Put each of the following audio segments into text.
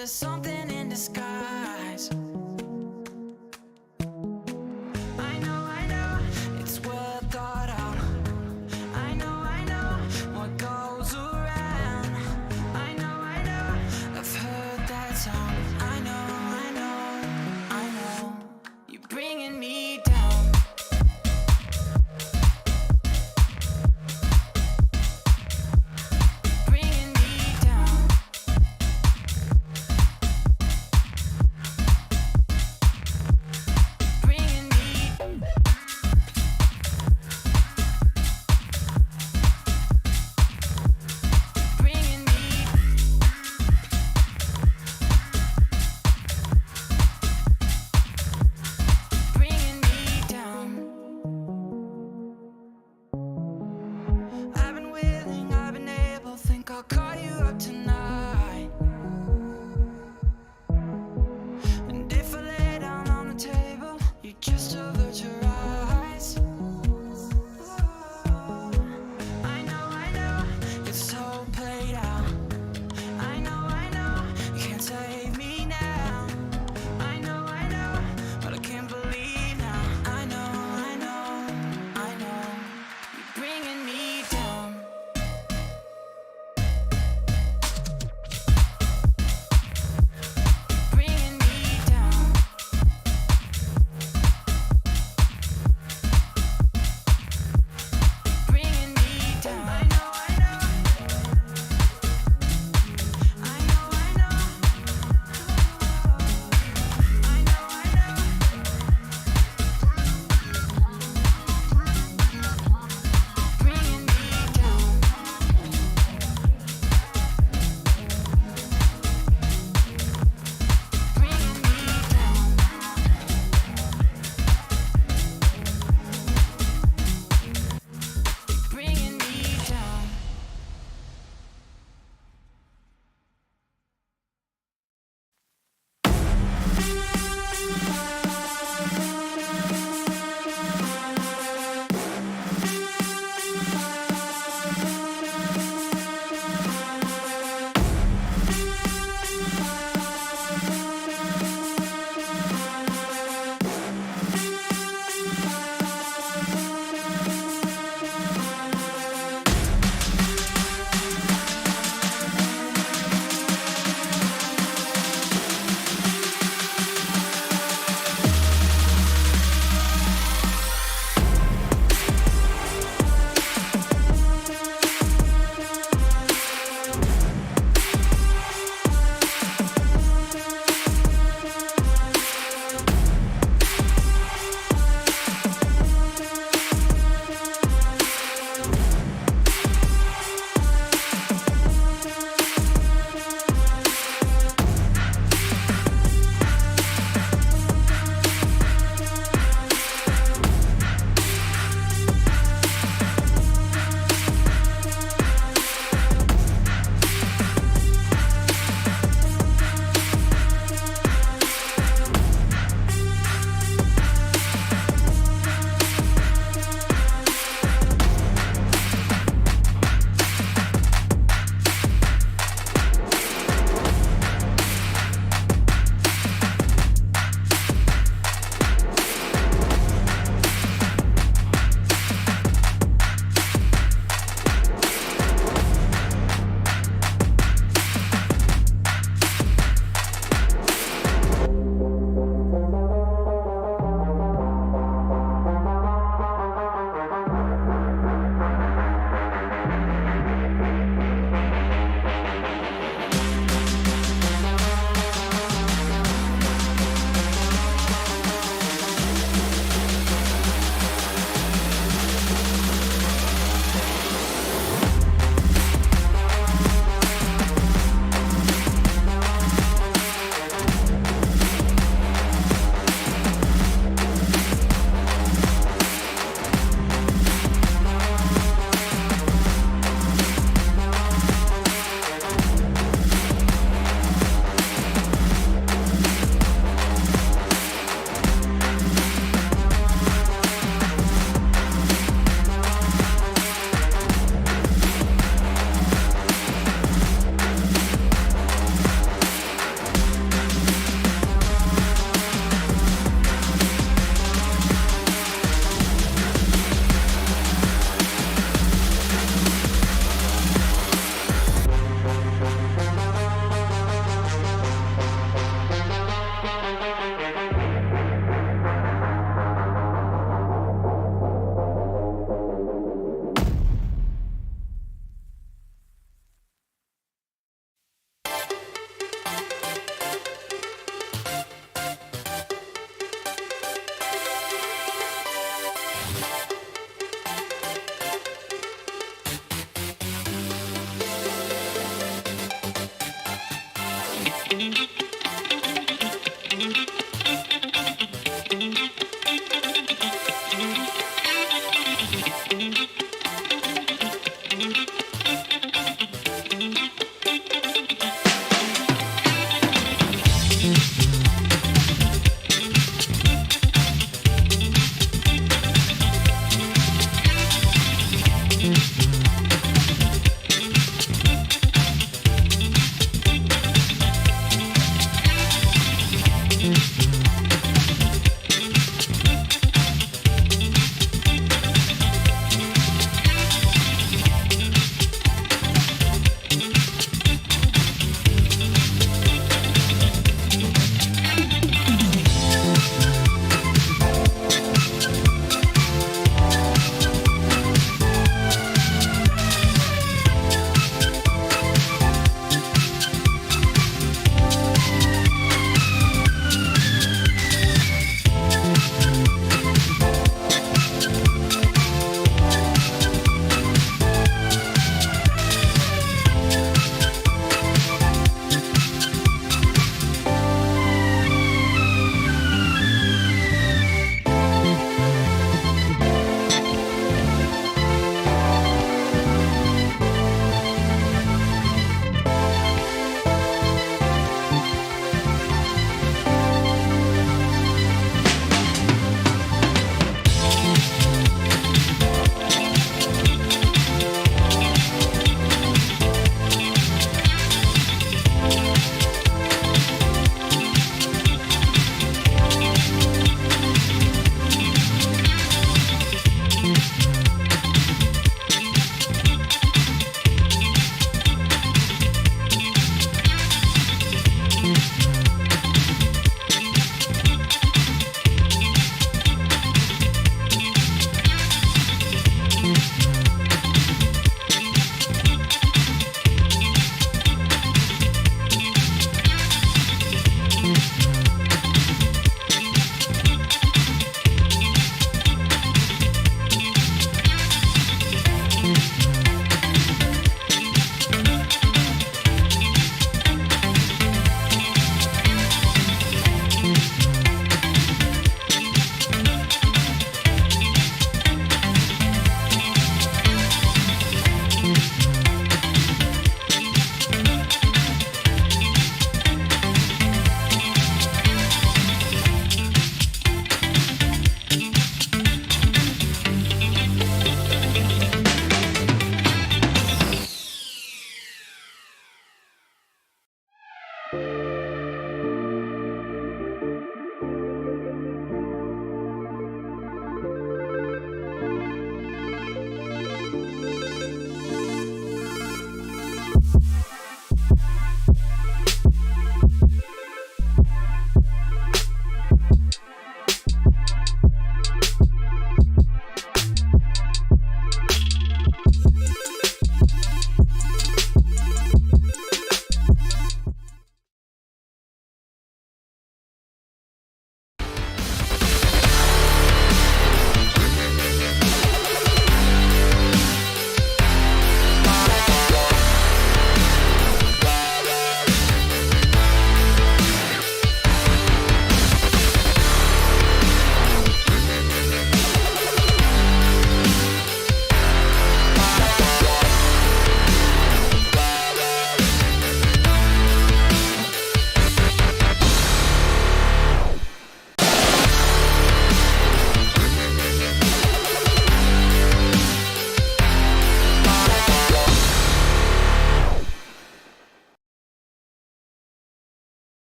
there's something in disguise. I know, it's well thought out. I know, what goes around. I know, I've heard that sound. I know, you're bringing me down. Bringing me down.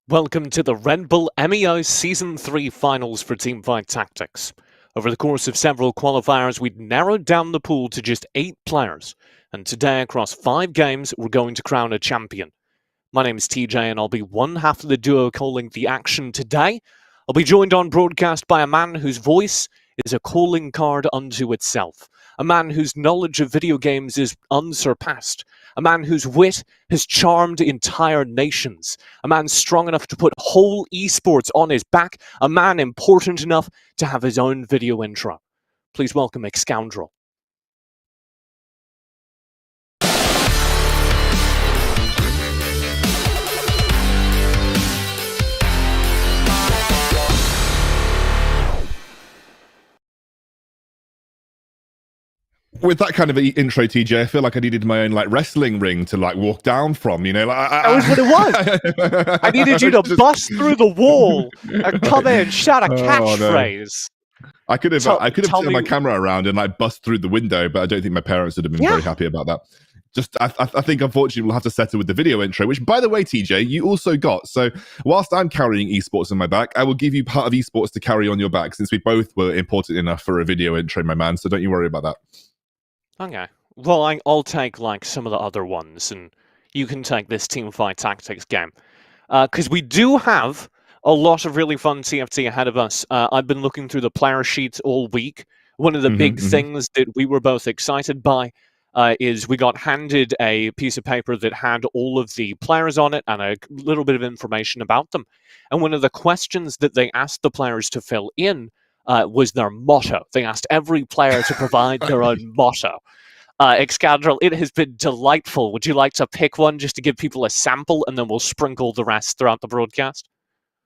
Welcome to the Red Bull M.E.O Season 3 finals for Teamfight Tactics. Over the course of several qualifiers, we'd narrowed down the pool to just 8 players, and today, across 5 games, we're going to crown a champion. My name is TJ, and I'll be one half of the duo calling the action today. I'll be joined on broadcast by a man whose voice is a calling card unto itself, a man whose knowledge of video games is unsurpassed, a man whose wit has charmed entire nations, a man strong enough to put whole esports on his back, a man important enough to have his own video intro. Please welcome Scoundrel. With that kind of intro, TJ, I feel like I needed my own wrestling ring to walk down from. That was what it was. I needed you to bust through the wall and come in and shout a catchphrase. No. I could have turned my camera around and bust through the window, but I don't think my parents would have been very happy about that. I think unfortunately we'll have to settle with the video intro, which, by the way, TJ, you also got. So whilst I'm carrying esports on my back, I will give you part of esports to carry on your back, since we both were important enough for a video intro, my man. So don't you worry about that. Okay. Well, I'll take some of the other ones, and you can take this Teamfight Tactics game. Because we do have a lot of really fun TFT ahead of us. I've been looking through the player sheets all week. One of the big things that we were both excited by is we got handed a piece of paper that had all of the players on it and a little bit of information about them. And one of the questions that they asked the players to fill in was their motto. They asked every player to provide their own motto. Scoundrel, it has been delightful. Would you like to pick one just to give people a sample, and then we'll sprinkle the rest throughout the broadcast?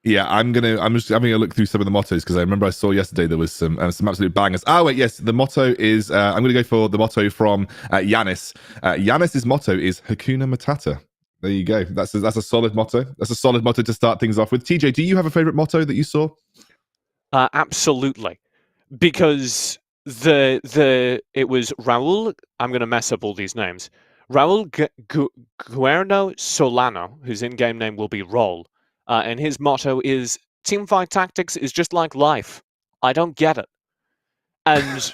Yeah, I'm just having a look through some of the mottos, because I remember I saw yesterday there was some absolute bangers. Oh wait, yes, the motto is I'm going to go for the motto from Yanis. Yanis's motto is Hakuna Matata. There you go. That's a solid motto. That's a solid motto to start things off with. TJ, do you have a favorite motto that you saw? Absolutely, because it was Raul. I'm going to mess up all these names. Raul Guerno Solano, whose in-game name will be Roll, and his motto is "Teamfight Tactics is just like life. I don't get it," and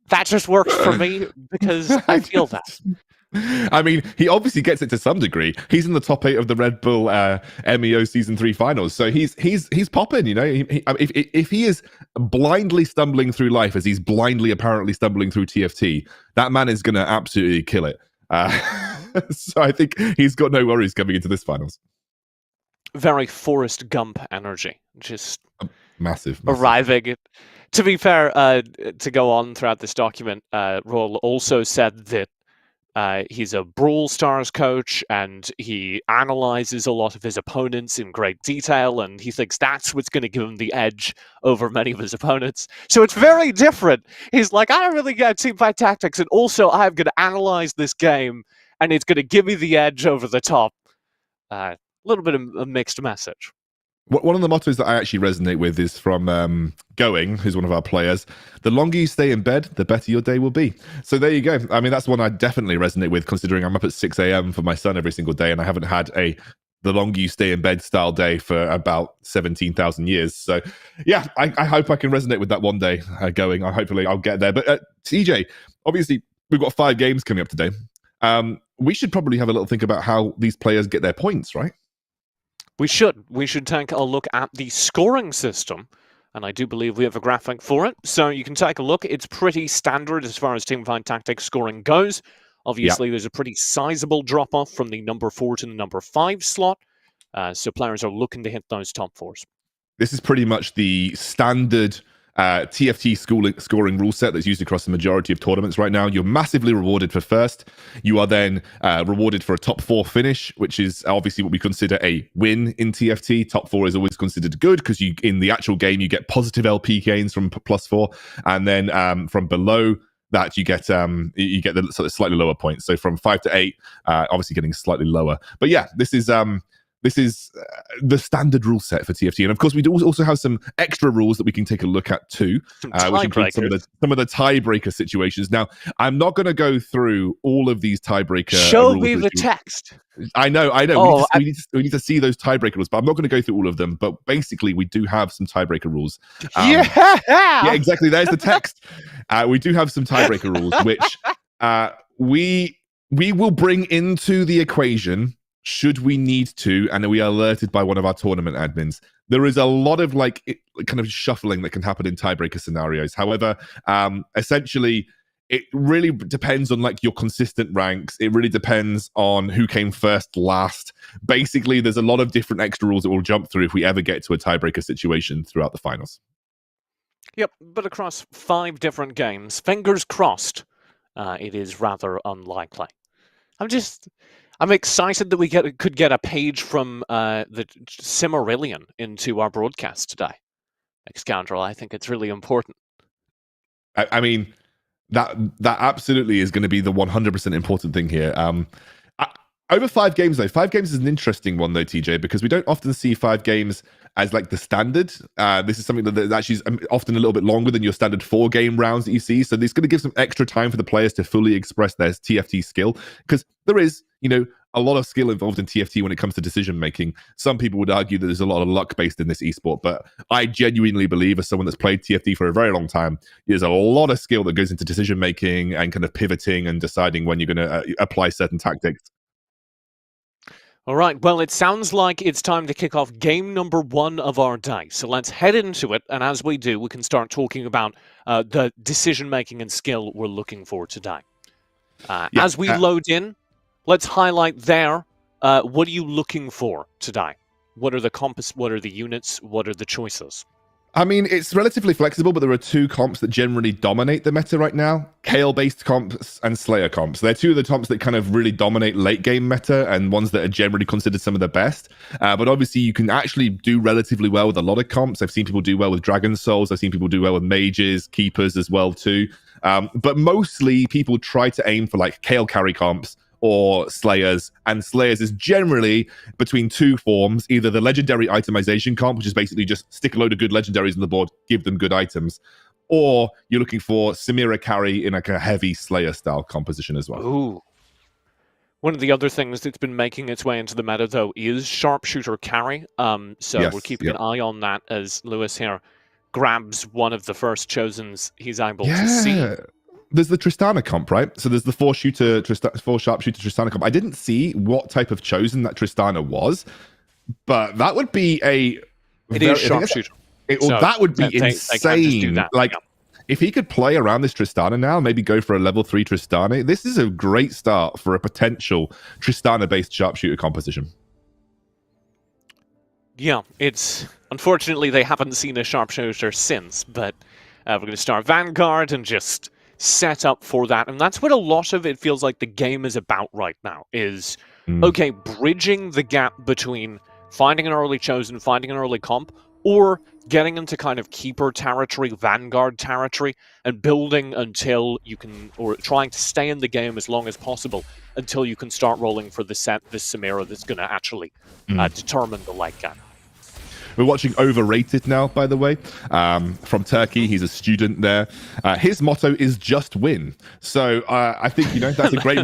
that just works for me because I feel that. I mean, he obviously gets it to some degree. He's in the top 8 of the Red Bull M.E.O Season 3 finals, so he's popping. You know, if he is blindly stumbling through life as he's blindly apparently stumbling through TFT, that man is going to absolutely kill it. So I think he's got no worries coming into this finals. Very Forrest Gump energy, just massive. Arriving. To be fair, to go on throughout this document, Roll also said that he's a Brawl Stars coach, and he analyzes a lot of his opponents in great detail, and he thinks that's what's going to give him the edge over many of his opponents. So it's very different. He's like, I don't really get Teamfight Tactics, and also I'm going to analyze this game, and it's going to give me the edge over the top. A little bit of a mixed message. One of the mottos that I actually resonate with is from Going, who's one of our players. The longer you stay in bed, the better your day will be. So there you go. I mean, that's one I definitely resonate with, considering I'm up at 6 a.m. for my son every single day, and I haven't had the longer you stay in bed style day for about 17,000 years. So yeah, I hope I can resonate with that one day, Going. Hopefully I'll get there. But TJ, obviously we've got 5 games coming up today. We should probably have a little think about how these players get their points, right? We should take a look at the scoring system, and I do believe we have a graphic for it. So you can take a look. It's pretty standard as far as Teamfight Tactics scoring goes. Obviously, There's a pretty sizable drop-off from the number 4 to the number 5 slot, so players are looking to hit those top 4s. This is pretty much the standard TFT scoring rule set that's used across the majority of tournaments right now. You're massively rewarded for first. You are then rewarded for a top 4 finish, which is obviously what we consider a win in TFT. Top 4 is always considered good because in the actual game you get positive LP gains from +4, and then from below that you get the sort of slightly lower points. So from 5 to 8, obviously getting slightly lower. But yeah, this is the standard rule set for TFT, and of course we do also have some extra rules that we can take a look at too, which include some of the tiebreaker situations. Now, I'm not going to go through all of these tiebreaker. Show me the text. I know. Oh, We need to see those tiebreaker rules, but I'm not going to go through all of them. But basically, we do have some tiebreaker rules. Yeah, exactly. There's the text. We do have some tiebreaker rules, which we will bring into the equation should we need to, and we are alerted by one of our tournament admins. There is a lot of kind of shuffling that can happen in tiebreaker scenarios. However, essentially, it really depends on your consistent ranks. It really depends on who came first, last. Basically, there's a lot of different extra rules that we'll jump through if we ever get to a tiebreaker situation throughout the finals. Yep, but across 5 different games, fingers crossed, it is rather unlikely. I'm excited that we could get a page from the Cimmerillion into our broadcast today. Scoundrel, I think it's really important. I mean, that absolutely is going to be the 100% important thing here. Over 5 games, though. 5 games is an interesting one, though, TJ, because we don't often see 5 games as the standard. This is something that actually is often a little bit longer than your standard 4-game rounds that you see. So this is going to give some extra time for the players to fully express their TFT skill, because there is, a lot of skill involved in TFT when it comes to decision making. Some people would argue that there's a lot of luck based in this esport, but I genuinely believe, as someone that's played TFT for a very long time, there's a lot of skill that goes into decision making and kind of pivoting and deciding when you're going to apply certain tactics. All right, well, it sounds like it's time to kick off game number 1 of our day. So let's head into it, and as we do, we can start talking about the decision-making and skill we're looking for today. As we load in, let's highlight there, what are you looking for today? What are the comps, what are the units, what are the choices? I mean, it's relatively flexible, but there are 2 comps that generally dominate the meta right now. Kale-based comps and Slayer comps. They're 2 of the comps that kind of really dominate late-game meta and ones that are generally considered some of the best. But obviously, you can actually do relatively well with a lot of comps. I've seen people do well with Dragon Souls. I've seen people do well with mages, keepers as well, too. But mostly, people try to aim for Kale carry comps or Slayers, and Slayers is generally between 2 forms, either the legendary itemization comp, which is basically just stick a load of good legendaries on the board, give them good items, or you're looking for Samira carry in a heavy Slayer style composition as well. Ooh. One of the other things that's been making its way into the meta, though, is sharpshooter carry. So Yes, we're keeping an eye on that as Lewis here grabs one of the first chosens he's able to see. There's the Tristana comp, right? So there's the 4 sharpshooter Tristana comp. I didn't see what type of chosen that Tristana was, but that would be It is sharpshooter. That would be insane. If he could play around this Tristana now, maybe go for a level 3 Tristana, this is a great start for a potential Tristana-based sharpshooter composition. Yeah, unfortunately they haven't seen a sharpshooter since, but we're going to start Vanguard and just set up for that. And that's what a lot of it feels like the game is about right now, is, okay, bridging the gap between finding an early chosen, finding an early comp, or getting into kind of keeper territory, Vanguard territory, and building until you can, or trying to stay in the game as long as possible until you can start rolling for this Samira that's going to actually determine the late game. We're watching Overrated now, by the way, from Turkey. He's a student there. His motto is "just win." So I think that's a great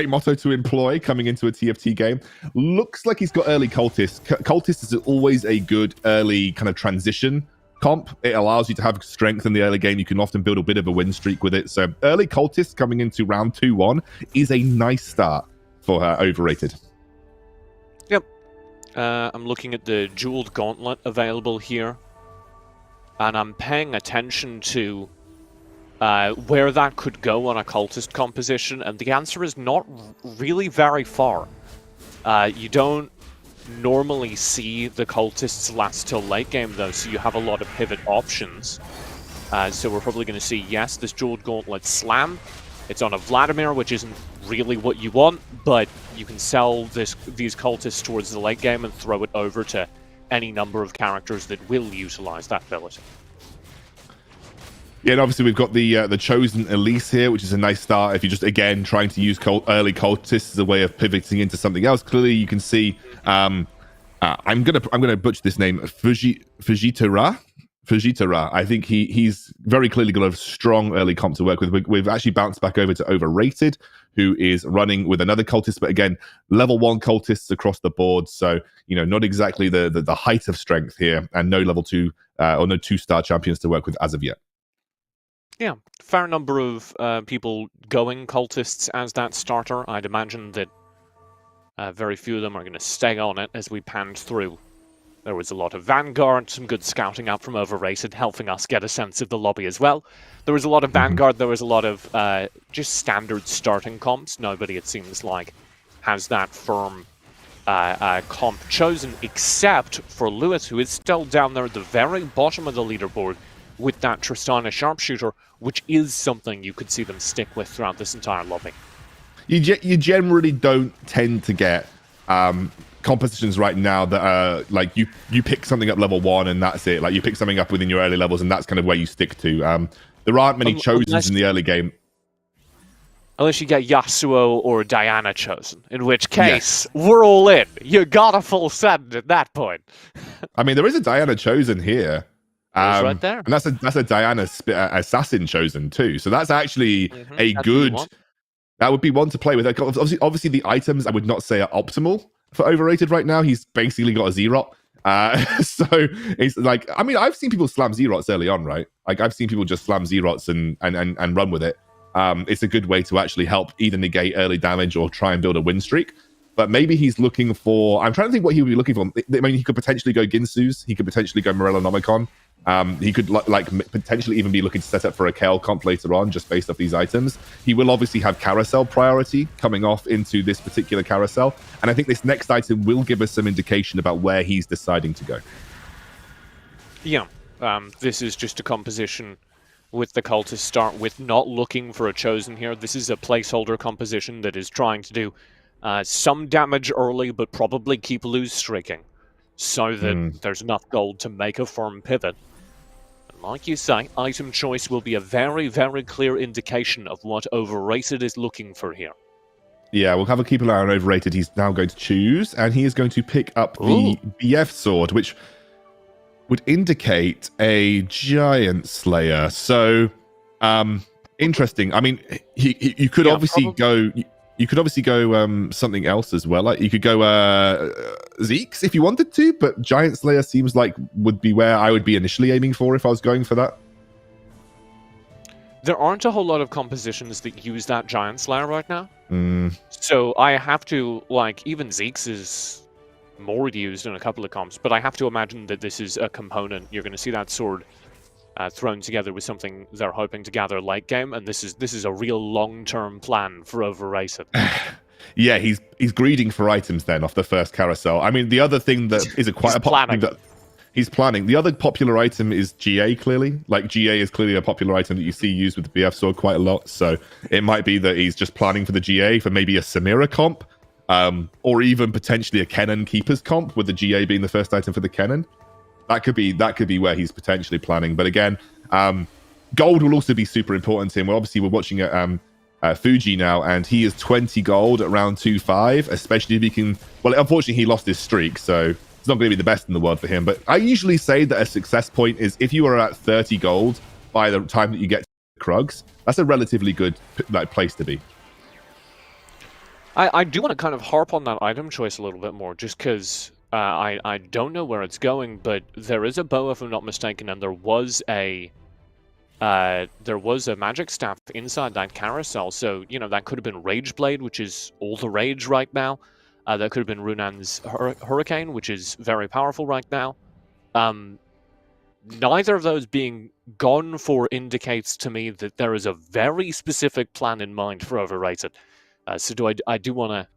motto to employ coming into a TFT game. Looks like he's got early Cultist. Cultist is always a good early kind of transition comp. It allows you to have strength in the early game. You can often build a bit of a win streak with it. So early Cultist coming into round 2-1 is a nice start for Overrated. Yep. I'm looking at the Jeweled Gauntlet available here, and I'm paying attention to where that could go on a Cultist composition, and the answer is not really very far. You don't normally see the Cultists last till late game, though, so you have a lot of pivot options. So we're probably going to see, yes, this Jeweled Gauntlet slam. It's on a Vladimir, which isn't really what you want, but you can sell these cultists towards the late game and throw it over to any number of characters that will utilize that ability. Yeah, and obviously we've got the chosen Elise here, which is a nice start if you're just, again, trying to use early cultists as a way of pivoting into something else. Clearly, you can see, I'm gonna butcher this name, Fujitara. I think he's very clearly got a strong early comp to work with. We've actually bounced back over to Overrated, who is running with another cultist, but again, level 1 cultists across the board. So, not exactly the height of strength here, and no level 2 or no 2-star champions to work with as of yet. Yeah, fair number of people going cultists as that starter. I'd imagine that very few of them are going to stay on it as we panned through. There was a lot of Vanguard, some good scouting out from Overrated, helping us get a sense of the lobby as well. There was a lot of Vanguard, there was a lot of just standard starting comps. Nobody, it seems like, has that firm comp chosen, except for Lewis, who is still down there at the very bottom of the leaderboard with that Tristana Sharpshooter, which is something you could see them stick with throughout this entire lobby. You generally don't tend to get compositions right now that are like you pick something up level 1 and that's it. Like you pick something up within your early levels and that's kind of where you stick to. There aren't many chosens in the early game. Unless you get Yasuo or Diana chosen, in which case we're all in. You got a full set at that point. I mean, there is a Diana chosen here. Right there. And that's a Diana assassin chosen too. So that's actually a good... That would be one to play with. Obviously, the items I would not say are optimal for Overrated right now. He's basically got a Zerot. So it's like, I mean, I've seen people slam Zerots early on, right? Like I've seen people just slam Zerots and run with it. It's a good way to actually help either negate early damage or try and build a win streak. But maybe he's looking for... I'm trying to think what he would be looking for. I mean, he could potentially go Ginsu's. He could potentially go Morellonomicon. He could potentially even be looking to set up for a Kale comp later on, just based off these items. He will obviously have carousel priority coming off into this particular carousel, and I think this next item will give us some indication about where he's deciding to go. Yeah, this is just a composition with the cultist start with not looking for a chosen here. This is a placeholder composition that is trying to do some damage early, but probably keep loose streaking, so that there's enough gold to make a firm pivot. Like you say, item choice will be a very, very clear indication of what Overrated is looking for here. Yeah, we'll have a keep an eye on Overrated. He's now going to choose, and he is going to pick up the BF sword, which would indicate a Giant Slayer. So, interesting. I mean, you could obviously go... You could obviously go something else as well. Like you could go Zeke's if you wanted to, but Giant Slayer seems like would be where I would be initially aiming for if I was going for that. There aren't a whole lot of compositions that use that Giant Slayer right now. So I have to, like, even Zeke's is more used in a couple of comps, but I have to imagine that this is a component. You're going to see that sword thrown together with something they're hoping to gather late game, and this is a real long-term plan for Overrated. Yeah, he's greeding for items then off the first carousel. I mean, the other thing that is quite a popular that he's planning. The other popular item is GA. Clearly, like GA is clearly a popular item that you see used with the BF sword quite a lot. So it might be that he's just planning for the GA for maybe a Samira comp, or even potentially a Kennen Keeper's comp, with the GA being the first item for the Kennen. That could be where he's potentially planning. But again, gold will also be super important to him. Well, obviously, we're watching at Fuji now, and he is 20 gold at round 2-5, especially if he can... Well, unfortunately, he lost his streak, so it's not going to be the best in the world for him. But I usually say that a success point is if you are at 30 gold by the time that you get to Krugs. That's a relatively good place to be. I do want to kind of harp on that item choice a little bit more, just because... I don't know where it's going, but there is a bow, if I'm not mistaken, and there was a magic staff inside that carousel. So that could have been Rage Blade, which is all the rage right now. That could have been Runan's Hurricane, which is very powerful right now. Neither of those being gone for indicates to me that there is a very specific plan in mind for Overrated. So I do want to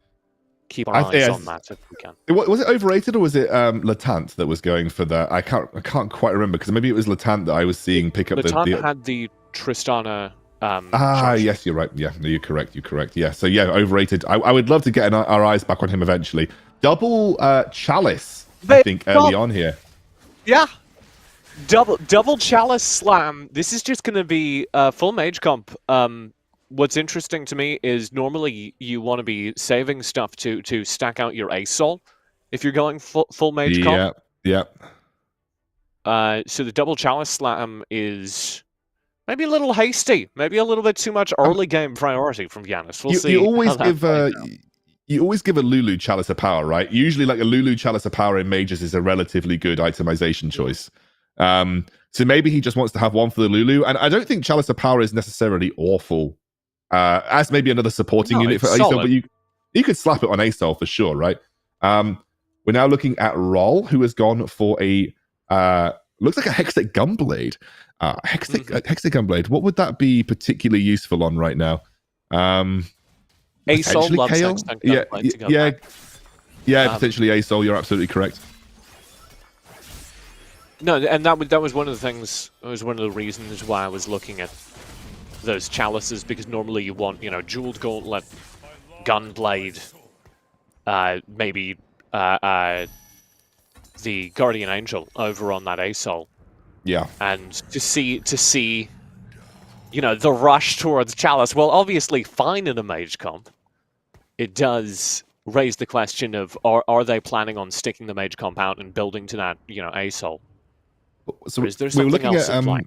keep our eyes on that if we can. Was it Overrated or was it Latant that was going for that? I can't quite remember, because maybe it was Latant that I was seeing pick up Latant had the Tristana. Yes, you're right. Yeah, no, you're correct. Yeah, so yeah, Overrated. I would love to get our eyes back on him eventually. Double Chalice, I think, early on here. Yeah. Double Chalice Slam. This is just going to be full mage comp. What's interesting to me is normally you want to be saving stuff to stack out your Ace Soul if you're going full mage comp. Yeah. So the Double Chalice Slam is Maybe a little hasty. Maybe a little bit too much early game priority from Giannis. We'll You see always how that give plays out. you always give a Lulu Chalice of Power, right? Usually, like a Lulu Chalice of Power in majors is a relatively good itemization choice. So maybe he just wants to have one for the Lulu, and I don't think Chalice of Power is necessarily awful. As maybe another supporting No, unit it's for ASOL, solid. but you could slap it on ASOL for sure, right? We're now looking at Roll, who has gone for a looks like a Hextech Gunblade. Hextech Gunblade. What would that be particularly useful on right now? ASOL loves Kale? Hextech Yeah, Gunblade to go yeah, back. yeah. Potentially ASOL. You're absolutely correct. No, and that was one of the things. It was one of the reasons why I was looking at those chalices, because normally you want, jeweled gauntlet, gunblade, maybe the guardian angel over on that ASOL. Yeah. And to see, the rush towards chalice. Well, obviously fine in a mage comp. It does raise the question of are they planning on sticking the mage comp out and building to that, ASOL? So Or is there something else in play?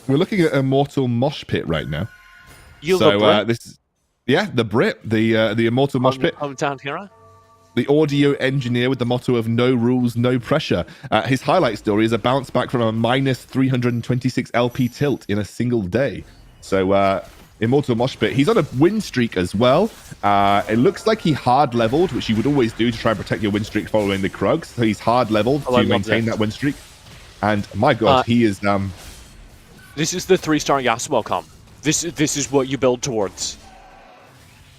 We're looking at Immortal Mosh Pit right now. You so the this, the Brit, the Immortal Mosh Pit, hometown hero. the audio engineer with the motto of no rules, no pressure. His highlight story is a bounce back from a minus 326 LP tilt in a single day. So Immortal Mosh Pit, he's on a win streak as well. It looks like he hard leveled, which you would always do to try and protect your win streak following the Krugs. So he's hard leveled to maintain that win streak. And my God, he is. This is the 3-star Yasuo comp. This is what you build towards.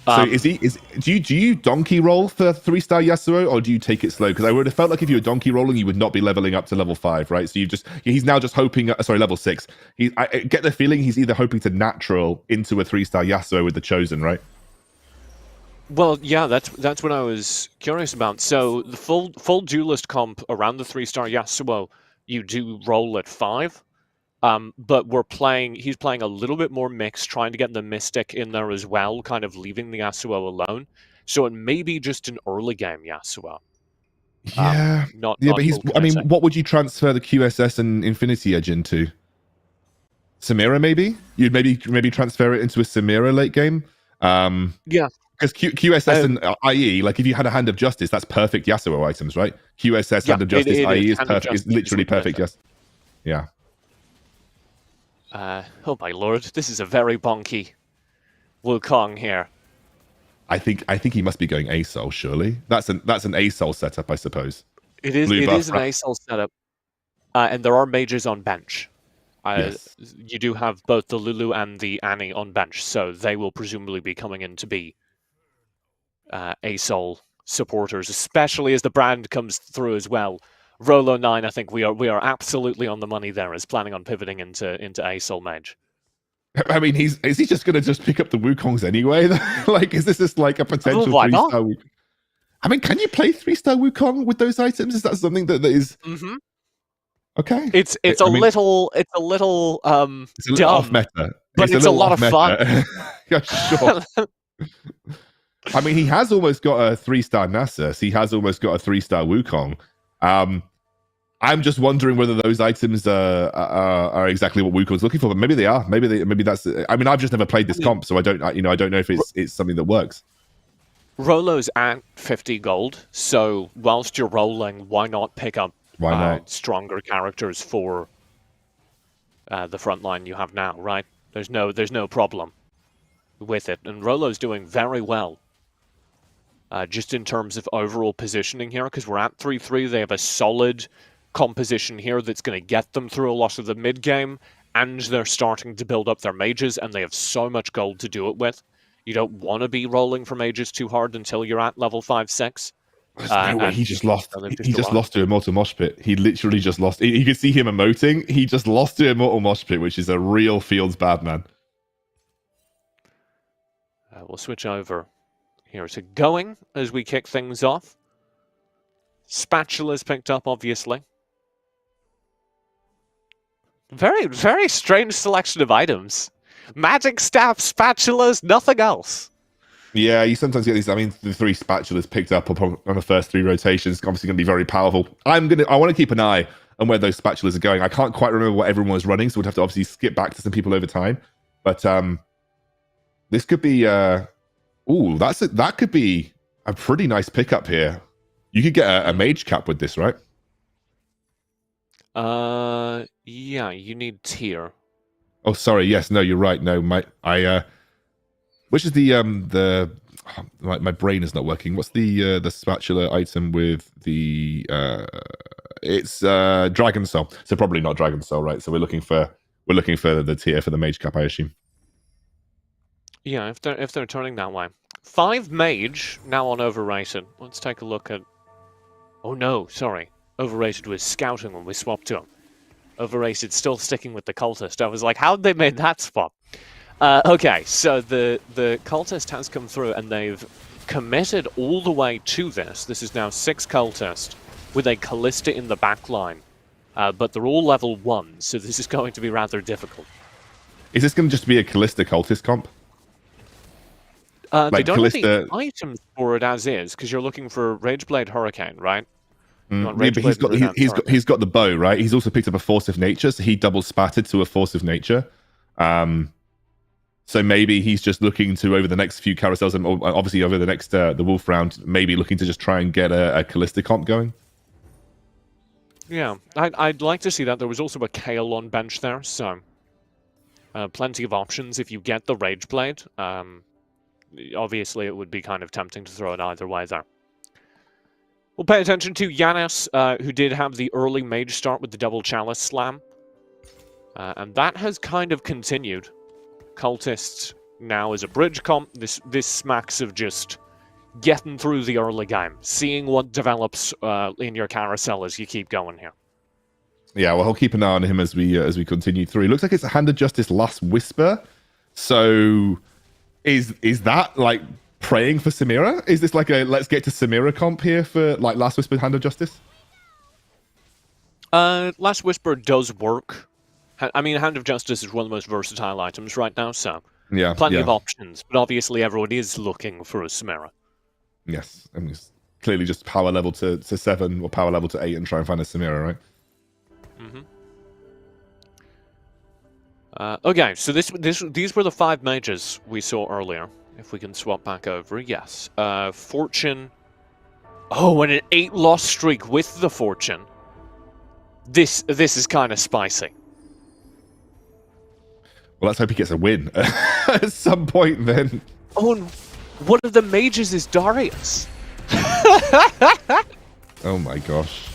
So do you donkey roll for 3-star Yasuo, or do you take it slow? Because I would have felt like if you were donkey rolling, you would not be leveling up to level 5, right? So he's now just hoping. Sorry, level 6. I get the feeling he's either hoping to natural into a 3-star Yasuo with the Chosen, right? Well, yeah, that's what I was curious about. So the full duelist comp around the 3-star Yasuo, you do roll at 5. But he's playing a little bit more mixed, trying to get the Mystic in there as well, kind of leaving the Yasuo alone. So it may be just an early game Yasuo. But what would you transfer the QSS and Infinity Edge into? Samira, maybe? You'd maybe transfer it into a Samira late game? Yeah. Because QSS and IE, like if you had a Hand of Justice, that's perfect Yasuo items, right? QSS, Hand of Justice, IE is perfect. Is literally perfect, yes. Yeah. Oh my lord, this is a very bonky Wukong here. I think he must be going ASOL, surely. That's an ASOL setup, I suppose. It is an ASOL setup. And there are mages on bench. Yes. You do have both the Lulu and the Annie on bench, so they will presumably be coming in to be ASOL supporters, especially as the brand comes through as well. Rolo 9, I think we are absolutely on the money there, is planning on pivoting into ASOL mage. I mean, is he just going to just pick up the Wukongs anyway? Like, is this just like a potential 3-star Wukong? I mean, can you play 3-star Wukong with those items? Is that something that is... Mm-hmm. Okay. It's a little dumb, off meta. But it's a lot of fun. Yeah, sure. I mean, he has almost got a 3-star Nasus. He has almost got a 3-star Wukong. I'm just wondering whether those items are exactly what Wukong's looking for, but maybe they are. Maybe that's. I mean, I've just never played this comp, so I don't know if it's something that works. Rolo's at 50 gold, so whilst you're rolling, why not pick up stronger characters for the front line you have now, right? There's no problem with it, and Rolo's doing very well. Just in terms of overall positioning here, because we're at 3-3, they have a solid composition here that's going to get them through a lot of the mid game, and they're starting to build up their mages, and they have so much gold to do it with. You don't want to be rolling for mages too hard until you're at level 5-6. There's no way he just lost. He just lost to Immortal Mosh Pit. He literally just lost. You can see him emoting. He just lost to Immortal Mosh Pit, which is a real Fields bad man. We'll switch over here to going as we kick things off. Spatula's picked up, obviously. Very, very strange selection of items. Magic staff, spatulas, nothing else. Yeah, you sometimes get these. I mean, the 3 spatulas picked up on the first 3 rotations. Obviously, going to be very powerful. I want to keep an eye and where those spatulas are going. I can't quite remember what everyone was running, so we'd have to obviously skip back to some people over time. But this could be that could be a pretty nice pickup here. You could get a mage cap with this, right? Yeah, you need tier. Oh, sorry. Yes, no, you're right. No, which is my brain is not working. What's the spatula item with the it's Dragon Soul. So probably not Dragon Soul, right? So we're looking for the tier for the mage cap, I assume. Yeah, if they're turning that way. 5 mage now on overrated. Let's take a look at. Oh no, sorry. Overrated was scouting when we swapped to him. Overrated still sticking with the cultist. I was like, how'd they made that swap? Okay, so the cultist has come through and they've committed all the way to this. This is now 6 cultist with a Callista in the back line. But they're all level 1, so this is going to be rather difficult. Is this going to just be a Callista cultist comp? They don't have the items for it as is, because you're looking for Rageblade Hurricane, right? Yeah, but he's got the bow, right? He's also picked up a Force of Nature, so he double spatted to a Force of Nature. So maybe he's just looking to, over the next few carousels, and obviously over the next the Wolf round, maybe looking to just try and get a Callista comp going. Yeah, I'd like to see that. There was also a Kale on bench there, so plenty of options if you get the Rageblade. Obviously, it would be kind of tempting to throw it either way there. We'll pay attention to Yanis, who did have the early mage start with the double chalice slam. And that has kind of continued. Cultists now as a bridge comp. This smacks of just getting through the early game, seeing what develops in your carousel as you keep going here. Yeah, well, I'll keep an eye on him as we continue through. It looks like it's a Hand of Justice Last Whisper. So is that like praying for Samira? Is this like a let's get to Samira comp here for like Last Whisper Hand of Justice? Last Whisper does work. I mean, Hand of Justice is one of the most versatile items right now, so yeah, plenty of options. But obviously, everyone is looking for a Samira. Yes, I mean, it's clearly just power level to 7 or power level to 8 and try and find a Samira, right? Mm-hmm. Okay, so these were the 5 mages we saw earlier. If we can swap back over, yes. Fortune. Oh, and an 8 loss streak with the Fortune. This is kind of spicy. Well, let's hope he gets a win at some point then. Oh, and one of the mages is Darius. Oh my gosh.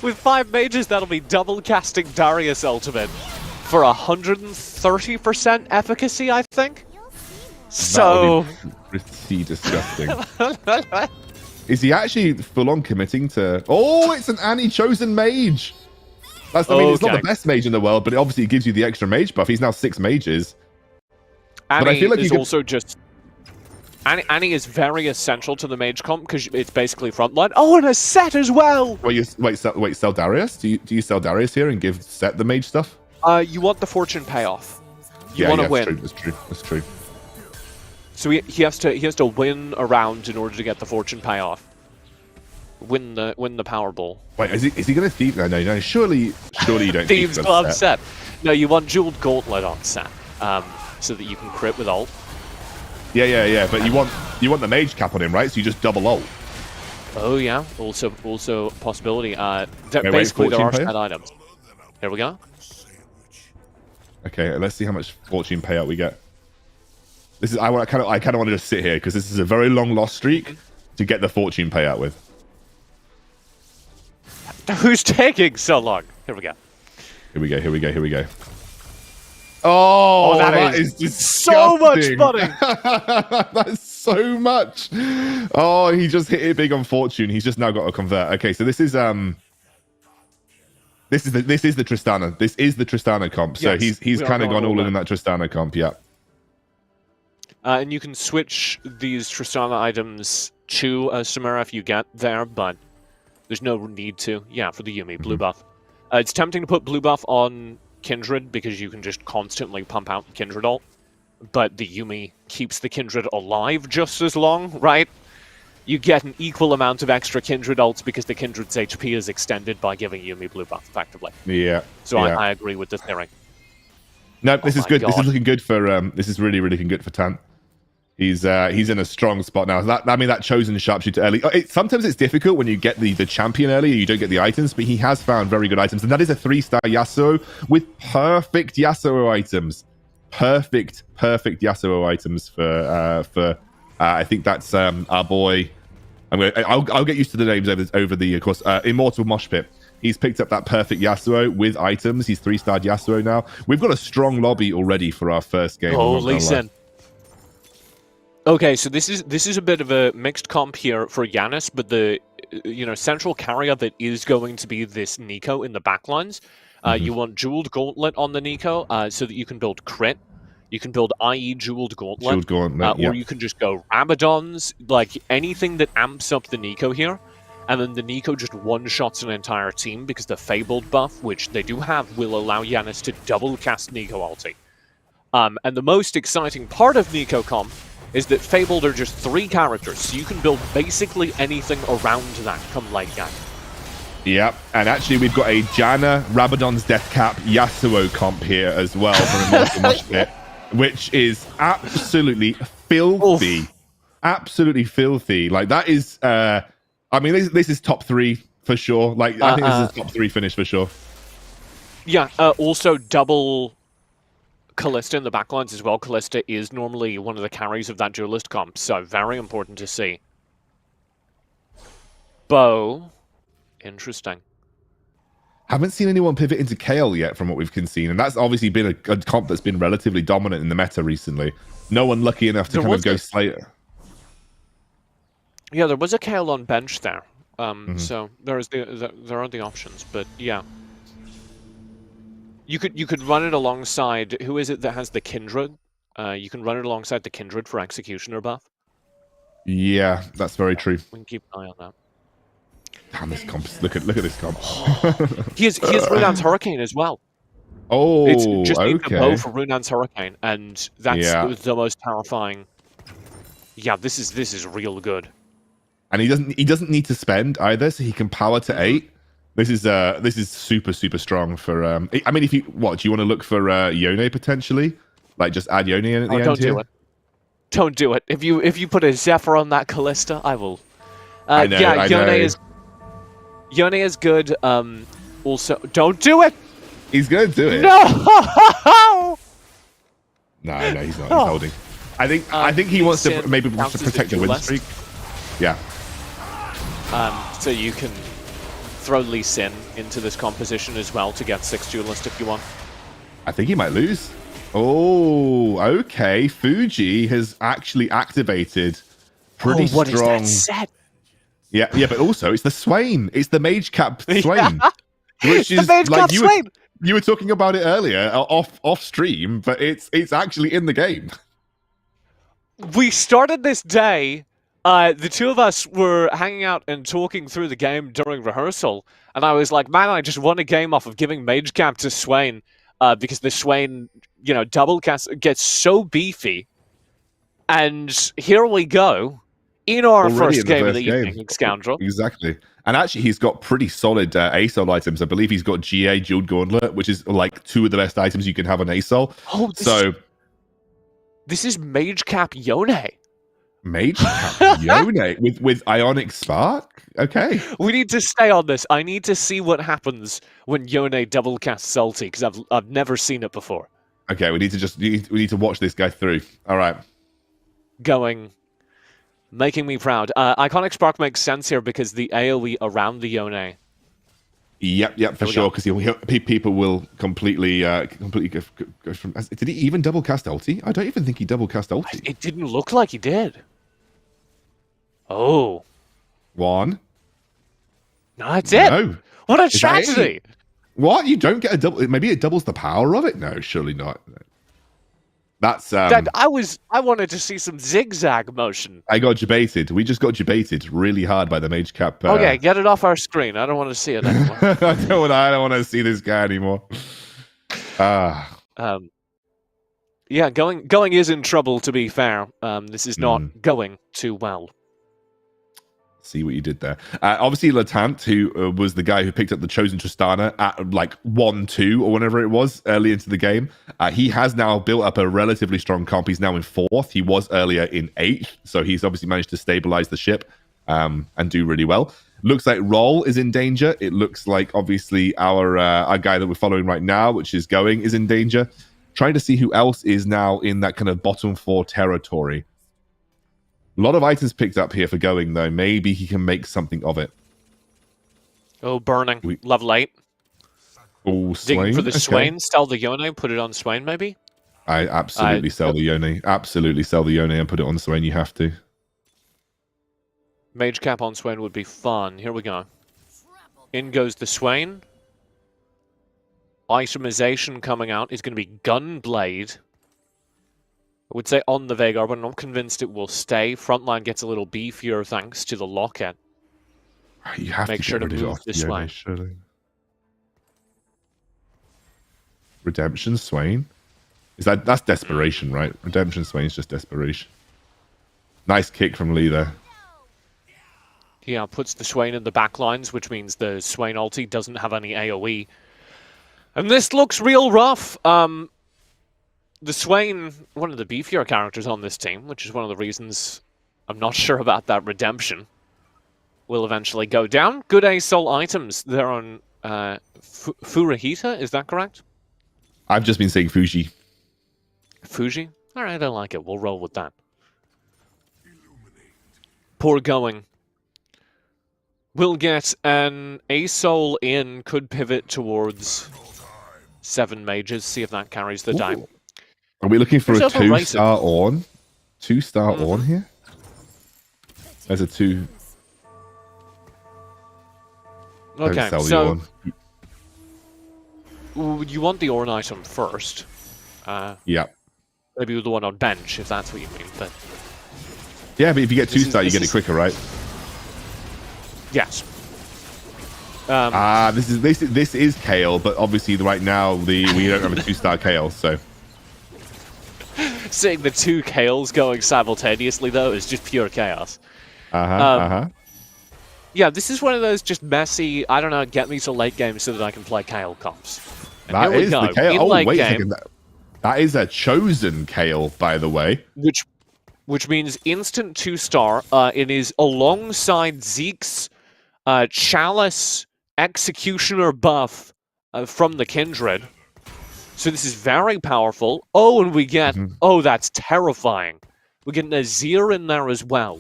With 5 mages, that'll be double casting Darius ultimate for 130% efficacy, I think. So pretty disgusting. Is he actually full on committing to? Oh, it's an Annie chosen mage. It's not the best mage in the world, but it obviously gives you the extra mage buff. He's now 6 mages. Annie but I feel like is also just. Annie is very essential to the mage comp because it's basically frontline. Oh, and a set as well. Wait, sell Darius? Do you sell Darius here and give Set the mage stuff? You want the fortune payoff. You want to win. That's true. So he has to win a round in order to get the fortune payoff. Win the Powerball. Wait, is he going to thief? No. Surely you don't. Thieves Glove set. No, you want Jeweled Gauntlet on set, so that you can crit with ult. Yeah. But you want the mage cap on him, right? So you just double ult. Oh yeah. Also a possibility. Basically, there are set items. There we go. Okay, let's see how much fortune payout we get. This is I kind of want to just sit here because this is a very long loss streak to get the fortune payout with. Who's taking so long? Here we go. Here we go. Oh, that is disgusting. So much money. That's so much. Oh, he just hit it big on fortune. He's just now got to convert. Okay, so this is the Tristana. This is the Tristana comp. So yes, he's kind of gone all in that Tristana comp. Yeah. And you can switch these Tristana items to Samira if you get there, but there's no need to. Yeah, for the Yuumi, blue buff. It's tempting to put blue buff on Kindred because you can just constantly pump out the Kindred ult, but the Yuumi keeps the Kindred alive just as long, right? you get an equal amount of extra Kindred ults because the Kindred's HP is extended by giving Yuumi blue buff, effectively. Yeah. So I agree with the theory. No, this is good. God. This is looking good for. This is really looking good for Tant. He's in a strong spot now. That chosen sharpshooter early. Sometimes it's difficult when you get the champion early, you don't get the items, but he has found very good items, and that is a 3-star Yasuo with perfect Yasuo items. Perfect Yasuo items for. I think that's our boy. I'll get used to the names over the course. Immortal Moshpit. He's picked up that perfect Yasuo with items. He's 3-starred Yasuo now. We've got a strong lobby already for our first game. Holy sin. Okay, so this is a bit of a mixed comp here for Yanis, but the central carrier that is going to be this Nico in the backlines. You want Jeweled Gauntlet on the Nico so that you can build crit. You can build IE Jeweled Gauntlet, or you can just go Rabadons, like anything that amps up the Nico here. And then the Nico just one-shots an entire team because the Fabled buff, which they do have, will allow Yanis to double cast Nico ulti. And the most exciting part of Nico comp is that Fabled are just 3 characters, so you can build basically anything around that come late game. Yeah, and actually we've got a Janna, Rabadon's Death Cap, Yasuo comp here as well from Immortal Moshpit, which is absolutely filthy. Oof. Absolutely filthy. Like, that is... this is top 3 for sure. Like, I think this is a top 3 finish for sure. Yeah, also double Callista in the backlines as well. Callista is normally one of the carries of that duelist comp, so very important to see. Bo, interesting. Haven't seen anyone pivot into Kayle yet from what we've seen, and that's obviously been a comp that's been relatively dominant in the meta recently. No one lucky enough to kind of go Slayer. Yeah, there was a Kayle on bench there, so there are the options, but yeah. You could run it alongside, who is it that has the Kindred? You can run it alongside the Kindred for Executioner buff. Yeah, that's very true. We can keep an eye on that. Damn, this comp! Look at this comp. he has Runan's Hurricane as well. Oh, it's just okay. a bow for Runan's Hurricane, and that's the most terrifying. Yeah, this is real good. And he doesn't need to spend either, so he can power to 8. This is super strong for. I mean, if you do you want to look for Yone potentially? Like, just add Yone in at the end. Don't do it. Don't do it. If you put a Zephyr on that Callista, I will. I know. Yone is good. Also, don't do it. He's gonna do it. No. No, he's not. He's holding. I think he wants to maybe protect the win streak. Yeah. So you can throw Lee Sin into this composition as well to get 6 duelist if you want. I think he might lose. Oh, okay. Fuji has actually activated pretty strong. What is that set? Yeah, but also it's the Swain. It's the Mage Cap Swain. Which is the Mage Cap Swain. You were talking about it earlier off stream, but it's actually in the game. We started this day. The two of us were hanging out and talking through the game during rehearsal, and I was like, man, I just won a game off of giving Mage Cap to Swain, because the Swain, double cast gets so beefy. And here we go, in our first game of the evening, Scoundrel. Exactly. And actually, he's got pretty solid ASOL items. I believe he's got GA Jeweled Gauntlet, which is like 2 of the best items you can have on ASOL. Oh, this is Mage Cap Yone. Mage Cap Yone with Ionic Spark? Okay. We need to stay on this. I need to see what happens when Yone double casts ulti, because I've never seen it before. Okay, we need to watch this guy through. All right. Making me proud. Iconic Spark makes sense here because the AoE around the Yone. Yep, for sure. Because people will completely go from. Did he even double cast ulti? I don't even think he double cast ulti. It didn't look like he did. Oh. 1. No, that's it. No. What a tragedy. What? You don't get a double? Maybe it doubles the power of it? No, surely not. That's Dad, I wanted to see some zigzag motion. I got debated. We just got debated really hard by the Mage Cap. Okay, get it off our screen. I don't want to see it anymore. I don't want to see this guy anymore. Yeah, going is in trouble, to be fair. This is not going too well. See what you did there. Obviously, Latant, who was the guy who picked up the Chosen Tristana at like 1-2 or whenever it was early into the game, he has now built up a relatively strong comp. He's now in 4th. He was earlier in 8th, so he's obviously managed to stabilize the ship and do really well. Looks like Roll is in danger. It looks like obviously our guy that we're following right now, which is Going, is in danger. Trying to see who else is now in that kind of bottom 4 territory. A lot of items picked up here for Going, though. Maybe he can make something of it. Oh, burning. Level 8. Oh, Swain. Digging for the Okay. Swain. Sell the Yone. Put it on Swain, maybe? I absolutely sell the Yone. Absolutely sell the Yone and put it on Swain. You have to. Mage cap on Swain would be fun. Here we go. In goes the Swain. Itemization coming out is going to be Gunblade. I would say on the Vagar, but I'm not convinced it will stay. Frontline gets a little beefier thanks to the locket. You have Make to sure get to rid move of this Yone, way. surely. Redemption Swain? That's desperation, right? Redemption Swain is just desperation. Nice kick from Lee there. Yeah, puts the Swain in the back lines, which means the Swain ulti doesn't have any AoE. And this looks real rough. The Swain, one of the beefier characters on this team, which is one of the reasons I'm not sure about that redemption, will eventually go down. Good ASOL items. They're on Furahita, is that correct? I've just been saying Fuji. Fuji? Alright, I like it. We'll roll with that. Poor Going. We'll get an ASOL in, could pivot towards 7 mages, see if that carries the day. Are we looking for There's a overrated. 2-star Ornn? 2-star Ornn here? There's a 2. Don't Okay, sell the so Ornn. you want the Ornn item first. Yeah. Maybe the one on bench, if that's what you mean. But Yeah, but if you get This is- 2-star, you this get it is- quicker, right? yes. This is Kale, but obviously right now we don't have a 2-star Kale, so Seeing the 2 Kales going simultaneously, though, is just pure chaos. Yeah, this is one of those just messy, I don't know, get me to late game so that I can play Kale comps. And That here we is go. the Kale. In Oh, late wait a game, second. That is a chosen Kale, by the way. which means instant 2-star. It is alongside Zeke's Chalice Executioner buff from the Kindred. So this is very powerful. Oh, and we get... Oh, that's terrifying. We get Nazir in there as well.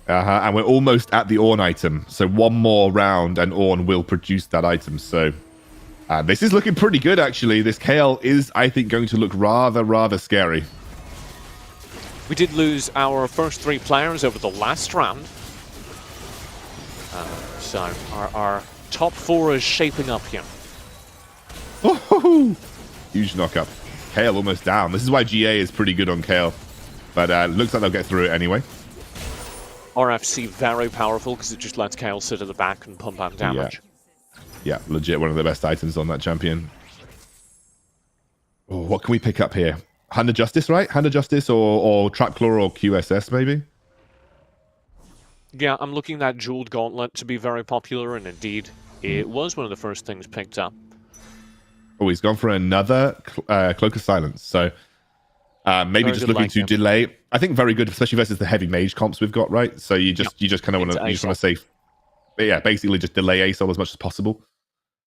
And we're almost at the Ornn item. So one more round and Ornn will produce that item. So this is looking pretty good, actually. This Kale is, I think, going to look rather scary. We did lose our first 3 players over the last round. So our top 4 is shaping up here. Oh, huge knockup. Kale almost down. This is why GA is pretty good on Kale. But looks like they'll get through it anyway. RFC very powerful because it just lets Kale sit at the back and pump out damage. Yeah, legit one of the best items on that champion. Oh, what can we pick up here? Hand of Justice, right? Hand of Justice or Trap Claw or QSS, maybe? Yeah, I'm looking at Jeweled Gauntlet to be very popular, and indeed, it was one of the first things picked up. Oh, he's gone for another Cloak of Silence. So maybe Very just good looking late to game. delay. I think very good, especially versus the heavy mage comps we've got, right? So you just kind of want to Into say, yeah, basically just delay ASOL as much as possible.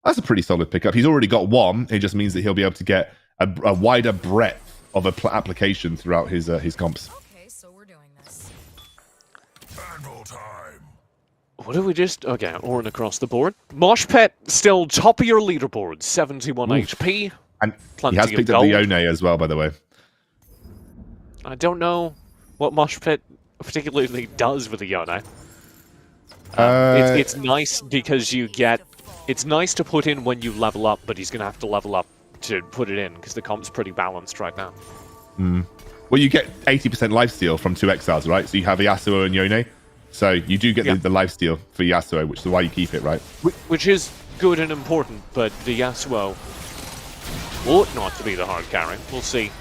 That's a pretty solid pickup. He's already got 1. It just means that he'll be able to get a wider breadth of application throughout his comps. Okay, so we're doing this. What did we just... Okay, Ornn across the board. Mosh Pit, still top of your leaderboard, 71 HP. And Plenty he has of picked up the gold. Yone as well, by the way. I don't know what Mosh Pit particularly does with the Yone. It's nice because you get... It's nice to put in when you level up, but he's going to have to level up to put it in because the comp's pretty balanced right now. Well, you get 80% lifesteal from 2 exiles, right? So you have Yasuo and Yone. So you do get the lifesteal for Yasuo, which is why you keep it, right? Which is good and important, but the Yasuo ought not to be the hard carry. We'll see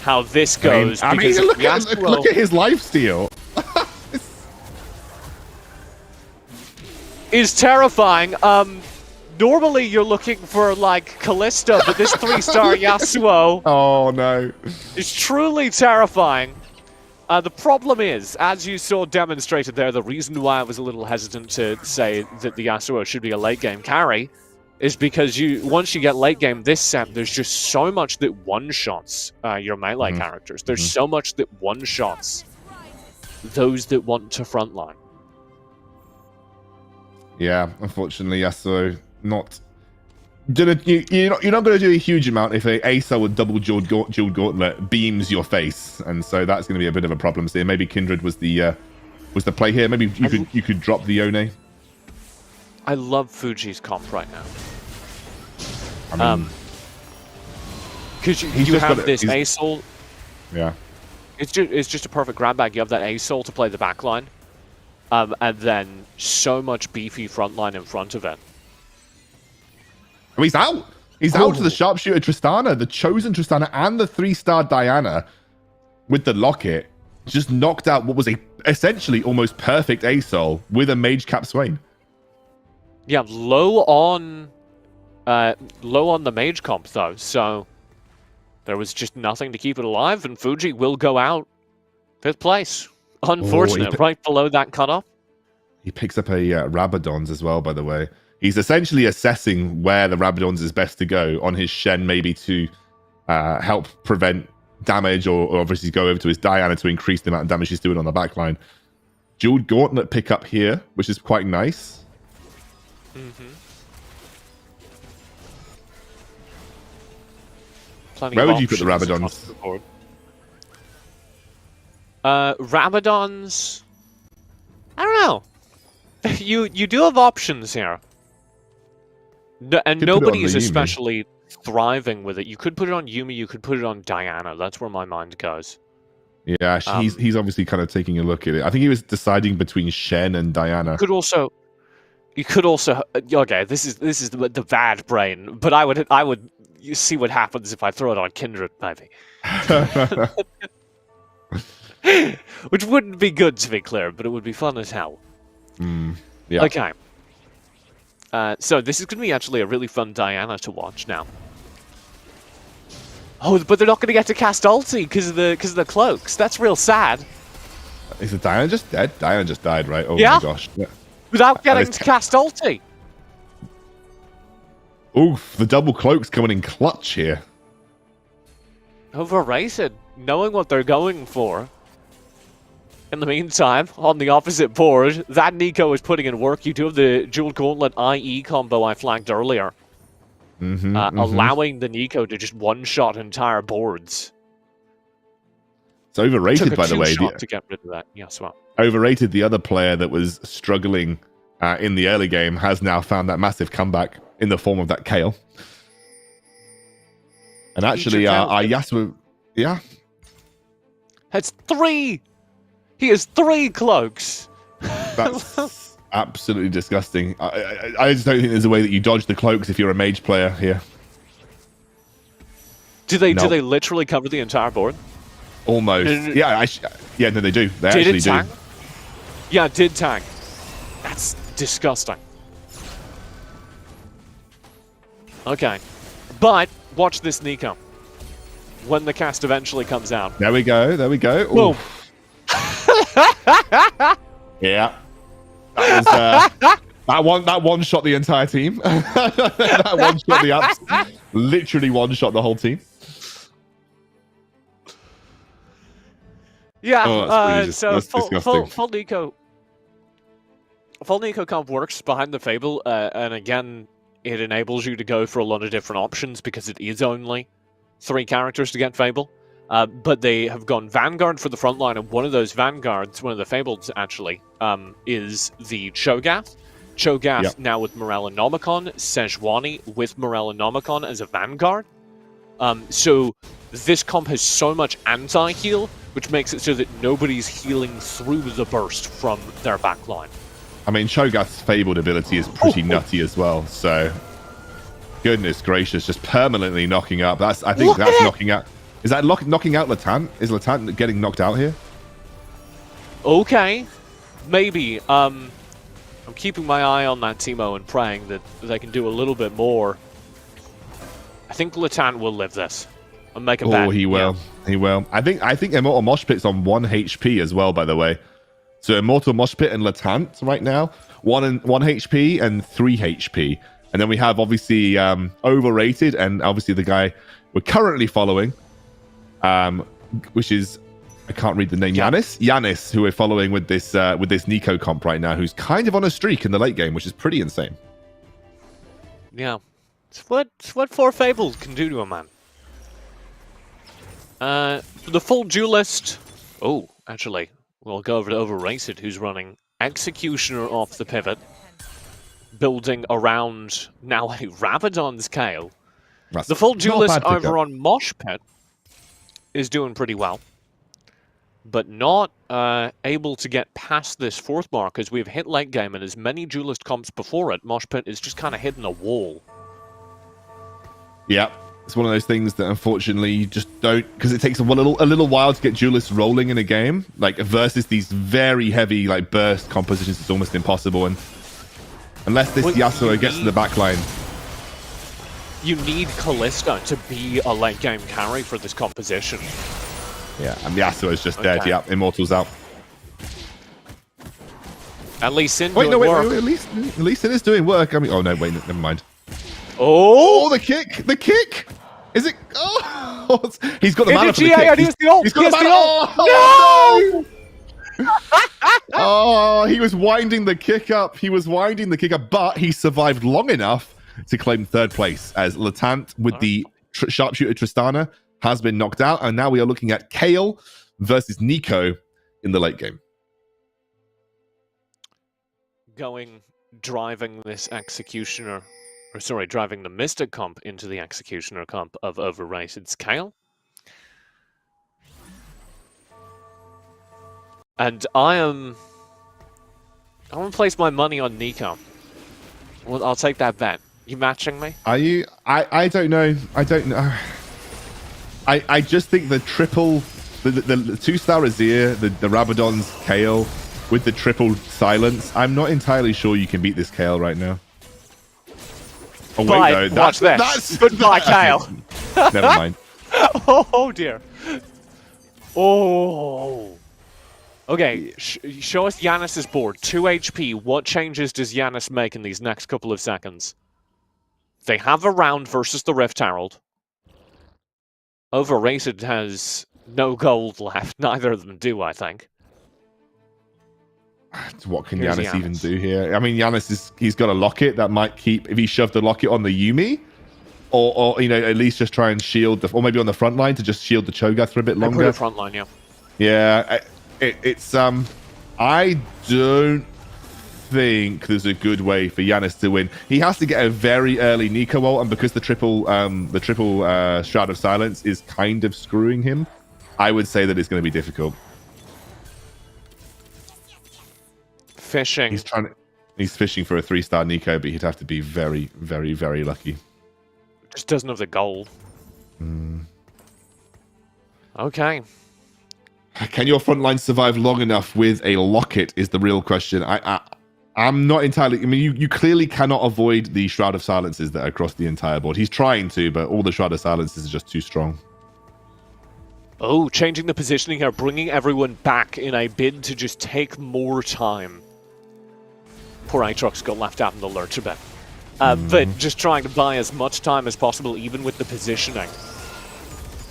how this goes. I mean because look Yasuo, at his lifesteal. is terrifying. Normally you're looking for like Kalista, but this 3-star Yasuo Oh no. is truly terrifying. The problem is, as you saw demonstrated there, the reason why I was a little hesitant to say that the Yasuo should be a late game carry is because once you get late game this set, there's just so much that one-shots your melee characters. There's so much that one-shots those that want to frontline. Yeah, unfortunately, Yasuo not. You're not going to do a huge amount if a Acer with double jeweled gauntlet beams your face, and so that's going to be a bit of a problem. So maybe Kindred was the play here. Maybe you could drop the Yone. I love Fuji's comp right now. I mean, because you have this A-Soul. Yeah. It's just a perfect grab bag. You have that A-Soul to play the backline, and then so much beefy frontline in front of it. Oh, he's out. He's out to the sharpshooter Tristana, the chosen Tristana, and the 3-star Diana with the locket. Just knocked out what was a essentially almost perfect A-Soul with a mage cap Swain. Yeah, low on the mage comp though, so there was just nothing to keep it alive, and Fuji will go out 5th place. Unfortunate, right below that cutoff. He picks up a Rabadons as well, by the way. He's essentially assessing where the Rabadons is best to go on his Shen, maybe to help prevent damage, or obviously go over to his Diana to increase the amount of damage he's doing on the backline. Jeweled Gauntlet pick up here, which is quite nice. Where would you put the Rabadons? Rabadons, I don't know. You do have options here. And nobody is especially thriving with it. You could put it on Yumi, you could put it on Diana. That's where my mind goes. Yeah, he's obviously kind of taking a look at it. I think he was deciding between Shen and Diana. You could also okay, this is the bad brain, but I would see what happens if I throw it on Kindred, maybe. Which wouldn't be good, to be clear, but it would be fun as hell. Yeah. Okay. So this is going to be actually a really fun Diana to watch now. Oh, but they're not going to get to cast ulti because of the cloaks. That's real sad. Is the Diana just dead? Diana just died, right? Oh yeah? My gosh. Yeah. Without getting to cast ulti. Oof, the double cloaks coming in clutch here. Overrated, knowing what they're going for. In the meantime, on the opposite board, that Nico is putting in work. You do have the Jewel Gauntlet IE combo I flagged earlier. Allowing the Nico to just one-shot entire boards. It's overrated, by the way. To get rid of that, yes, well. Overrated, the other player that was struggling in the early game has now found that massive comeback in the form of that Kale. And actually, Yasuo... Yeah? That's 3! He has 3 cloaks! That's absolutely disgusting. I just don't think there's a way that you dodge the cloaks if you're a mage player here. Do they literally cover the entire board? Almost. Yeah, no, they do. They actually do. Yeah, it did tag. That's disgusting. Okay. But, watch this Nico. When the cast eventually comes out. There we go, there we go. Boom. Yeah. That was, that one shot the entire team. That one shot the apps. Literally one shot the whole team. Yeah, so full Nico comp works behind the Fable, and again, it enables you to go for a lot of different options because it is only 3 characters to get Fable. But they have gone Vanguard for the front line, and one of those Vanguards, one of the Fableds actually, is the Cho'Gath. Cho'Gath now with Morellonomicon, Sejuani with Morellonomicon as a Vanguard. So this comp has so much anti-heal, which makes it so that nobody's healing through the burst from their backline. I mean, Cho'Gath's Fabled ability is pretty nutty as well, so... Goodness gracious, just permanently knocking up. I think that's knocking out... Is that knocking out Latant? Is Latant getting knocked out here? Okay. Maybe. I'm keeping my eye on that Teemo and praying that they can do a little bit more. I think Latant will live this. I'll make a bet. Oh, he will. Yeah. He will. I think Immortal Mosh Pit's on 1 HP as well, by the way. So Immortal Mosh Pit and Latant right now, 1 HP and 3 HP. And then we have obviously Overrated and obviously the guy we're currently following, which is, I can't read the name, Yanis, who we're following with this Nico comp right now, who's kind of on a streak in the late game, which is pretty insane. Yeah. It's what 4 Fables can do to a man. For the full duelist, oh, actually, we'll go over to Overrated, who's running Executioner off the pivot, building around now a Rabadon's Kale. The full duelist over on Mosh Pit is doing pretty well, but not able to get past this 4th mark as we've hit late game, and as many duelist comps before it, Mosh Pit is just kind of hitting a wall. Yeah, it's one of those things that unfortunately you just don't, because it takes a little while to get duelists rolling in a game, like versus these very heavy like burst compositions. It's almost impossible, and unless this Yasuo gets to the back line. You need Kalista to be a late game carry for this composition. Yeah, and Yasuo is just dead. Yeah, Immortal's out. At least Sin wait, at least Sin is doing work. I mean, oh no, wait, never mind. Oh, the kick! The kick! Is it? Oh, he's got the mana for the kick. He's got the mana. Oh, no! Oh, he was winding the kick up. But he survived long enough to claim 3rd place as Latant with the sharpshooter Tristana has been knocked out, and now we are looking at Kale versus Nico in the late game. Driving this Executioner, or sorry, driving the Mystic comp into the Executioner comp of Overrated's Kale. And I'm gonna place my money on Nico. Well, I'll take that bet. You matching me? Are you? I don't know. I don't know. I just think the triple, the 2-star Azir, the Rabadon's Kale with the triple silence. I'm not entirely sure you can beat this Kale right now. Oh wait, no, watch this. Goodbye, Kale. Never mind. Oh dear. Oh. Okay, show us Yanis's board. 2 HP. What changes does Yanis make in these next couple of seconds? They have a round versus the Rift Herald. Overrated has no gold left. Neither of them do, I think. What can Yanis even do here? I mean, he's got a locket that might keep, if he shoved the locket on the Yuumi, or you know, at least just try and shield or maybe on the front line to just shield the Cho'Gath for a bit longer. Front line, yeah. Yeah, it's I don't think there's a good way for Yanis to win. He has to get a very early Nico ult, and because the triple Shroud of Silence is kind of screwing him, I would say that it's going to be difficult. Fishing. He's fishing for a 3-star Nico, but he'd have to be very, very, very lucky. Just doesn't have the gold. Okay. Can your front line survive long enough with a locket is the real question. I'm not entirely... I mean, you clearly cannot avoid the Shroud of Silences that are across the entire board. He's trying to, but all the Shroud of Silences are just too strong. Oh, changing the positioning here, bringing everyone back in a bid to just take more time. Poor Aatrox got left out in the lurch a bit. But just trying to buy as much time as possible, even with the positioning.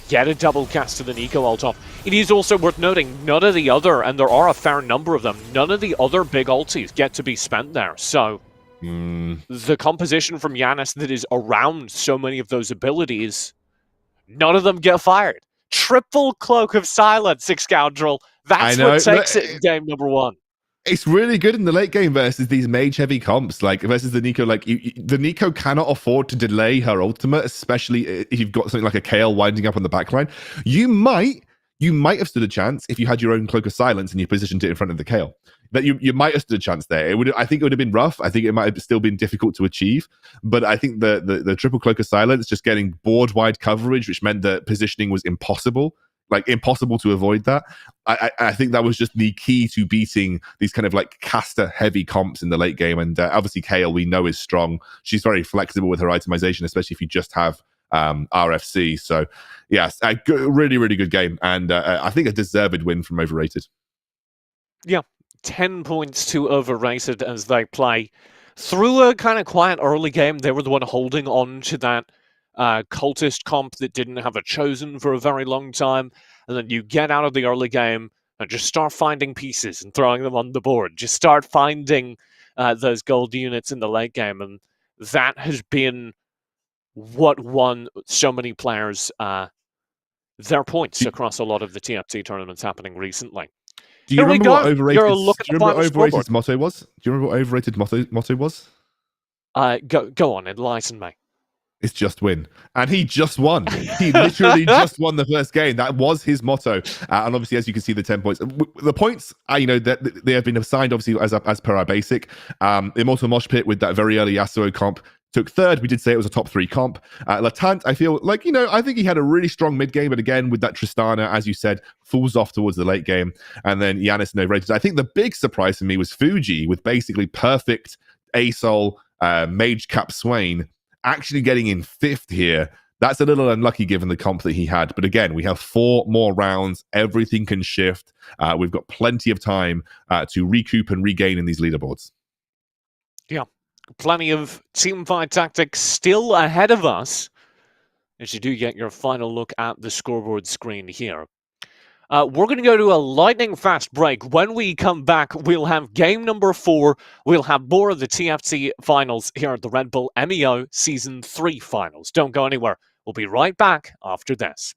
Get a double cast to the Nico ult off. It is also worth noting, none of the other, and there are a fair number of them, none of the other big ultis get to be spent there. So, the composition from Yanis that is around so many of those abilities, none of them get fired. Triple Cloak of Silence, Scoundrel. That's what takes it in game number 1. It's really good in the late game versus these mage-heavy comps, like versus the Nico. Like the Nico cannot afford to delay her ultimate, especially if you've got something like a Kale winding up on the backline. You might have stood a chance if you had your own Cloak of Silence and you positioned it in front of the Kale. That you might have stood a chance there. I think it would have been rough. I think it might have still been difficult to achieve. But I think the triple Cloak of Silence, just getting board-wide coverage, which meant that positioning was impossible like impossible to avoid that. I think that was just the key to beating these kind of like caster heavy comps in the late game. And obviously Kale, we know, is strong. She's very flexible with her itemization, especially if you just have RFC. So yes, a really, really good game. And I think a deserved win from Overrated. Yeah, 10 points to Overrated as they play through a kind of quiet early game. They were the one holding on to that cultist comp that didn't have a chosen for a very long time. And then you get out of the early game and just start finding pieces and throwing them on the board. Just start finding those gold units in the late game. And that has been what won so many players their points across a lot of the TFT tournaments happening recently. Do you remember what Overrated's Overrated motto was? Do you remember what Overrated motto was? Go on, enlighten me. It's just win. And he just won. He literally just won the first game. That was his motto. And obviously, as you can see, the 10 points. The points, that they have been assigned, obviously, as per our basic. Immortal Mosh Pit with that very early Yasuo comp took third. We did say it was a top 3 comp. Latant, I feel like, I think he had a really strong mid game, but again, with that Tristana, as you said, falls off towards the late game. And then Yanis and Overrated. I think the big surprise for me was Fuji with basically perfect ASOL, Mage Cap Swain, actually getting in 5th here. That's a little unlucky given the comp that he had. But again, we have 4 more rounds. Everything can shift. We've got plenty of time to recoup and regain in these leaderboards. Yeah, plenty of teamfight tactics still ahead of us as you do get your final look at the scoreboard screen here. We're going to go to a lightning fast break. When we come back, we'll have game number 4. We'll have more of the TFT finals here at the Red Bull M.E.O Season 3 finals. Don't go anywhere. We'll be right back after this.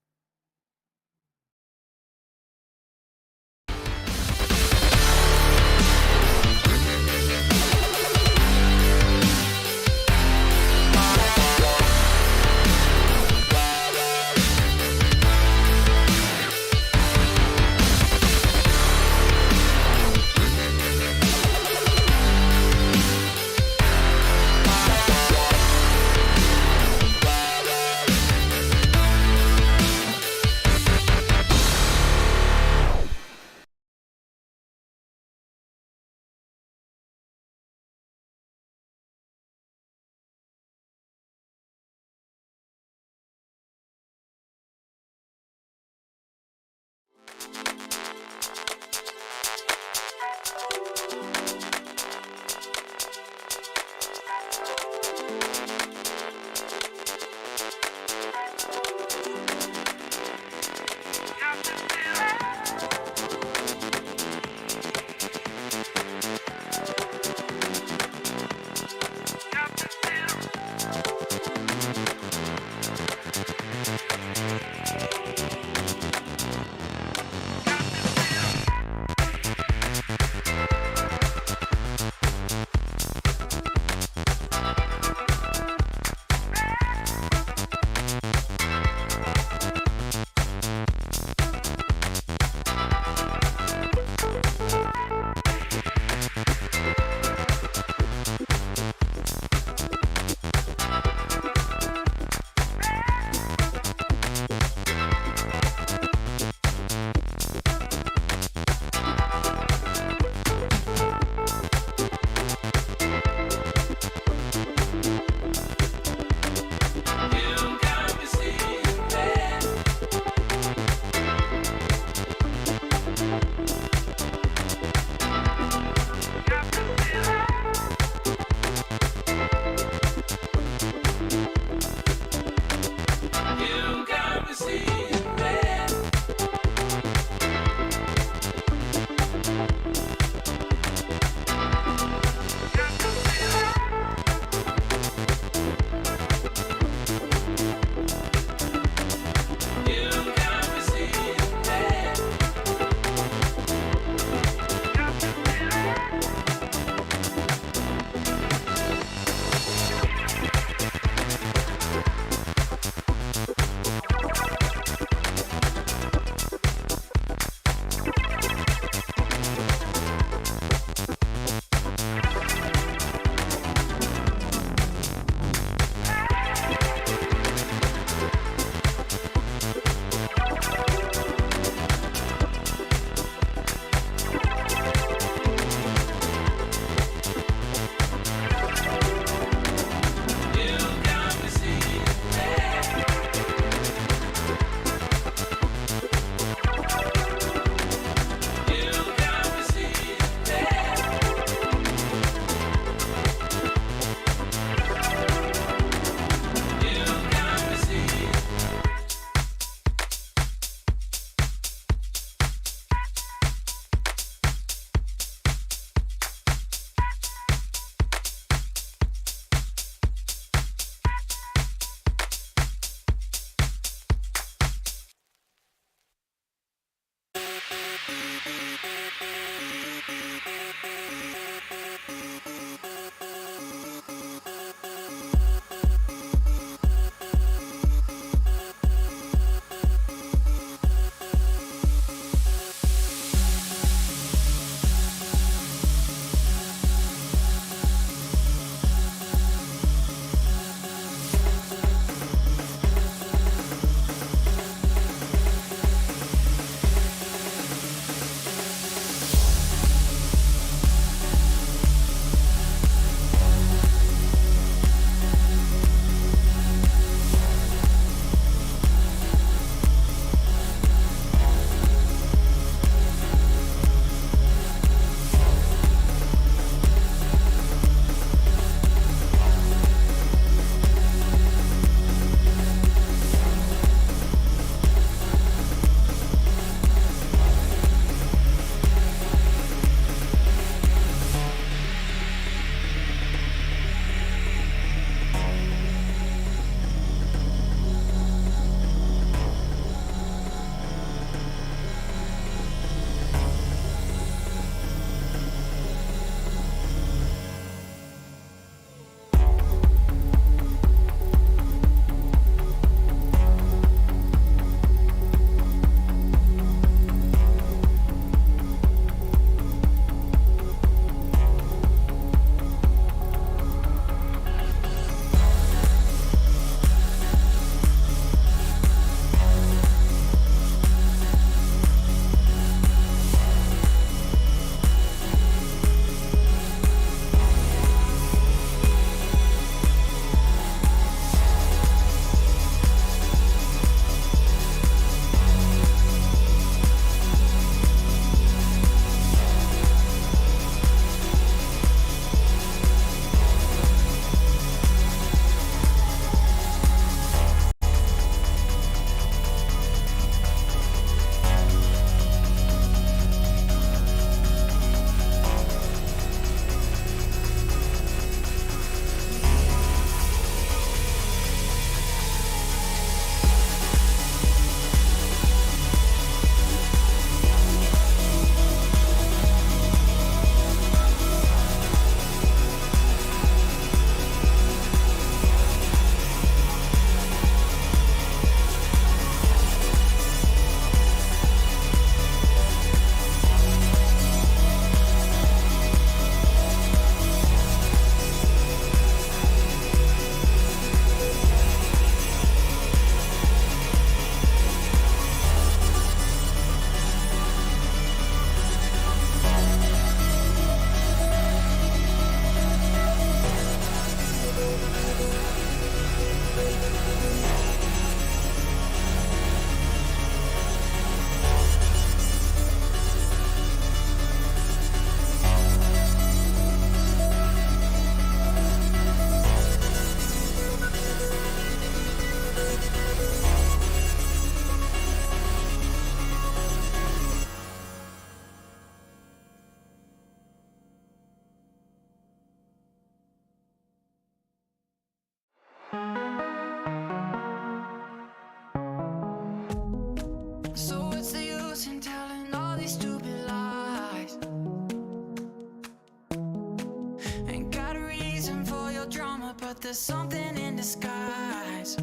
there's something in disguise.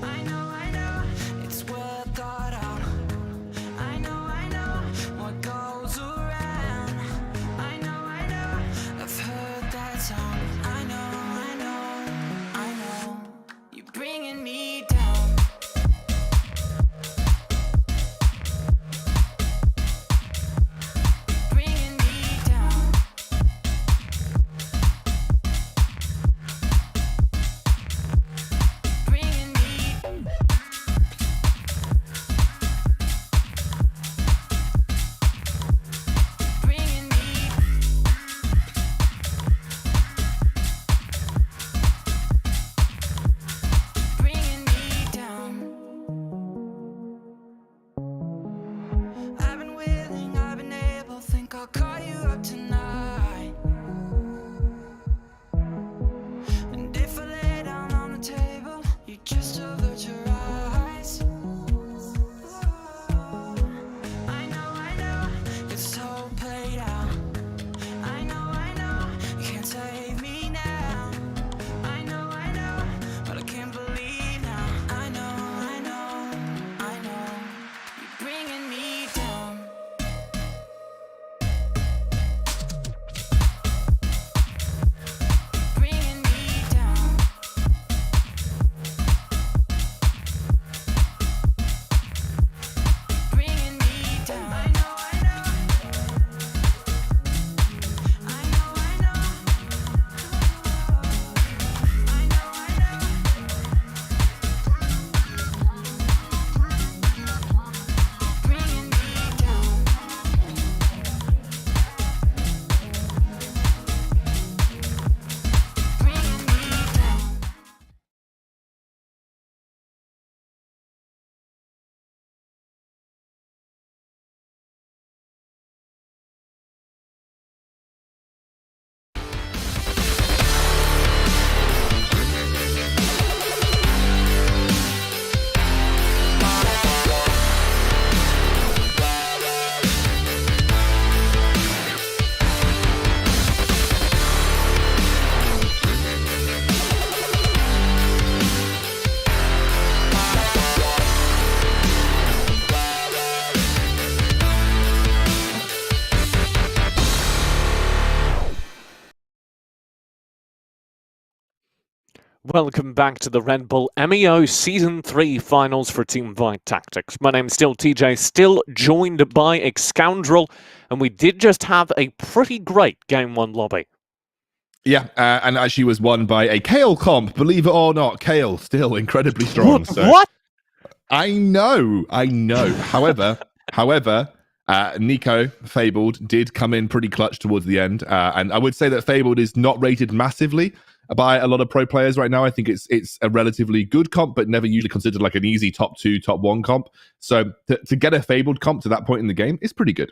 I know, it's well thought out. I know, what goes around. I know, I've heard that sound. I know, you're bringing me down. Bringing me down. Bringing me bringing me bringing me down. I've been willing, I've been able, think I'll call you up tonight. And if I lay down on the table, you just avert your eyes. I know, it's all played out. I know, you can't save me now. I know, but I can't believe now. I know, you're bringing me down. Bringing me down. Bringing me down. I know, I know. I know, I know. I know, I know. Bringing me down. Bringing me down. Welcome back to the Red Bull M.E.O Season 3 Finals for Teamfight Tactics. My name's still TJ, still joined by Excoundrel, and we did just have a pretty great Game 1 lobby. Yeah, and actually was won by a Kale comp, believe it or not. Kale still incredibly strong. What? I know. However, Nico Fabled did come in pretty clutch towards the end, and I would say that Fabled is not rated massively by a lot of pro players right now. I think it's a relatively good comp, but never usually considered like an easy top 2, top 1 comp. So to get a Fabled comp to that point in the game is pretty good.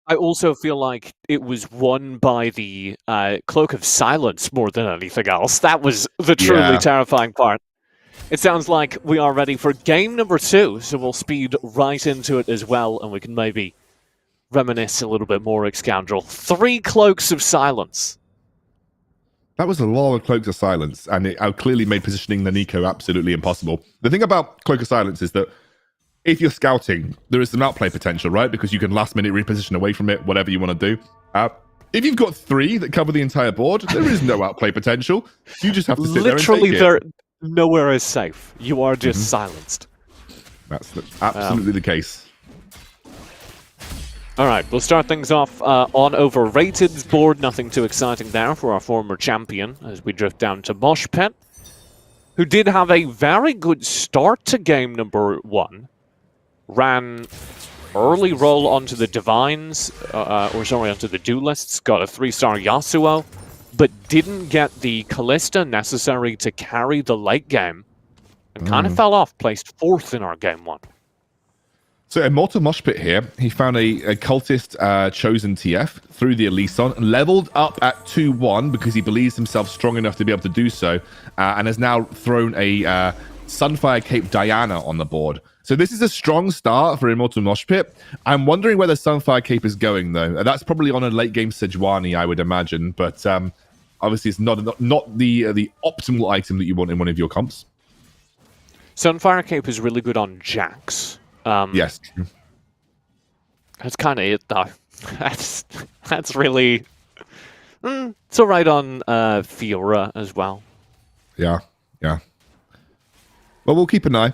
I also feel like it was won by the Cloak of Silence more than anything else. That was the truly terrifying part. It sounds like we are ready for game number 2, so we'll speed right into it as well, and we can maybe reminisce a little bit more, Excoundrel. 3 Cloaks of Silence. That was a lot of Cloaks of Silence, and it clearly made positioning the Nico absolutely impossible. The thing about Cloak of Silence is that if you're scouting, there is some outplay potential, right? Because you can last minute reposition away from it, whatever you want to do. If you've got 3 that cover the entire board, there is no outplay potential. You just have to sit Literally, there and take it. Nowhere is safe. You are just silenced. That's absolutely the case. All right, we'll start things off on Overrated's board. Nothing too exciting there for our former champion as we drift down to Mosh Pit, who did have a very good start to game number 1. Ran early roll onto the Divines, onto the Duelists, got a 3-star Yasuo, but didn't get the Callista necessary to carry the late game, and kind of fell off, placed 4th in our game 1. So Immortal Mosh Pit here, he found a cultist chosen TF through the Elysion, leveled up at 2-1 because he believes himself strong enough to be able to do so, and has now thrown a Sunfire Cape Diana on the board. So this is a strong start for Immortal Mosh Pit. I'm wondering where the Sunfire Cape is going, though. That's probably on a late game Sejuani, I would imagine. But obviously, it's not the optimal item that you want in one of your comps. Sunfire Cape is really good on Jax. Yes. That's kind of it, though. That's really... it's alright on Fiora as well. Yeah. Well, we'll keep an eye.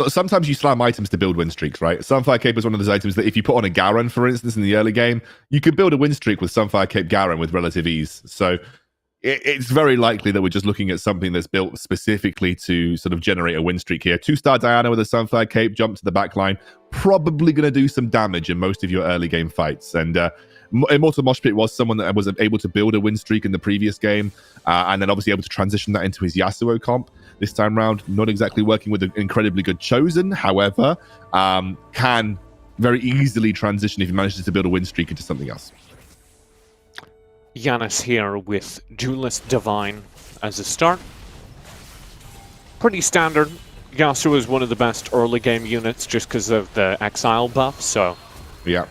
Sometimes you slam items to build win streaks, right? Sunfire Cape is one of those items that if you put on a Garen, for instance, in the early game, you could build a win streak with Sunfire Cape Garen with relative ease. So it's very likely that we're just looking at something that's built specifically to sort of generate a win streak here. 2-star Diana with a Sunfire Cape, jump to the back line, probably going to do some damage in most of your early game fights. And Immortal Mosh Pit was someone that was able to build a win streak in the previous game, and then obviously able to transition that into his Yasuo comp. This time round, not exactly working with an incredibly good Chosen, however, can very easily transition if he manages to build a win streak into something else. Yanis here with Duelist Divine as a start. Pretty standard. Yasuo is one of the best early game units just because of the Exile buff, so yeah,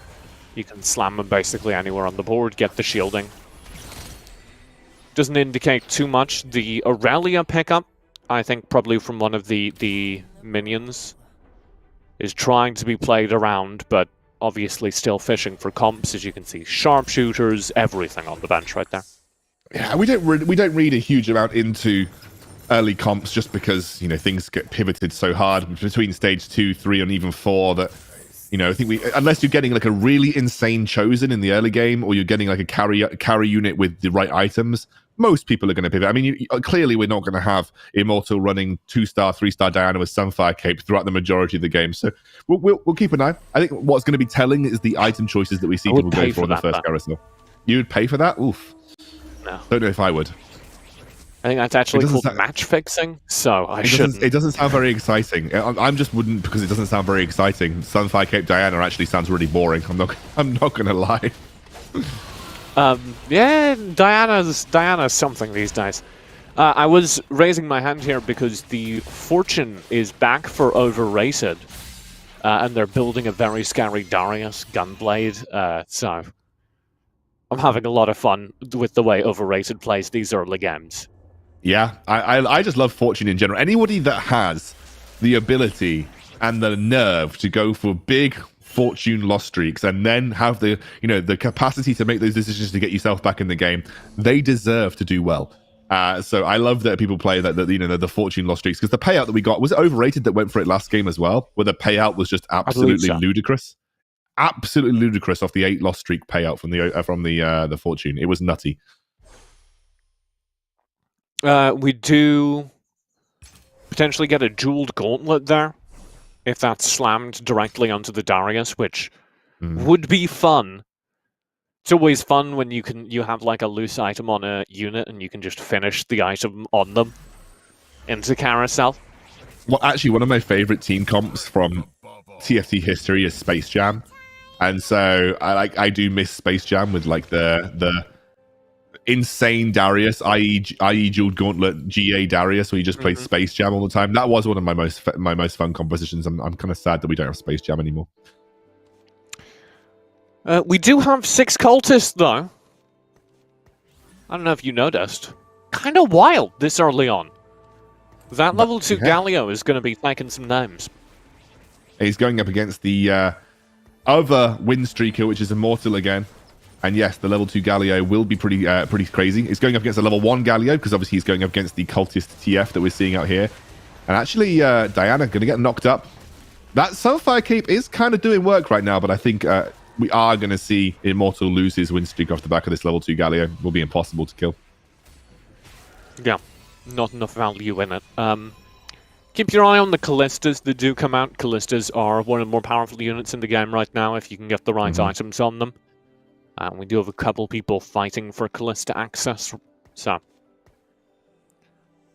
you can slam him basically anywhere on the board, get the shielding. Doesn't indicate too much. The Aurelia pickup, I think probably from one of the minions, is trying to be played around, but obviously still fishing for comps. As you can see, sharpshooters, everything on the bench right there. Yeah, we don't read a huge amount into early comps just because things get pivoted so hard between stage 2, 3, and even 4 that I think unless you're getting like a really insane Chosen in the early game, or you're getting like a carry unit with the right items, most people are going to pivot. I mean, clearly we're not going to have Immortal running 2-star, 3-star Diana with Sunfire Cape throughout the majority of the game. So we'll keep an eye. I think what's going to be telling is the item choices that we see people go for in the first carousel. You would pay for that? Oof. No. Don't know if I would. I think that's actually called match fixing, so I shouldn't. It doesn't sound very exciting. I'm just wouldn't, because it doesn't sound very exciting. Sunfire Cape Diana actually sounds really boring. I'm not going to lie. Yeah, Diana's something these days. I was raising my hand here because the Fortune is back for Overrated, and they're building a very scary Darius Gunblade, so I'm having a lot of fun with the way Overrated plays these early games. Yeah, I just love Fortune in general. Anybody that has the ability and the nerve to go for big Fortune loss streaks and then have the the capacity to make those decisions to get yourself back in the game, they deserve to do well. So I love that people play the Fortune loss streaks, because the payout that we got, was it Overrated that went for it last game as well, where the payout was just absolutely ludicrous. Absolutely ludicrous off the 8 loss streak payout from the Fortune. It was nutty. We do potentially get a jeweled gauntlet there, if that's slammed directly onto the Darius, which would be fun. It's always fun when you have like a loose item on a unit and you can just finish the item on them into carousel. Well, actually, one of my favorite team comps from TFT history is Space Jam, and so I do miss Space Jam with like the insane Darius, i.e. Jeweled Gauntlet, GA Darius, where you just played Space Jam all the time. That was one of my most fun compositions. I'm kind of sad that we don't have Space Jam anymore. We do have 6 cultists, though. I don't know if you noticed. Kind of wild this early on. That level 2 Galio is going to be taking some names. He's going up against the other win streaker, which is Immortal again. And yes, the level 2 Galio will be pretty crazy. He's going up against a level 1 Galio, because obviously he's going up against the cultist TF that we're seeing out here. And actually, Diana going to get knocked up. That Sunfire Cape is kind of doing work right now, but I think we are going to see Immortal lose his win streak off the back of this level 2 Galio. It will be impossible to kill. Yeah, not enough value in it. Keep your eye on the Callistas that do come out. Callistas are one of the more powerful units in the game right now, if you can get the right items on them. We do have a couple people fighting for Callista access, so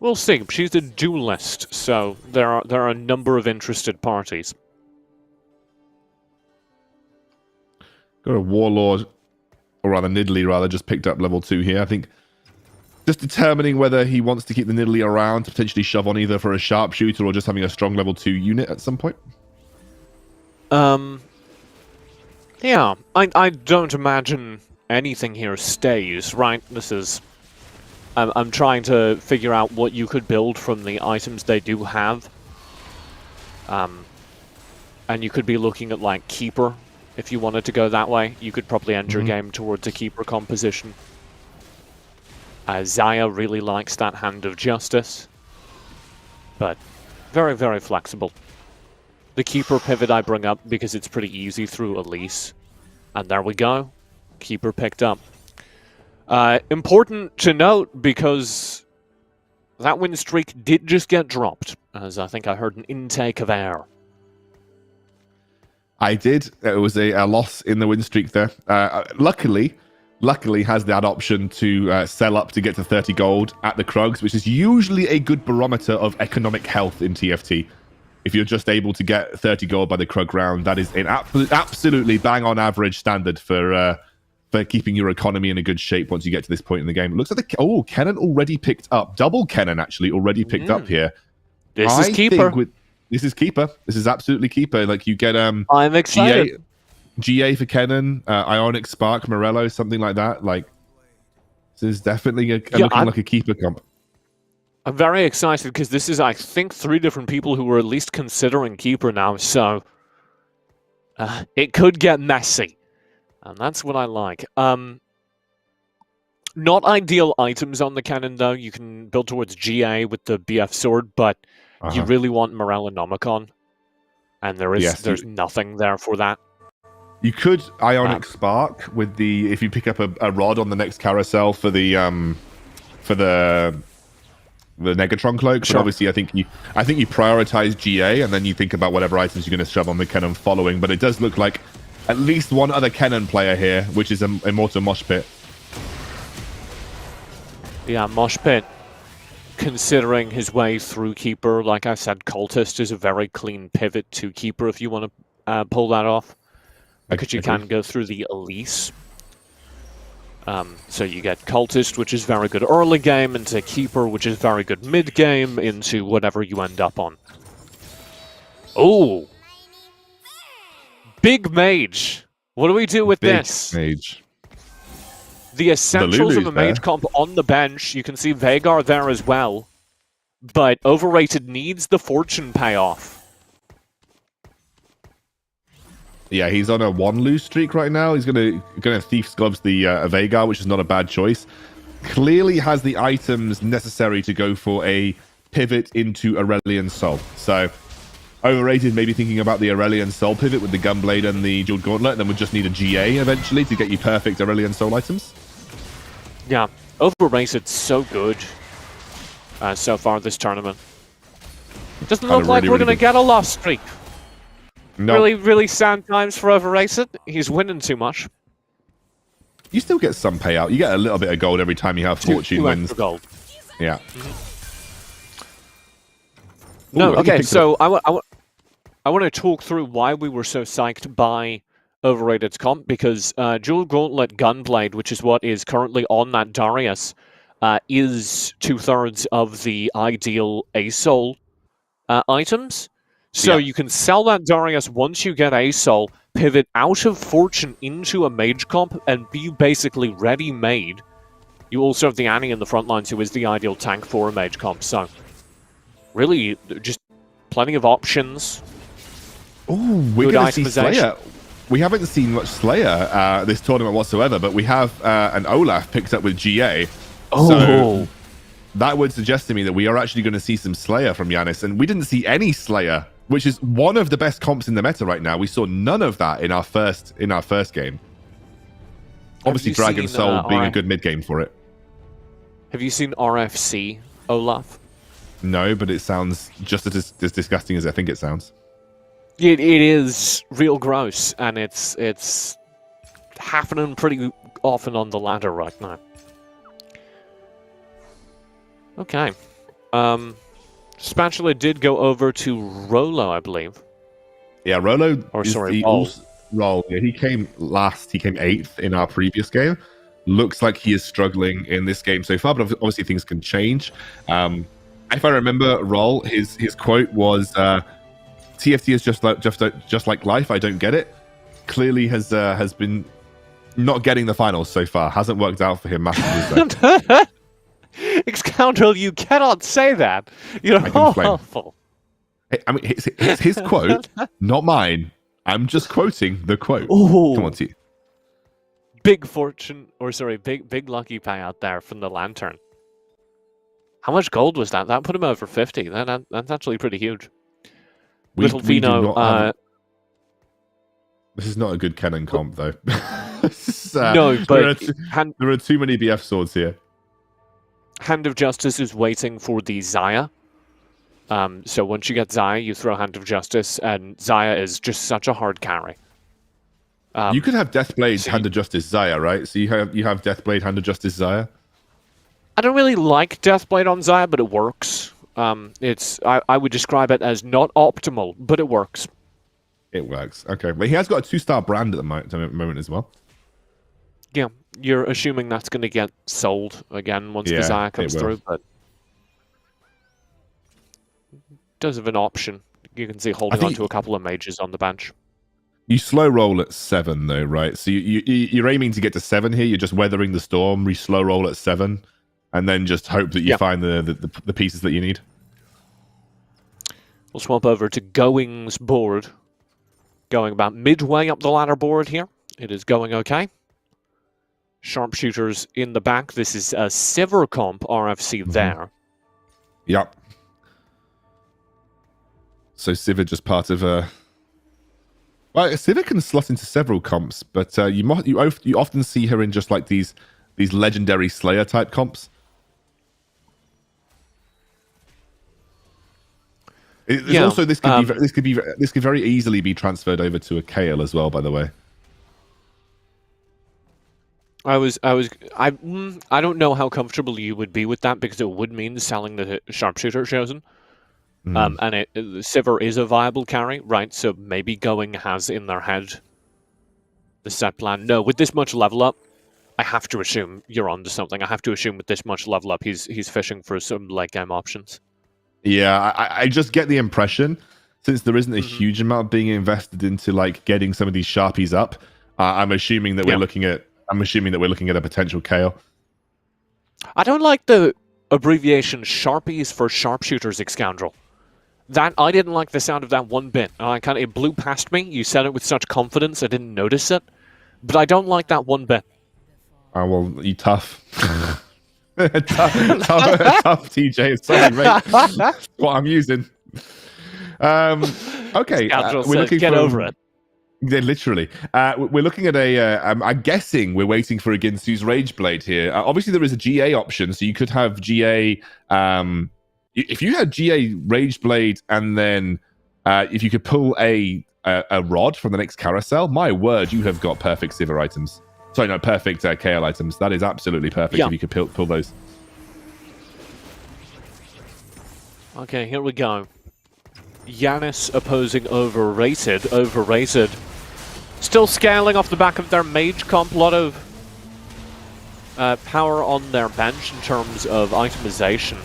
we'll see. She's a duelist, so there are a number of interested parties. Got a Warlord, or rather Nidalee, just picked up level 2 here. I think Just determining whether he wants to keep the Nidalee around to potentially shove on either for a sharpshooter or just having a strong level 2 unit at some point. Yeah, I don't imagine anything here stays, right? This is... I'm trying to figure out what you could build from the items they do have. And you could be looking at, like, Keeper, if you wanted to go that way. You could probably end your game towards a Keeper composition. Zaya really likes that Hand of Justice. But very, very flexible. The Keeper pivot I bring up because it's pretty easy through Elise. And there we go. Keeper picked up. Important to note because that win streak did just get dropped, as I think I heard an intake of air. I did. It was a loss in the win streak there. Luckily has that option to sell up to get to 30 gold at the Krugs, which is usually a good barometer of economic health in TFT. If you're just able to get 30 gold by the Krug round, that is an absolutely bang on average standard for keeping your economy in a good shape once you get to this point in the game. It looks like Kennen already picked up. Double Kennen actually already picked up here. This is Keeper. This is Keeper. This is absolutely Keeper. Like you get I'm excited. GA for Kennen, Ionic Spark, Morello, something like that. Like this is definitely looking like a Keeper comp. I'm very excited because this is, I think, 3 different people who are at least considering Keeper now, so it could get messy. And that's what I like. Not ideal items on the cannon, though. You can build towards GA with the BF sword, but you really want Morellonomicon. And there's nothing there for that. You could Ionic Spark with the if you pick up a rod on the next carousel for the Negatron cloak. Sure. But obviously, I think you prioritize GA and then you think about whatever items you're going to shove on the Kennen following. But it does look like at least one other Kennen player here, which is Immortal Mosh Pit. Yeah, Mosh Pit, considering his way through Keeper, like I said, Cultist is a very clean pivot to Keeper if you want to pull that off. Because you can go through the Elise. So you get Cultist, which is very good early game, into Keeper, which is very good mid game, into whatever you end up on. Oh! Big Mage! What do we do with this? Mage. The essentials of a Mage comp on the bench. You can see Veigar there as well. But Overrated needs the Fortune payoff. Yeah, he's on a 1-lose streak right now. He's gonna Thief's Gloves the Veigar, which is not a bad choice. Clearly has the items necessary to go for a pivot into Aurelion Soul. So Overrated maybe thinking about the Aurelion Soul pivot with the Gunblade and the Jeweled Gauntlet, and then would just need a GA eventually to get you perfect Aurelion Soul items. Yeah, Overrated so good so far this tournament. Doesn't look like we're going to get a loss streak. No. Really, really sad times for Overrated. He's winning too much. You still get some payout. You get a little bit of gold every time you have Fortune wins. Gold. Yeah. No, okay, so I want to talk through why we were so psyched by Overrated's comp, because Jewel Gauntlet Gunblade, which is what is currently on that Darius, is 2/3 of the ideal A-Soul items. So you can sell that Darius once you get A-Soul, pivot out of Fortune into a Mage comp, and be basically ready-made. You also have the Annie in the front lines, who is the ideal tank for a Mage comp, so really just plenty of options. Oh, we're going to see Slayer. We haven't seen much Slayer this tournament whatsoever, but we have an Olaf picked up with GA. Oh. So that would suggest to me that we are actually going to see some Slayer from Yanis, and we didn't see any Slayer, which is one of the best comps in the meta right now. We saw none of that in our first game. Obviously, Dragon Soul being a good mid game for it. Have you seen RFC, Olaf? No, but it sounds just as disgusting as I think it sounds. It is real gross, and it's happening pretty often on the ladder right now. Okay. Spatula did go over to Rolo, I believe. Yeah, Rolo. Roll. Yeah, he came last. He came 8th in our previous game. looks like he is struggling in this game so far, but obviously things can change. If I remember, Roll, his quote was, "TFT is just like life. I don't get it." Clearly has been not getting the finals so far. Hasn't worked out for him massively. So. Scoundrel, you cannot say that. You're awful. Hey, I mean, it's his quote, not mine. I'm just quoting the quote. Ooh. Come on, T. Big fortune, or sorry, big lucky payout there from the lantern. How much gold was that? That put him over 50. That's actually pretty huge. Little Vino. This is not a good Kennen comp, though. No, but there are too many BF swords here. Hand of Justice is waiting for the Xayah. So once you get Xayah, you throw Hand of Justice, and Xayah is just such a hard carry. You could have Deathblade, Hand of Justice, Xayah, right? So you have Deathblade, Hand of Justice, Xayah. I don't really like Deathblade on Xayah, but it works. I would describe it as not optimal, but it works. It works. Okay, but he has got a 2-star brand at the moment as well. Yeah, you're assuming that's going to get sold again once the Xayah comes through, but does have an option. You can see holding on to a couple of mages on the bench. You slow roll at 7 though, right? So you're aiming to get to 7 here. You're just weathering the storm. Slow roll at 7, and then just hope that you find the pieces that you need. We'll swap over to Going's board. Going about midway up the ladder board here. It is going okay. Sharpshooters in the back. This is a Sivir comp RFC there. Yep. So Sivir just part of a... Well, Sivir can slot into several comps, but you often see her in just like these legendary Slayer type comps. Also, this could very easily be transferred over to a Kayle as well. By the way, I don't know how comfortable you would be with that, because it would mean selling the Sharpshooter chosen. And Sivir is a viable carry, right? So maybe Going has in their head the set plan. No, with this much level up, I have to assume you're onto something. I have to assume with this much level up, he's fishing for some late game options. Yeah, I just get the impression, since there isn't a huge amount being invested into like getting some of these Sharpies up, I'm assuming that we're looking at a potential Kayle. I don't like the abbreviation Sharpies for Sharpshooters, Scoundrel. That I didn't like the sound of that one bit. It blew past me. You said it with such confidence, I didn't notice it. But I don't like that one bit. Oh, well, you tough. tough TJ. Sorry, mate. That's what I'm using. Okay, we're looking get over it. Yeah, literally. We're looking at a... I'm guessing we're waiting for a Ginsu's Rageblade here. Obviously, there is a GA option, so you could have GA... if you had GA Rageblade, and then if you could pull a rod from the next carousel, my word, you have got perfect Sivir items. Sorry, no, perfect KL items. That is absolutely perfect if you could pull those. Okay, here we go. Yanis opposing Overrated. Overrated. Still scaling off the back of their mage comp. A lot of power on their bench in terms of itemization.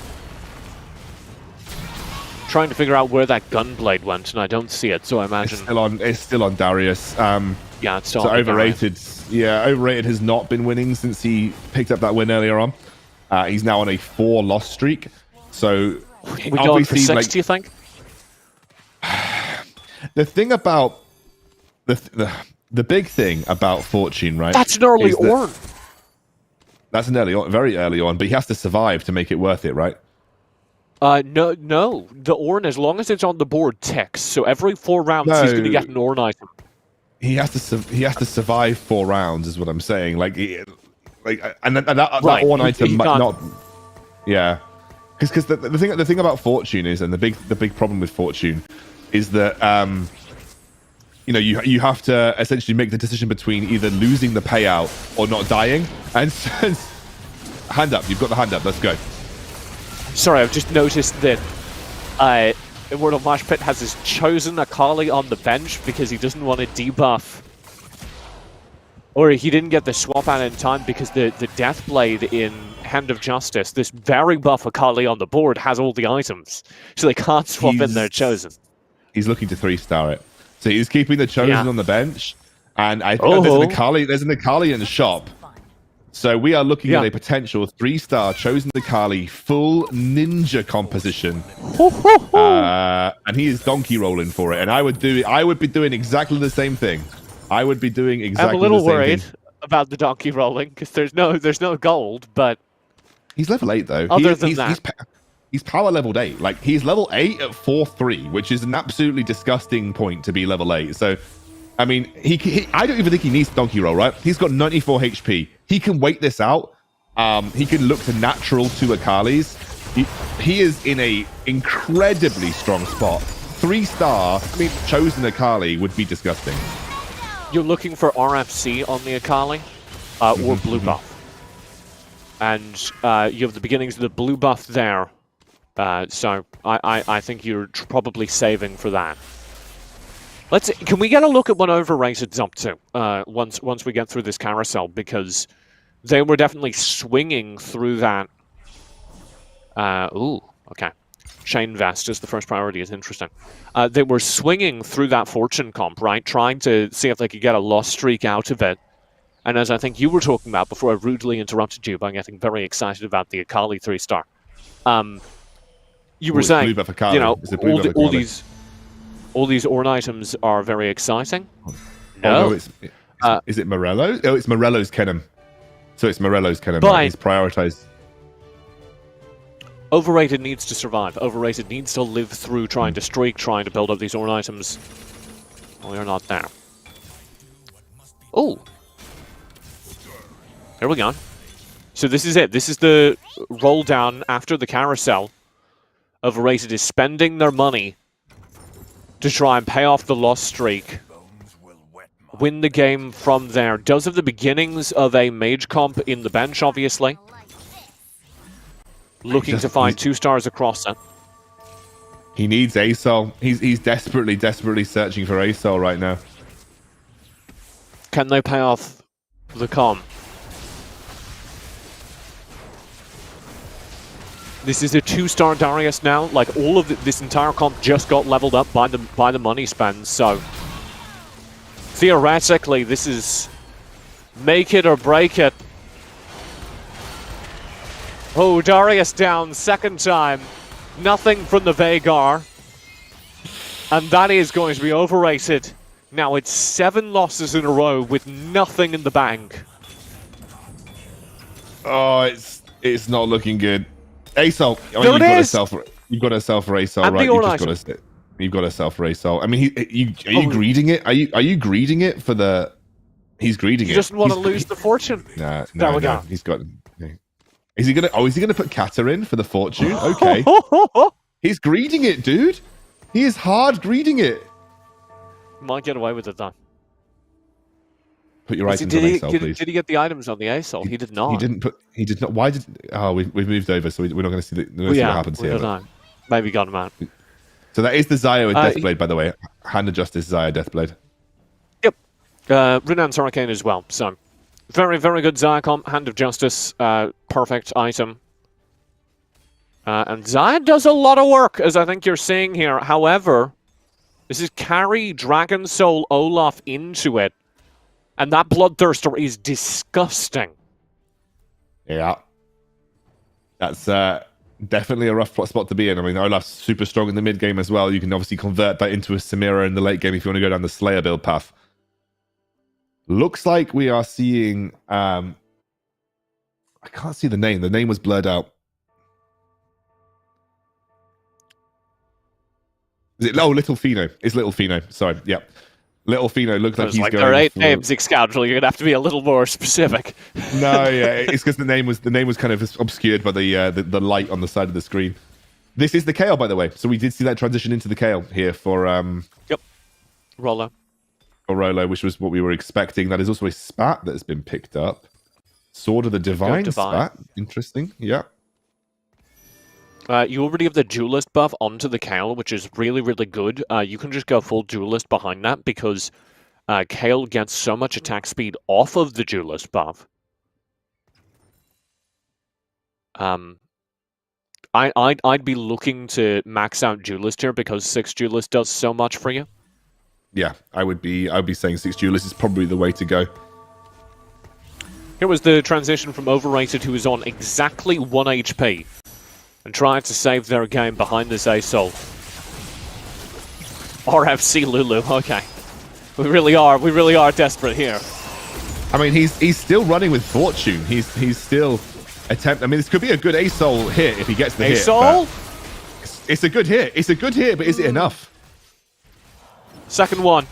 Trying to figure out where that gunblade went, and I don't see it, so I imagine... It's still on Darius. Yeah, it's still so on Overrated. Darius. Yeah, Overrated has not been winning since he picked up that win earlier on. He's now on a 4-loss streak. So... We going for 6, do you think? The thing about... The big thing about Fortune, right? That's an early Ornn. That's an very early on, but he has to survive to make it worth it, right? No. The Ornn, as long as it's on the board, ticks. So every 4 rounds, he's going to get an Ornn item. He has to survive 4 rounds, is what I'm saying. That Ornn item might not. Yeah, because the thing about Fortune is, and the big problem with Fortune is that you have to essentially make the decision between either losing the payout or not dying. And hand up, you've got the hand up. Let's go. Sorry, I've just noticed that Immortal Mosh Pit has chosen Akali on the bench because he doesn't want to debuff Or he didn't get the swap out in time because the Death Blade in Hand of Justice, this very buff Akali on the board, has all the items. So they can't swap in their Chosen. He's looking to 3-star it. So he's keeping the Chosen on the bench. And I think there's an Akali in the shop. So we are looking at a potential 3-star Chosen Akali full ninja composition. And he is donkey rolling for it. And I would be doing exactly the same thing. I would be doing exactly the same thing. I'm a little worried about the donkey rolling because there's no gold, but he's level 8 though. He's power leveled 8. Like he's level 8 at 4-3, which is an absolutely disgusting point to be level 8. So I mean, I don't even think he needs donkey roll, right? He's got 94 HP. He can wait this out. He can look to natural 2 Akalis. He is in a incredibly strong spot. 3-star Chosen Akali would be disgusting. You're looking for RFC on the Akali or blue buff. And you have the beginnings of the blue buff there. So I think you're probably saving for that. Can we get a look at what Overrated's up to once we get through this carousel? Because they were definitely swinging through that. Okay. Chain Vest is the first priority, is interesting. They were swinging through that fortune comp, right? Trying to see if they could get a loss streak out of it. And as I think you were talking about before I rudely interrupted you by getting very excited about the Akali 3-star. You were saying, you know, all these Ornn items are very exciting. No. Is it Morello? Oh, it's Morello's Kennen. So it's Morello's Kennen. Right? He's prioritized. Overrated needs to survive. Overrated needs to live through trying to streak, trying to build up these Ornn items. Well, we're not there. Oh. There we go. So this is it. This is the roll down after the carousel. Overrated is spending their money to try and pay off the loss streak. Win the game from there. Does have the beginnings of a mage comp in the bench, obviously. Looking to find 2 stars across it. He needs ASOL. He's desperately searching for ASOL right now. Can they pay off the comp? This is a 2-star Darius now. Like all of this entire comp just got leveled up by the money spend. So theoretically, this is make it or break it. Oh, Darius down second time. Nothing from the Veigar. And that is going to be overrated. Now it's 7 losses in a row with nothing in the bank. Oh, it's not looking good. ASOL. I mean, you've got to sell for ASOL, and right? You've got to sell for ASOL. I mean, are you greeding it? Are you greeding it for the? He's greeding it. He doesn't want to lose the fortune. No, he's got. Is he gonna put Kata in for the fortune? Okay. He's greeding it, dude. He is hard greeding it. Might get away with it though. Put your items on ASOL, please. Did he get the items on the ASOL? He did not. He did not. Why did? Oh, we've moved over, so we're not going to see what happens here. Don't know. Maybe got him out. So that is the Xayah with Deathblade, by the way. Hand of Justice Xayah Deathblade. Yep. Renowned Hurricane as well. So very, very good Xayah comp. Hand of Justice, perfect item. And Xayah does a lot of work, as I think you're seeing here. However, this is carry Dragon Soul Olaf into it. And that Bloodthirster is disgusting. Yeah. That's definitely a rough spot to be in. I mean, Olaf's super strong in the mid game as well. You can obviously convert that into a Samira in the late game if you want to go down the Slayer build path. Looks like we are seeing... I can't see the name. The name was blurred out. Is it? Oh, Little Fino. It's Little Fino. Sorry. Yeah. Little Fino looks like he's going. There are 8 names, Scoundrel. You're gonna have to be a little more specific. No, yeah, it's because the name was kind of obscured by the light on the side of the screen. This is the Kayle, by the way. So we did see that transition into the Kayle here for Yep. Rollo. For Rollo, which was what we were expecting. That is also a spat that has been picked up. Sword of the Divine spat. Interesting. Yeah. You already have the Duelist buff onto the Kayle, which is really, really good. You can just go full Duelist behind that because Kayle gets so much attack speed off of the Duelist buff. I'd be looking to max out Duelist here because 6 Duelist does so much for you. Yeah, I would be saying 6 Duelist is probably the way to go. Here was the transition from Overrated, who was on exactly 1 HP and tried to save their game behind this ASOL. RFC Lulu, okay. We really are desperate here. I mean, he's still running with Fortune. He's still attempt. I mean, this could be a good ASOL hit if he gets the ASOL? hit. It's a good hit. It's a good hit, but is it enough? Second one.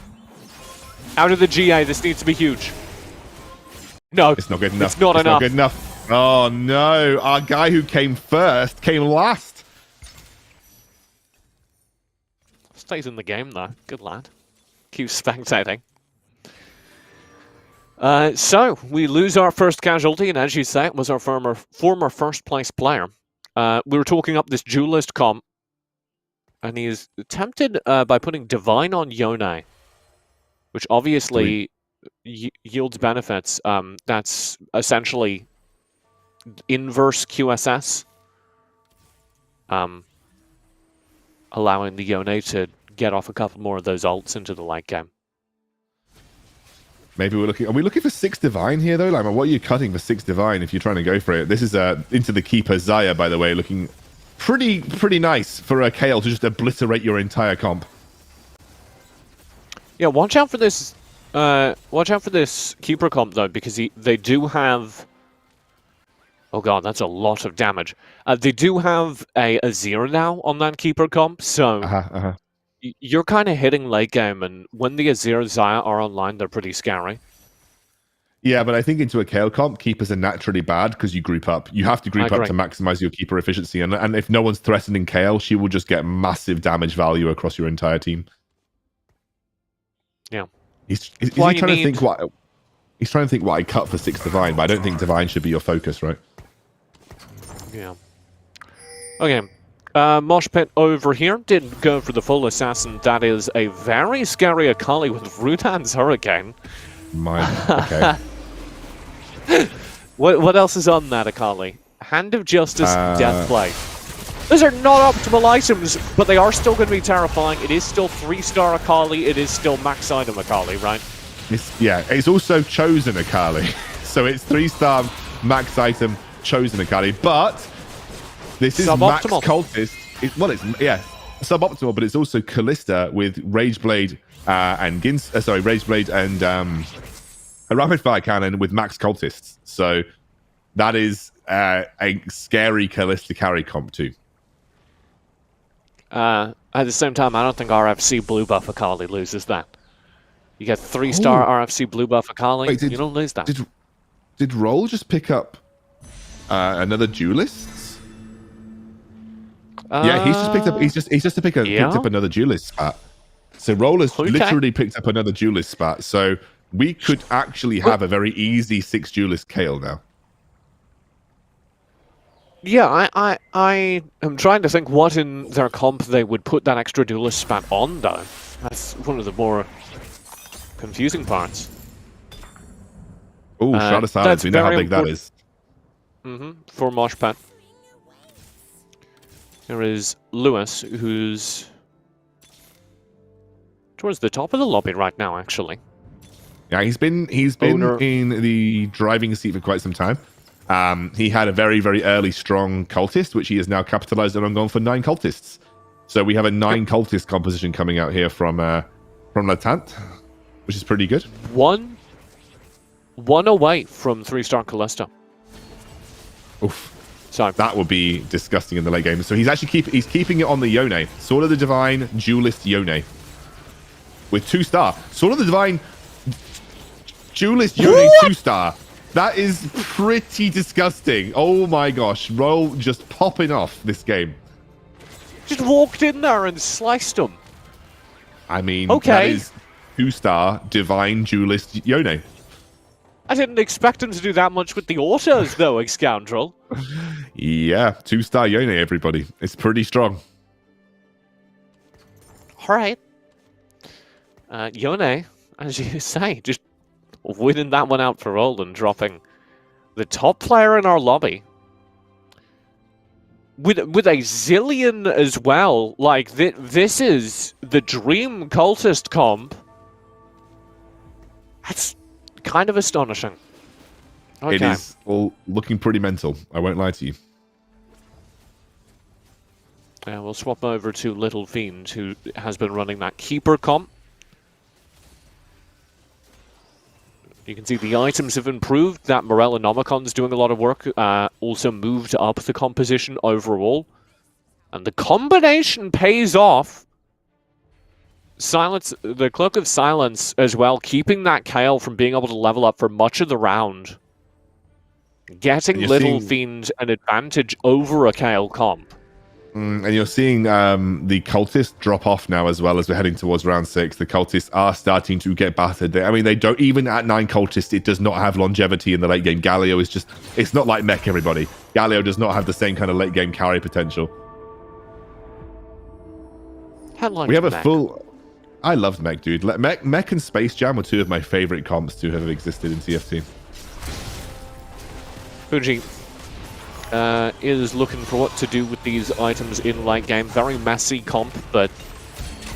Out of the GA, this needs to be huge. No, it's not good enough. It's not enough. Not good enough. Oh no, our guy who came first came last. Stays in the game though. Good lad. Keeps spectating. So, we lose our first casualty, and as you say, it was our former first-place player. We were talking up this Duelist comp, and he is tempted by putting Divine on Yone, which obviously yields benefits. That's essentially inverse QSS, allowing the Yone to get off a couple more of those ults into the late game. Maybe we're looking. Are we looking for 6 Divine here though? Like, what are you cutting for 6 Divine if you're trying to go for it? This is into the Keeper Zaya, by the way, looking pretty nice for a Kayle to just obliterate your entire comp. Yeah, watch out for this. Watch out for this Keeper comp though, because they do have. Oh god, that's a lot of damage. They do have a Azir now on that Keeper comp, so you're kind of hitting late game, and when the Azir Zaya are online, they're pretty scary. Yeah, but I think into a Kayle comp, Keepers are naturally bad because you group up. You have to group up to maximize your Keeper efficiency, and if no one's threatening Kayle, she will just get massive damage value across your entire team. Yeah. He's trying to think what I cut for 6 Divine, but I don't think Divine should be your focus, right? Yeah. Okay. Mosh Pit over here didn't go for the full assassin. That is a very scary Akali with Rutan's Hurricane. Okay. What else is on that Akali? Hand of Justice, Deathblade. Those are not optimal items, but they are still going to be terrifying. It is still 3-star Akali. It is still max item Akali, right? It's also chosen Akali. So it's 3-star max item chosen Akali, but this is max cultist. It's suboptimal, but it's also Callista with Rageblade and Rageblade and a rapid fire cannon with max cultists. So that is a scary Callista carry comp too. At the same time, I don't think RFC blue buff Akali loses that. You get 3-star RFC blue buff Akali. Wait, you don't lose that. Did Roll just pick up another Duelist? Yeah, he's just picked up another Duelist spot. So Roll has literally picked up another Duelist spot. So we could actually have a very easy 6 Duelist Kayle now. Yeah, I am trying to think what in their comp they would put that extra Duelist spat on, though. That's one of the more confusing parts. Oh, Shroud of Silence. We know how big that is. For Mosh Pit. There is Lewis, who's towards the top of the lobby right now, actually. Yeah, he's been in the driving seat for quite some time. He had a very, very early strong cultist, which he has now capitalized on going for 9 cultists. So we have a 9 cultist composition coming out here from Latant, which is pretty good. One away from 3-star Callista. Oof. So that would be disgusting in the late game. So he's actually keeping it on the Yone. Sword of the Divine, Duelist Yone. With 2-star. Sword of the Divine, Duelist Yone 2-star. That is pretty disgusting. Oh my gosh. Roll just popping off this game. Just walked in there and sliced him. I mean, that is 2-star Divine Duelist Yone. I didn't expect him to do that much with the autos, though, a scoundrel. Yeah, 2-star Yone, everybody. It's pretty strong. All right. Yone, as you say, just winning that one out for all and dropping the top player in our lobby. With a zillion as well. Like, this is the dream cultist comp. That's kind of astonishing. Okay. It is all looking pretty mental. I won't lie to you. Yeah, we'll swap over to Little Fiend, who has been running that keeper comp. You can see the items have improved. That Morellonomicon's doing a lot of work. Also moved up the composition overall. And the combination pays off. Silence, the Cloak of Silence as well, keeping that Kayle from being able to level up for much of the round. Getting Little Fiend an advantage over a Kayle comp. And you're seeing the cultists drop off now as well as we're heading towards round 6. The cultists are starting to get battered. I mean, they don't, even at 9 cultists, it does not have longevity in the late game. Galio is just, it's not like Mech, everybody. Galio does not have the same kind of late game carry potential. We have a full... I loved Mech, dude. Mech and Space Jam were 2 of my favorite comps to have existed in TFT. Fuji is looking for what to do with these items in late game. Very messy comp, but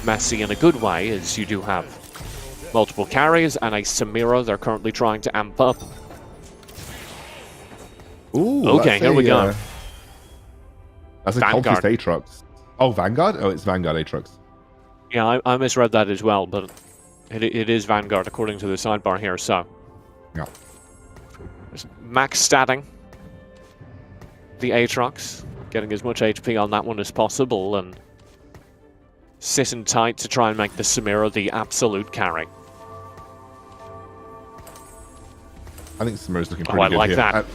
messy in a good way, as you do have multiple carries and a Samira they're currently trying to amp up. Ooh, okay, here we go. That's a cultist Aatrox. Oh, Vanguard? Oh, it's Vanguard Aatrox. Yeah, I misread that as well, but it is Vanguard according to the sidebar here, so. Yeah. Max statting the Aatrox, getting as much HP on that one as possible, and sitting tight to try and make the Samira the absolute carry. I think Samira's looking pretty I good like here. that.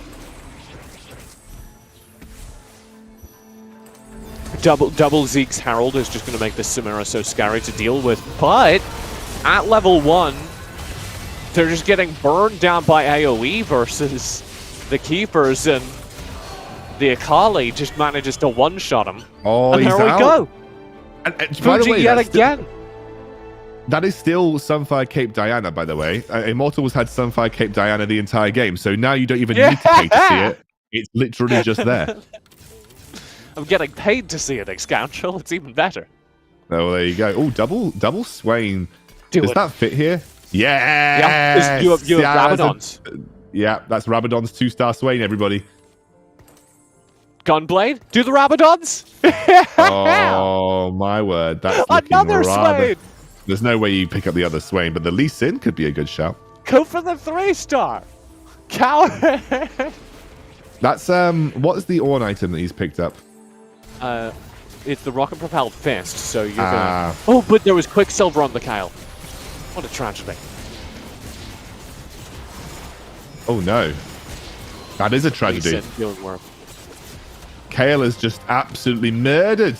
Double Zeke's Herald is just going to make the Samira so scary to deal with, but at level 1, they're just getting burned down by AoE versus the Keepers, and the Akali just manages to one-shot him. Oh, and he's there we out. go. And by the way, yet again. That is still Sunfire Cape Diana, by the way. Immortals had Sunfire Cape Diana the entire game, so now you don't even need to pay to see it. It's literally just there. I'm getting paid to see it, Excountrel. It's even better. Oh, there you go. Oh, double Swain. Does it. that fit here? Yes! Yeah, you have Rabadons. Yeah, that's Rabadon's 2-star Swain, everybody. Gunblade? Do the Rabadons? Oh, my word. That's another rather... Swain! There's no way you pick up the other Swain, but the Lee Sin could be a good shout. Go for the 3-star! Coward! That's, what is the Ornn item that he's picked up? It's the rocket propelled fist, so you're gonna... Oh, but there was Quicksilver on the Kayle. What a tragedy. Oh no. That is a tragedy. Kayle has just absolutely murdered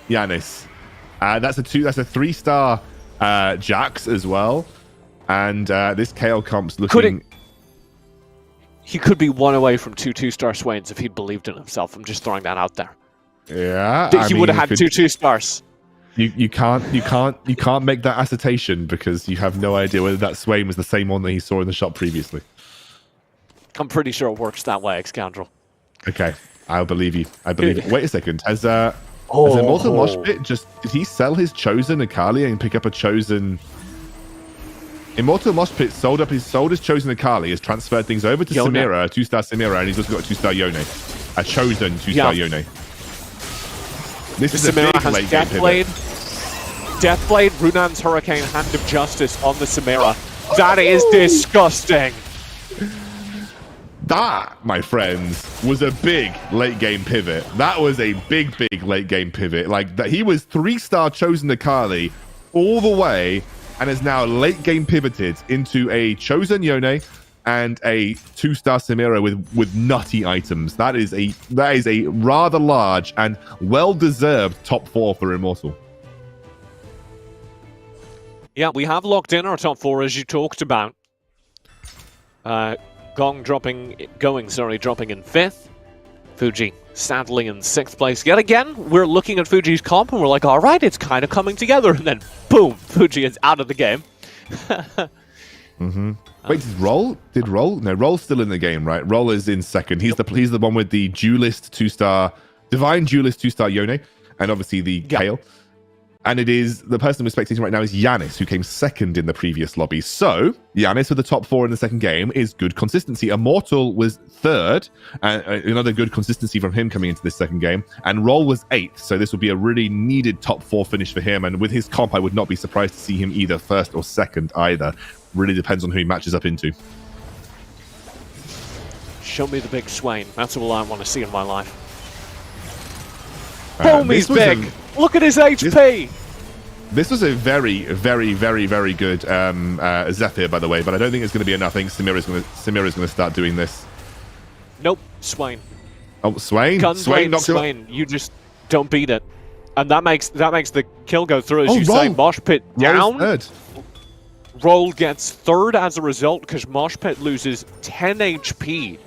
Yanis. That's a 3-star Jax as well. And this Kayle comp's looking... He could be one away from 2-2-star Swains if he'd believed in himself. I'm just throwing that out there. Yeah, he would have had 2-2-stars. You can't make that assertion because you have no idea whether that Swain was the same one that he saw in the shop previously. I'm pretty sure it works that way, Excountrel. Okay, I'll believe you. I believe it. Wait a second. Has Immortal Moshpit did he sell his Chosen Akali and pick up a Chosen? Immortal Moshpit sold his Chosen Akali, has transferred things over to Samira, a 2-star Samira, and he's also got a 2-star Yone. A Chosen 2-star Yone. This is Samira a big has late game Deathblade. Deathblade, Runan's Hurricane, Hand of Justice on the Samira. That is disgusting. That, my friends, was a big late game pivot. That was a big late game pivot. Like that, he was 3-star Chosen Akali all the way, and is now late game pivoted into a Chosen Yone and a 2-star Samira with nutty items. That is a rather large and well-deserved top 4 for Immortal. Yeah, we have locked in our top 4 as you talked about. Gong dropping in 5th. Fuji sadly in 6th place. Yet again, we're looking at Fuji's comp and we're like, all right, it's kind of coming together. And then boom, Fuji is out of the game. Wait, did Roll? No, Roll's still in the game, right? Roll is in second. He's the one with the duelist 2-star, divine duelist 2-star Yone, and obviously the Kale. And it is the person we're spectating right now is Yanis, who came second in the previous lobby. So Yanis with the top 4 in the second game is good consistency. Immortal was third, another good consistency from him coming into this second game. And Roll was 8th, so this will be a really needed top 4 finish for him. And with his comp, I would not be surprised to see him either first or second either. Really depends on who he matches up into. Show me the big Swain. That's all I want to see in my life. Boom, he's big. Look at his HP. This was a very, very, very, very good Zephyr, by the way, but I don't think it's going to be enough. I think Samira's going to start doing this. Nope, Swain. Oh, Swain. Swain knocks Swain. You just don't beat it, and that makes the kill go through. As you say, Mosh Pit down. Third. Roll gets third as a result because Mosh Pit loses 10 HP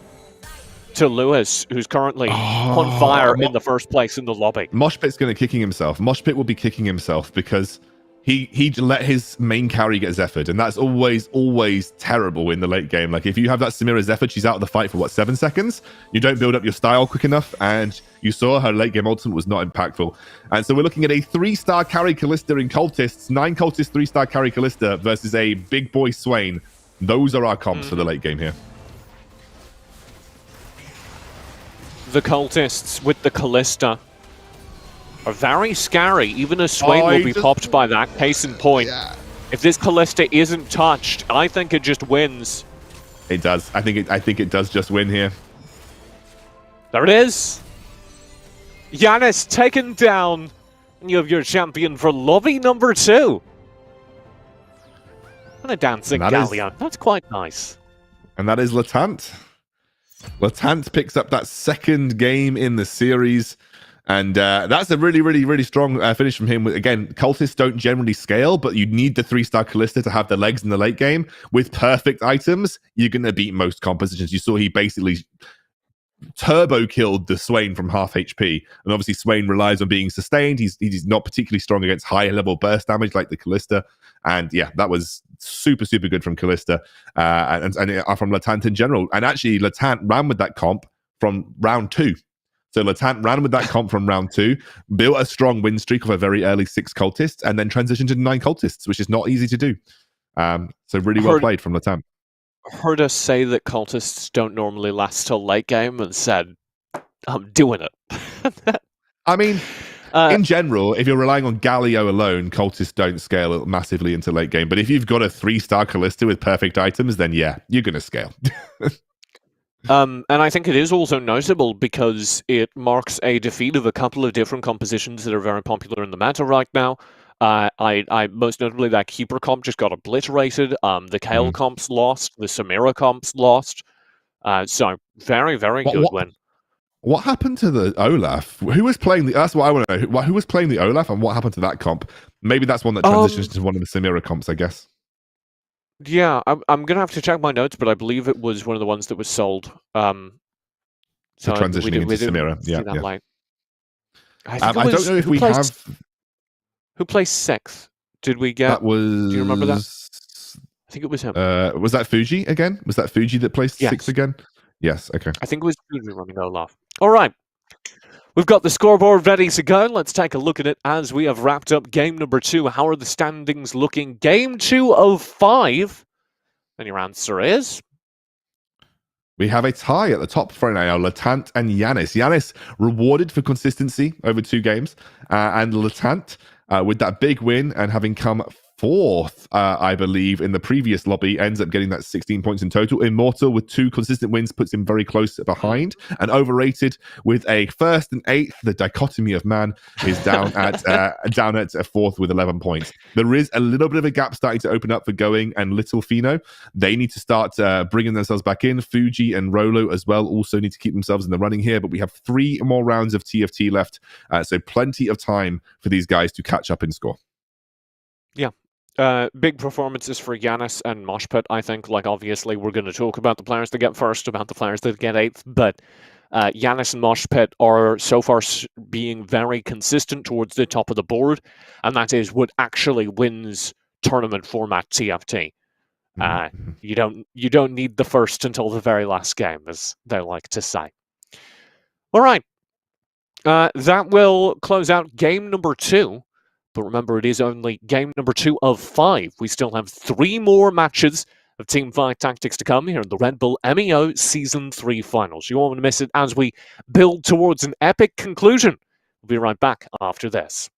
to Lewis, who's currently on fire in the first place in the lobby. Mosh Pit's going to kicking himself. Mosh Pit will be kicking himself because he let his main carry get Zephyred, and that's always terrible in the late game. Like, if you have that Samira Zephyred, she's out of the fight for, 7 seconds? You don't build up your style quick enough, and you saw her late game ultimate was not impactful. And so we're looking at a 3-star carry Kalista in Cultists, 9 Cultists, 3-star carry Kalista versus a big boy Swain. Those are our comps for the late game here. The Cultists with the Kalista are very scary. Even a Swain will be popped by that. Case in point. Yeah. If this Kalista isn't touched, I think it just wins. It does. I think it does just win here. There it is. Yanis taken down. You have your champion for lobby number 2. And a dancing Galleon. That's quite nice. And that is Latant. Latant picks up that second game in the series, and that's a really, really, really strong finish from him. Again, Cultists don't generally scale, but you need the 3-star Kalista to have the legs in the late game. With perfect items, you're going to beat most compositions. You saw he basically turbo killed the Swain from half HP, and obviously Swain relies on being sustained. He's not particularly strong against high level burst damage like the Kalista, and yeah, that was super good from Kalista and from Latant in general. And actually Latant ran with that comp from round 2. So Latant ran with that comp from round 2, built a strong win streak of a very early 6 Cultists, and then transitioned to 9 Cultists, which is not easy to do. So really well played from Latant. Heard us say that Cultists don't normally last till late game, and said, I'm doing it. I mean, in general, if you're relying on Galio alone, Cultists don't scale massively into late game. But if you've got a 3-star Kalista with perfect items, then yeah, you're going to scale. And I think it is also notable because it marks a defeat of a couple of different compositions that are very popular in the meta right now. I most notably, that Keeper comp just got obliterated. The Kale comps lost. The Samira comps lost. So very, very good win. What happened to the Olaf? Who was playing the? That's what I want to know. Who was playing the Olaf, and what happened to that comp? Maybe that's one that transitions to one of the Samira comps, I guess. Yeah, I'm gonna have to check my notes, but I believe it was one of the ones that was sold. So transitioning into Samira. Yeah. Late. I don't know if we have. Who placed 6th? Did we get? That was. Do you remember that? I think it was him. Was that Fuji again? Was that Fuji that placed 6th again? Yes. Okay. I think it was Fuji running Olaf. All right. We've got the scoreboard ready to go. Let's take a look at it as we have wrapped up game number 2. How are the standings looking? Game 2 of 5. And your answer is? We have a tie at the top for now, Latant and Yanis. Yanis rewarded for consistency over 2 games, and Latant with that big win and having come 4th, I believe, in the previous lobby, ends up getting that 16 points in total. Immortal with 2 consistent wins puts him very close behind, and Overrated with a 1st and 8th. The dichotomy of man is down at down at 4th with 11 points. There is a little bit of a gap starting to open up for Going and Little Fino. They need to start bringing themselves back in. Fuji and Rolo as well also need to keep themselves in the running here, but we have 3 more rounds of TFT left, so plenty of time for these guys to catch up in score. Yeah. Big performances for Yanis and Moshpit, I think. Like, obviously, we're going to talk about the players that get first, about the players that get 8th, but Yanis and Moshpit are so far being very consistent towards the top of the board, and that is what actually wins tournament format TFT. You don't need the first until the very last game, as they like to say. All right. That will close out game number 2. But remember, it is only game number 2 of 5. We still have 3 more matches of Teamfight Tactics to come here in the Red Bull M.E.O Season 3 Finals. You won't want to miss it as we build towards an epic conclusion. We'll be right back after this.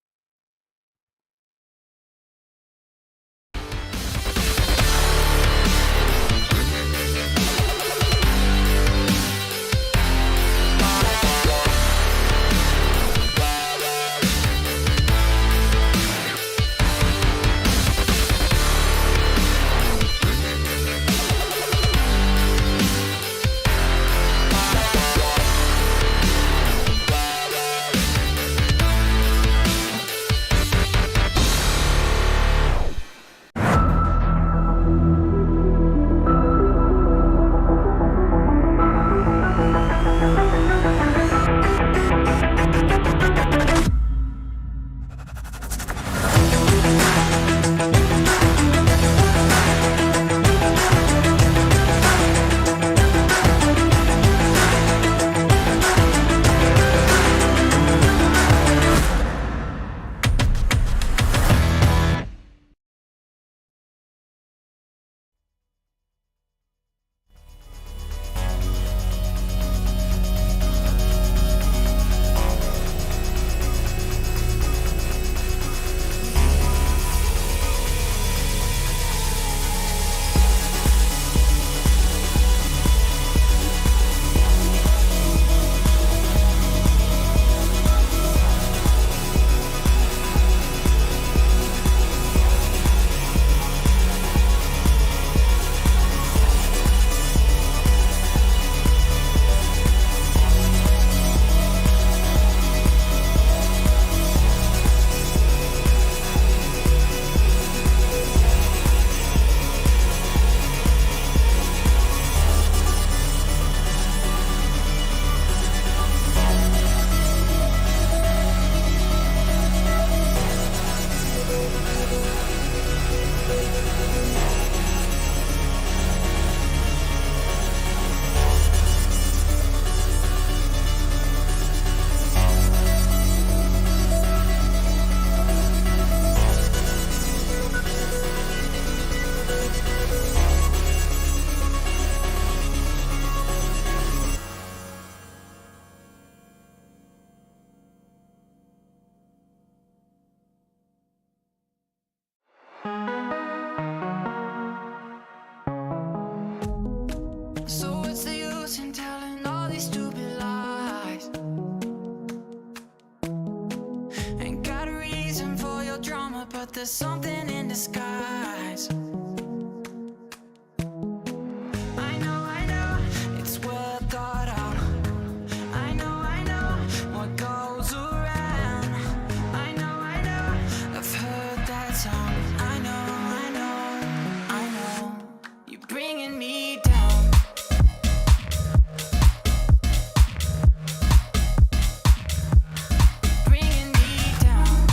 So what's the use in telling all these stupid lies? Ain't got a reason for your drama, but there's something in disguise. I know, it's well thought out. I know, what goes around. I know, I've heard that sound. I know, you're bringing me down. Bringing me down.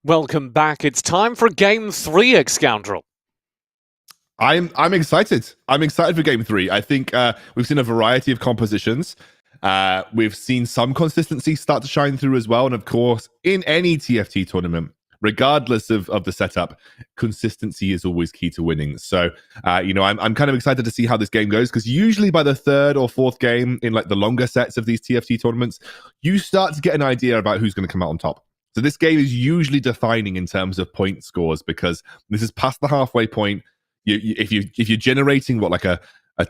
Welcome back. It's time for Game 3, Scoundrel. I'm excited. I'm excited for Game 3. I think we've seen a variety of compositions. We've seen some consistency start to shine through as well. And of course, in any TFT tournament, regardless of the setup, consistency is always key to winning. So, I'm kind of excited to see how this game goes, because usually by the third or fourth game in like the longer sets of these TFT tournaments, you start to get an idea about who's going to come out on top. So this game is usually defining in terms of point scores, because this is past the halfway point. If you're generating like a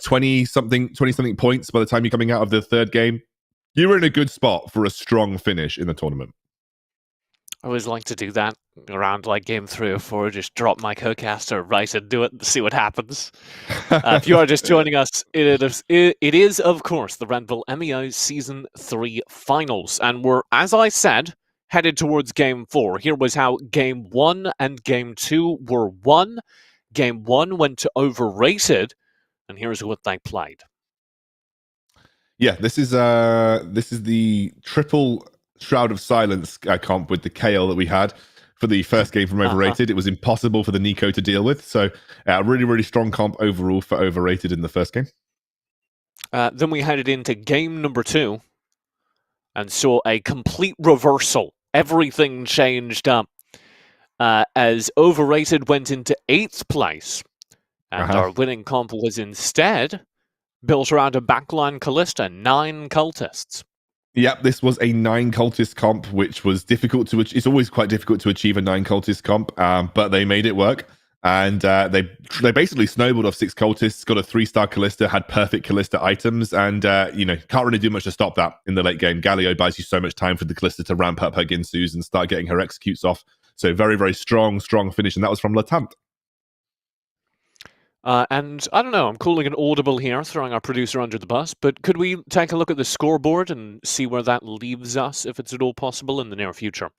20 something points by the time you're coming out of the third game, you're in a good spot for a strong finish in the tournament. I always like to do that around like Game 3 or 4, just drop my co-caster right and do it and see what happens. If you are just joining us, it is of course the Red Bull M.E.O Season 3 Finals, and we're, as I said, headed towards Game 4. Here was how Game 1 and Game 2 were won. Game 1 went to Overrated, and here's what they played. Yeah, this is the triple Shroud of Silence comp with the KL that we had for the first game from Overrated. It was impossible for the Nico to deal with. So really, really strong comp overall for Overrated in the first game. Then we headed into game number 2 and saw a complete reversal. Everything changed up as Overrated went into 8th place. And our winning comp was instead built around a backline Callista, 9 cultists. Yep, this was a 9 cultist comp, which was difficult to. It's always quite difficult to achieve a 9 cultist comp, but they made it work. And they basically snowballed off 6 cultists, got a 3-star Callista, had perfect Callista items, and can't really do much to stop that in the late game. Galio buys you so much time for the Callista to ramp up her Ginsus and start getting her executes off. So very, very strong finish, and that was from Latant. And I don't know, I'm calling an audible here, throwing our producer under the bus, but could we take a look at the scoreboard and see where that leaves us, if it's at all possible, in the near future?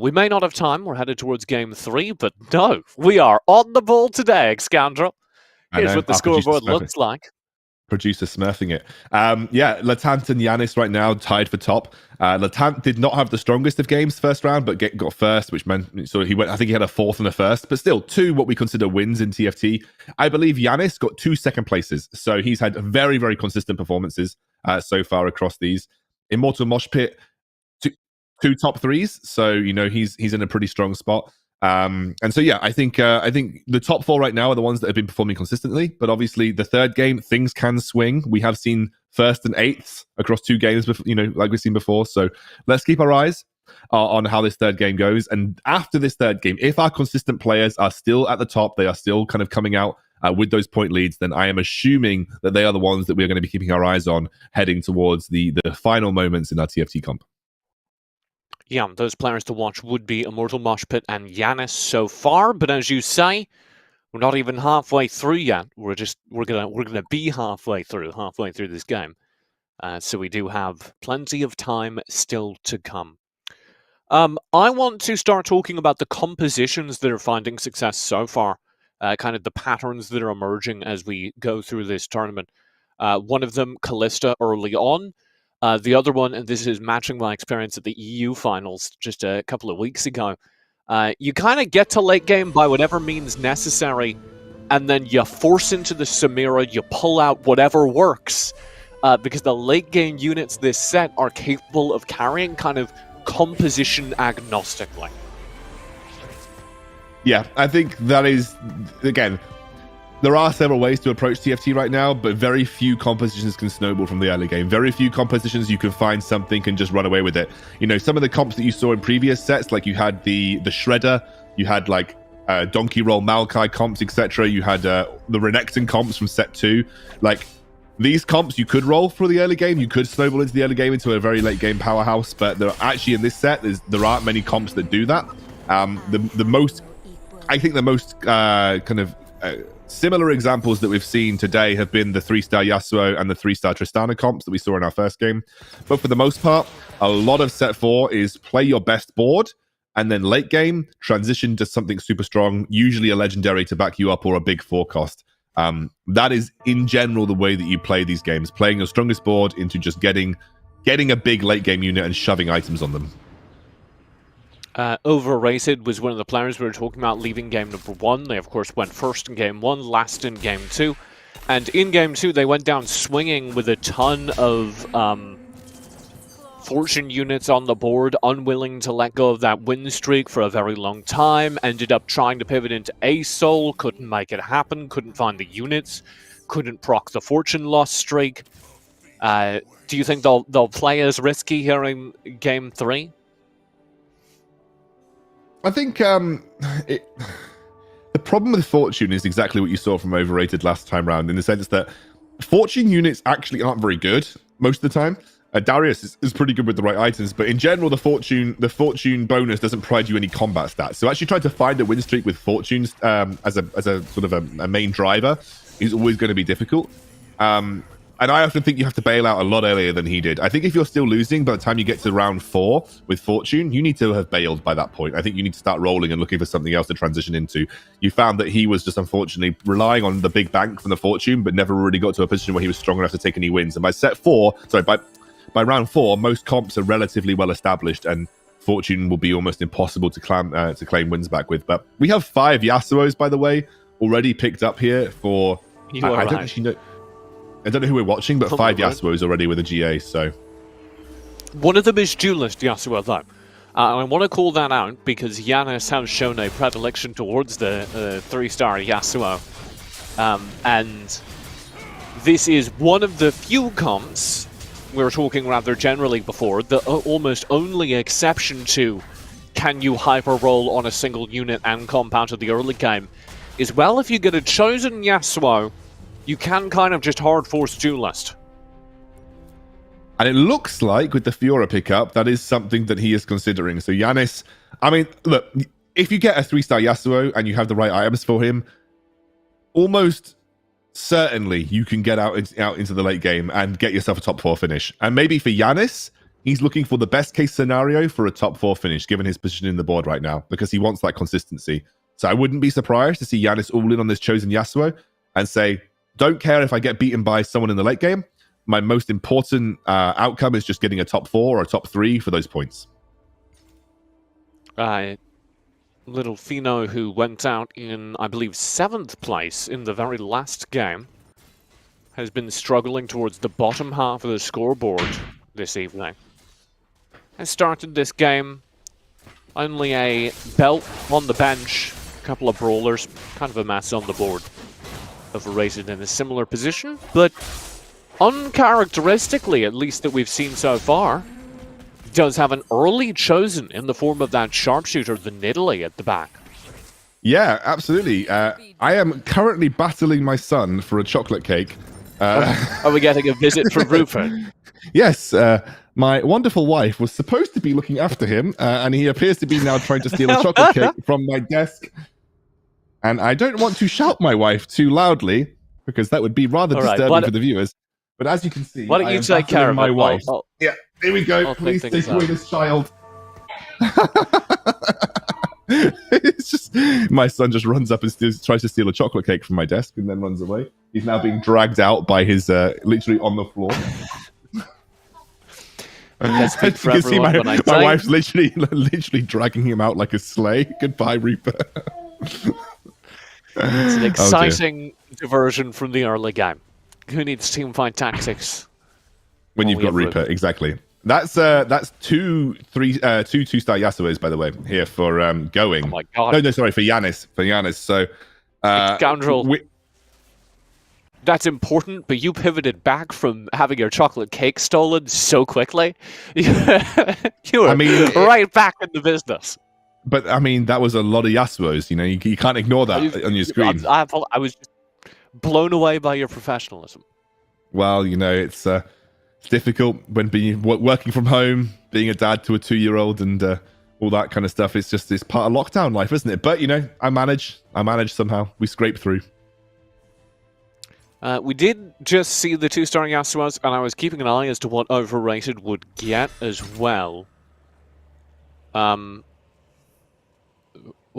We may not have time, we're headed towards Game 3, but no, we are on the ball today, Scoundrel. Here's what the scoreboard looks like. Producer smurfing it. Latant and Yanis right now tied for top. Latant did not have the strongest of games first round, but got first, which meant he went. I think he had a 4th and a 1st, but still 2 what we consider wins in TFT. I believe Yanis got 2 second places, so he's had very, very consistent performances so far across these. Immortal Mosh Pit, 2 top 3s, so he's in a pretty strong spot. I think the top 4 right now are the ones that have been performing consistently, but obviously the third game things can swing. We have seen 1st and 8ths across 2 games before, like we've seen before. So let's keep our eyes on how this third game goes. And after this third game, if our consistent players are still at the top, they are still kind of coming out with those point leads, then I am assuming that they are the ones that we're going to be keeping our eyes on heading towards the final moments in our TFT comp. Yeah, those players to watch would be Immortal Mosh Pit and Yanis so far, but as you say, we're not even halfway through yet. We're gonna be halfway through this game, so we do have plenty of time still to come. I want to start talking about the compositions that are finding success so far, kind of the patterns that are emerging as we go through this tournament. One of them, Callista, early on. The other one, and this is matching my experience at the EU finals just a couple of weeks ago, you kind of get to late game by whatever means necessary, and then you force into the Samira, you pull out whatever works, because the late game units this set are capable of carrying kind of composition agnostically. Yeah, I think that is, again, there are several ways to approach TFT right now, but very few compositions can snowball from the early game. Very few compositions you can find something and just run away with it. Some of the comps that you saw in previous sets, like you had the Shredder, you had like Donkey Roll Maokai comps, etc. You had the Renekton comps from set 2. Like these comps you could roll for the early game. You could snowball into the early game into a very late game powerhouse, but there are actually in this set, there aren't many comps that do that. The most similar examples that we've seen today have been the 3-star Yasuo and the 3-star Tristana comps that we saw in our first game. But for the most part, a lot of set 4 is play your best board, and then late game, transition to something super strong, usually a legendary to back you up or a big 4 cost. That is, in general, the way that you play these games, playing your strongest board into just getting a big late game unit and shoving items on them. Overrated was one of the players we were talking about leaving game number 1. They, of course, went first in game 1, last in game 2. And in game 2, they went down swinging with a ton of fortune units on the board, unwilling to let go of that win streak for a very long time. Ended up trying to pivot into A-Soul, couldn't make it happen, couldn't find the units, couldn't proc the fortune loss streak. Do you think they'll play as risky here in game 3? I think the problem with Fortune is exactly what you saw from Overrated last time round, in the sense that Fortune units actually aren't very good most of the time. Darius is pretty good with the right items, but in general, the Fortune bonus doesn't provide you any combat stats. So actually trying to find a win streak with Fortunes as a sort of a main driver is always going to be difficult. And I often think you have to bail out a lot earlier than he did. I think if you're still losing by the time you get to round 4 with Fortune, you need to have bailed by that point. I think you need to start rolling and looking for something else to transition into. You found that he was just unfortunately relying on the big bank from the Fortune, but never really got to a position where he was strong enough to take any wins. And by round 4, most comps are relatively well established, and Fortune will be almost impossible to claim wins back with. But we have 5 Yasuos, by the way, already picked up here for. I don't actually know. I don't know who we're watching, but 5 Yasuos already with a GA, so... One of them is Duelist Yasuo, though. I want to call that out because Yanis has shown a predilection towards the 3-star Yasuo. And this is one of the few comps, we were talking rather generally before, the almost only exception to can you hyper-roll on a single unit and comp out of the early game is, well, if you get a chosen Yasuo, you can kind of just hard force Duelist. And it looks like with the Fiora pickup, that is something that he is considering. So Yanis, I mean, look, if you get a 3-star Yasuo and you have the right items for him, almost certainly you can get out into the late game and get yourself a top 4 finish. And maybe for Yanis, he's looking for the best case scenario for a top 4 finish, given his position in the board right now, because he wants that consistency. So I wouldn't be surprised to see Yanis all in on this chosen Yasuo and say, don't care if I get beaten by someone in the late game. My most important outcome is just getting a top 4 or a top 3 for those points. Little Fino, who went out in, I believe, 7th place in the very last game, has been struggling towards the bottom half of the scoreboard this evening. Has started this game, only a belt on the bench, a couple of brawlers, kind of a mess on the board. Overrated in a similar position, but uncharacteristically, at least that we've seen so far, does have an early chosen in the form of that sharpshooter, the Nidalee, at the back. Yeah, absolutely. I am currently battling my son for a chocolate cake. Are we getting a visit from Rupert? Yes, my wonderful wife was supposed to be looking after him, and he appears to be now trying to steal a chocolate cake from my desk. And I don't want to shout my wife too loudly, because that would be rather disturbing for the viewers. But as you can see, why don't you take care of my wife? Yeah, here we go. Please take away this child. It's just my son just runs up and tries to steal a chocolate cake from my desk and then runs away. He's now being dragged out by his literally on the floor. You can see my wife's literally dragging him out like a sleigh. Goodbye, Reaper. It's an exciting diversion from the early game. Who needs teamfight tactics when you've got Reaper? Exactly. That's two 2-star Yasuos, by the way, here for going. Oh my god! No, sorry, for Yanis. So, scoundrel. That's important, but you pivoted back from having your chocolate cake stolen so quickly. You were right back in the business. But I mean, that was a lot of Yasuos. You know, you can't ignore that on your screen. I was just blown away by your professionalism. Well, you know, it's difficult when working from home, being a dad to a 2-year-old, and all that kind of stuff. It's part of lockdown life, isn't it? But you know, I manage somehow. We scrape through. We did just see the 2-star Yasuos, and I was keeping an eye as to what Overrated would get as well.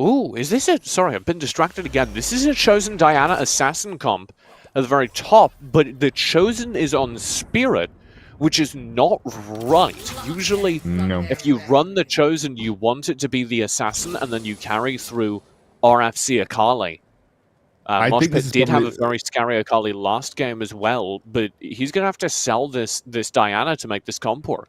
Ooh, is this a... Sorry, I've been distracted again. This is a chosen Diana Assassin comp at the very top, but the chosen is on Spirit, which is not right. Usually, No. if you run the Chosen, you want it to be the Assassin, and then you carry through RFC Akali. I think this Moshpit is did have probably- a very scary Akali last game as well, but he's going to have to sell this Diana to make this comp work.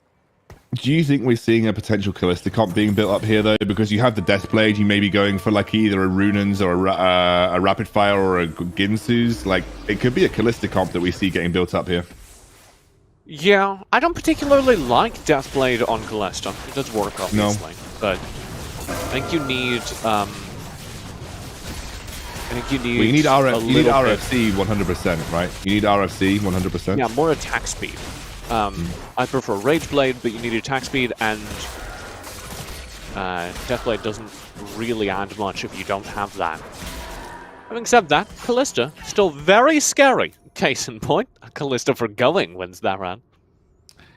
Do you think we're seeing a potential Callista comp being built up here, though? Because you have the Deathblade, you may be going for like either a Runans or a Rapid Fire or a Ginsu's. Like, it could be a Callista comp that we see getting built up here. Yeah, I don't particularly like Deathblade on Callista. It does work, obviously, but I think you need. Well, you need RFC 100%, right? You need RFC 100%. Yeah, more attack speed. I prefer Rage Blade, but you need attack speed, and Deathblade doesn't really add much if you don't have that. Having said that, Callista, still very scary. Case in point, Callista for going wins that round.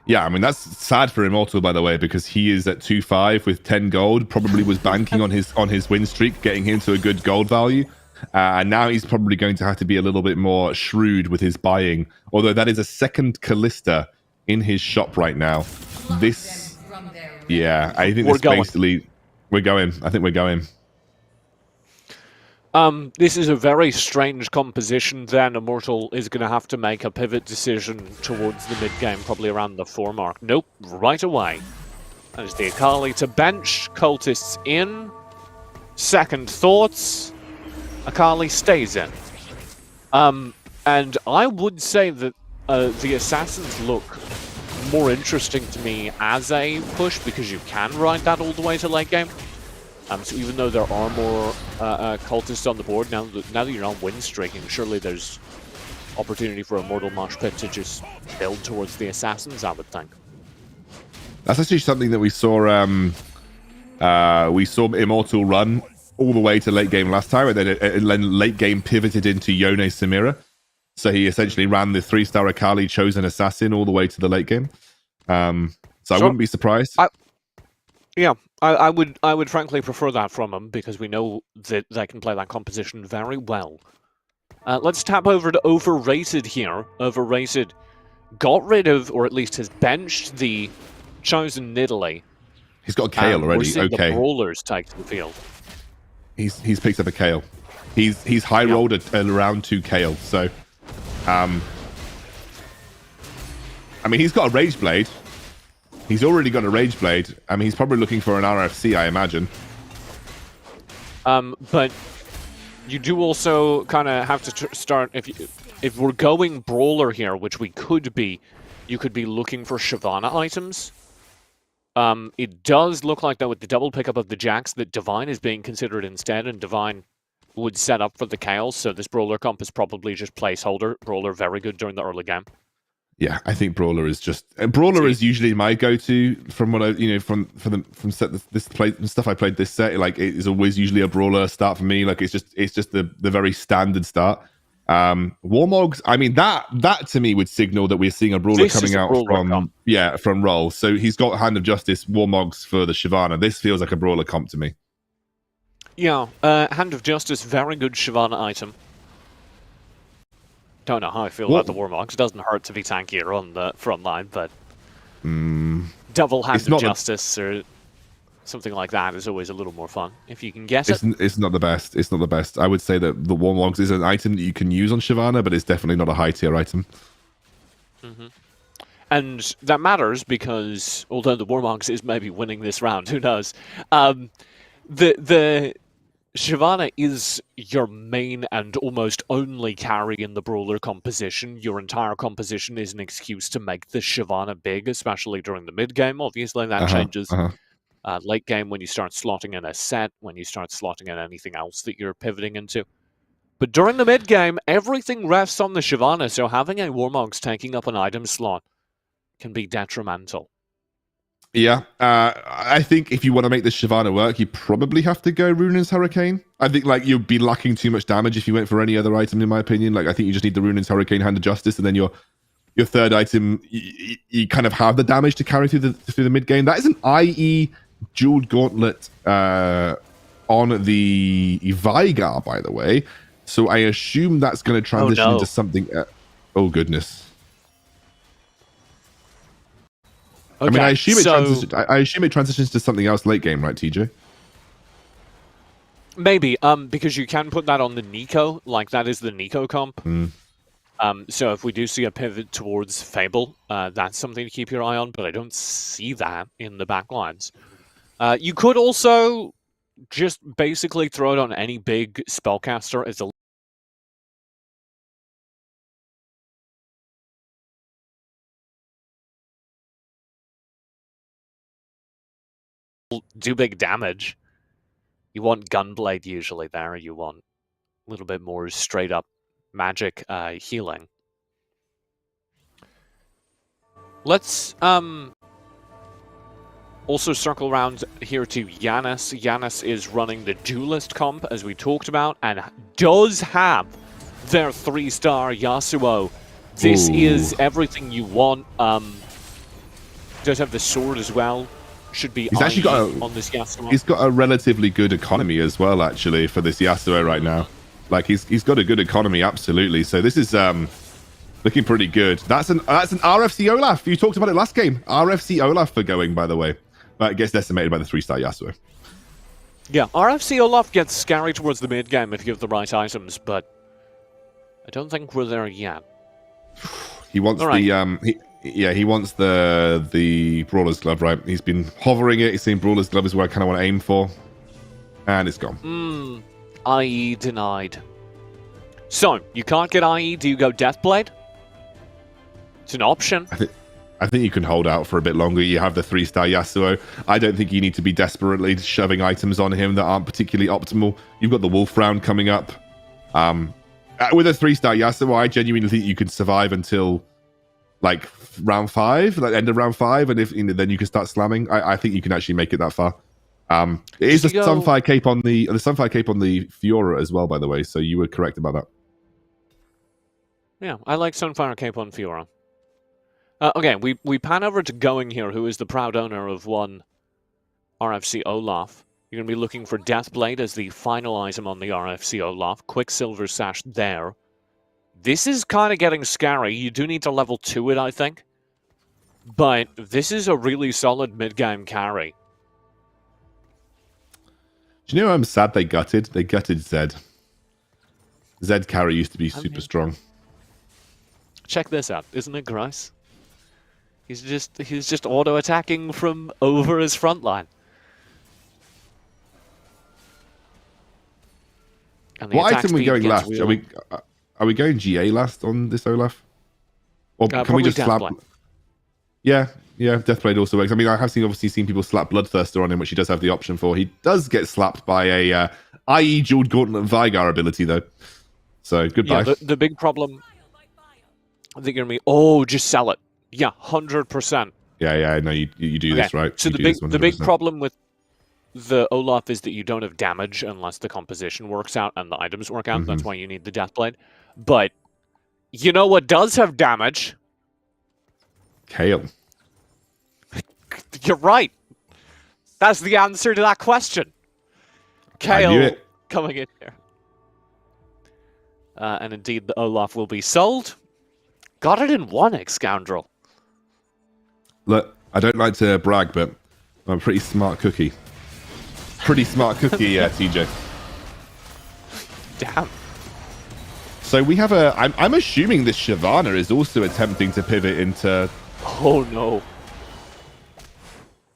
Yeah, I mean, that's sad for Immortal, by the way, because he is at 2-5 with 10 gold, probably was banking on his win streak, getting him to a good gold value. And now he's probably going to have to be a little bit more shrewd with his buying. Although that is a second Callista in his shop right now. This, yeah, I think this basically, we're going. I think we're going. This is a very strange composition then. Immortal is going to have to make a pivot decision towards the mid-game, probably around the 4 mark. Nope, right away. That is the Akali to bench, cultists in. Second thoughts. Akali stays in. And I would say that the Assassins look more interesting to me as a push because you can ride that all the way to late game. So even though there are more cultists on the board, now that you're on win streaking, surely there's opportunity for Immortal Moshpit to just build towards the Assassins, I would think. That's actually something that we saw Immortal run all the way to late game last time, and then late game pivoted into Yone Samira. So he essentially ran the 3-star Akali Chosen Assassin all the way to the late game. So I wouldn't be surprised. I would frankly prefer that from him because we know that they can play that composition very well. Let's tap over to Overrated here. Overrated got rid of, or at least has benched the Chosen Nidalee. He's got a Kayle already. We're seeing okay. The Brawlers take to the field. He's picked up a Kayle. He's high rolled around 2 Kayle. So, I mean, he's got a Rage Blade. He's already got a Rage Blade. I mean, he's probably looking for an RFC, I imagine. But you do also kind of have to start if we're going Brawler here, which we could be. You could be looking for Shyvana items. It does look like, though, with the double pickup of the Jax, that Divine is being considered instead, and Divine would set up for the Kayle, so this Brawler comp is probably just placeholder. Brawler very good during the early game. Yeah, I think Brawler is just Brawler is usually my go-to from what I from this stuff I played this set. Like, it is always usually a Brawler start for me. Like, it's just the very standard start. Warmogs, I mean, that to me would signal that we're seeing a Brawler coming out from Roll. So he's got Hand of Justice, Warmogs for the Shyvana. This feels like a Brawler comp to me. Yeah, Hand of Justice, very good Shyvana item. Don't know how I feel about the Warmogs. It doesn't hurt to be tankier on the front line, but double Hand of Justice or something like that is always a little more fun if you can get it. It's not the best. It's not the best. I would say that the Warmogs is an item that you can use on Shyvana, but it's definitely not a high tier item. And that matters because although the Warmogs is maybe winning this round, who knows? The Shyvana is your main and almost only carry in the Brawler composition. Your entire composition is an excuse to make the Shyvana big, especially during the mid-game. Obviously, that changes late game when you start slotting in a set, when you start slotting in anything else that you're pivoting into. But during the mid-game, everything rests on the Shyvana, so having a Warmogs taking up an item slot can be detrimental. Yeah, I think if you want to make the Shyvana work, you probably have to go Runan's Hurricane. I think like you'd be lacking too much damage if you went for any other item, in my opinion. Like, I think you just need the Runan's Hurricane, Hand of Justice, and then your third item, you kind of have the damage to carry through the mid game. That is an IE Jeweled Gauntlet on the Veigar, by the way. So I assume that's going to transition into something. Oh goodness. I mean, I assume so I assume it transitions to something else late game, right, TJ? maybe, because you can put that on the Nico, like that is the Nico comp. So if we do see a pivot towards Fable, that's something to keep your eye on, but I don't see that in the backlines. You could also just basically throw it on any big spellcaster as a do big damage. You want Gunblade usually there, you want a little bit more straight up magic healing. Let's also circle around here to Yanis. Yanis is running the Duelist comp, as we talked about, and does have their 3-star Yasuo. This is everything you want. Does have the sword as well. Should be He's actually got on this Yasuo. He's got a relatively good economy as well, actually, for this Yasuo right now. Like he's got a good economy, absolutely. So this is looking pretty good. That's an RFC Olaf. You talked about it last game. RFC Olaf for going, by the way. But it gets decimated by the 3-star Yasuo. Yeah, RFC Olaf gets scary towards the mid game if you have the right items, but I don't think we're there yet. He wants he wants the Brawler's Glove, right? He's been hovering it. He's saying Brawler's Glove is where I kind of want to aim for. And it's gone. IE denied. So, you can't get IE, do you go Deathblade? It's an option. I think you can hold out for a bit longer. You have the 3-star Yasuo. I don't think you need to be desperately shoving items on him that aren't particularly optimal. You've got the Wolf round coming up. With a 3-star Yasuo, I genuinely think you can survive until like round 5, like end of round 5, and if then you can start slamming. I think you can actually make it that far. It is the Sunfire Cape on the Sunfire Cape on the Fiora as well, by the way. So you were correct about that. Yeah, I like Sunfire Cape on Fiora. Okay, we pan over to Going here, who is the proud owner of one RFC Olaf. You're going to be looking for Deathblade as the final item on the RFC Olaf. Quicksilver Sash there. This is kind of getting scary. You do need to level 2 it, I think. But this is a really solid mid-game carry. Do you know I'm sad they gutted? They gutted Zed. Zed carry used to be super strong. Check this out. Isn't it gross? He's just auto-attacking from over his front line. What item are we going last? Are we going GA last on this Olaf? Or can we just slap? Yeah, Deathblade also works. I mean, I have obviously seen people slap Bloodthirster on him, which he does have the option for. He does get slapped by a IE Jeweled Gauntlet Vigar ability, though. So, goodbye. Yeah, the big problem, I think you're going to be, just sell it. Yeah, 100%. Yeah, no, you do this, right? So the big problem with the Olaf is that you don't have damage unless the composition works out and the items work out. That's why you need the Deathblade. But you know what does have damage? Kale. You're right. That's the answer to that question. Kale coming in here. And indeed, the Olaf will be sold. Got it in 1x, scoundrel. Look, I don't like to brag, but I'm a pretty smart cookie. Pretty smart cookie, TJ. Damn. So we have a... I'm assuming this Shyvana is also attempting to pivot into... Oh, no.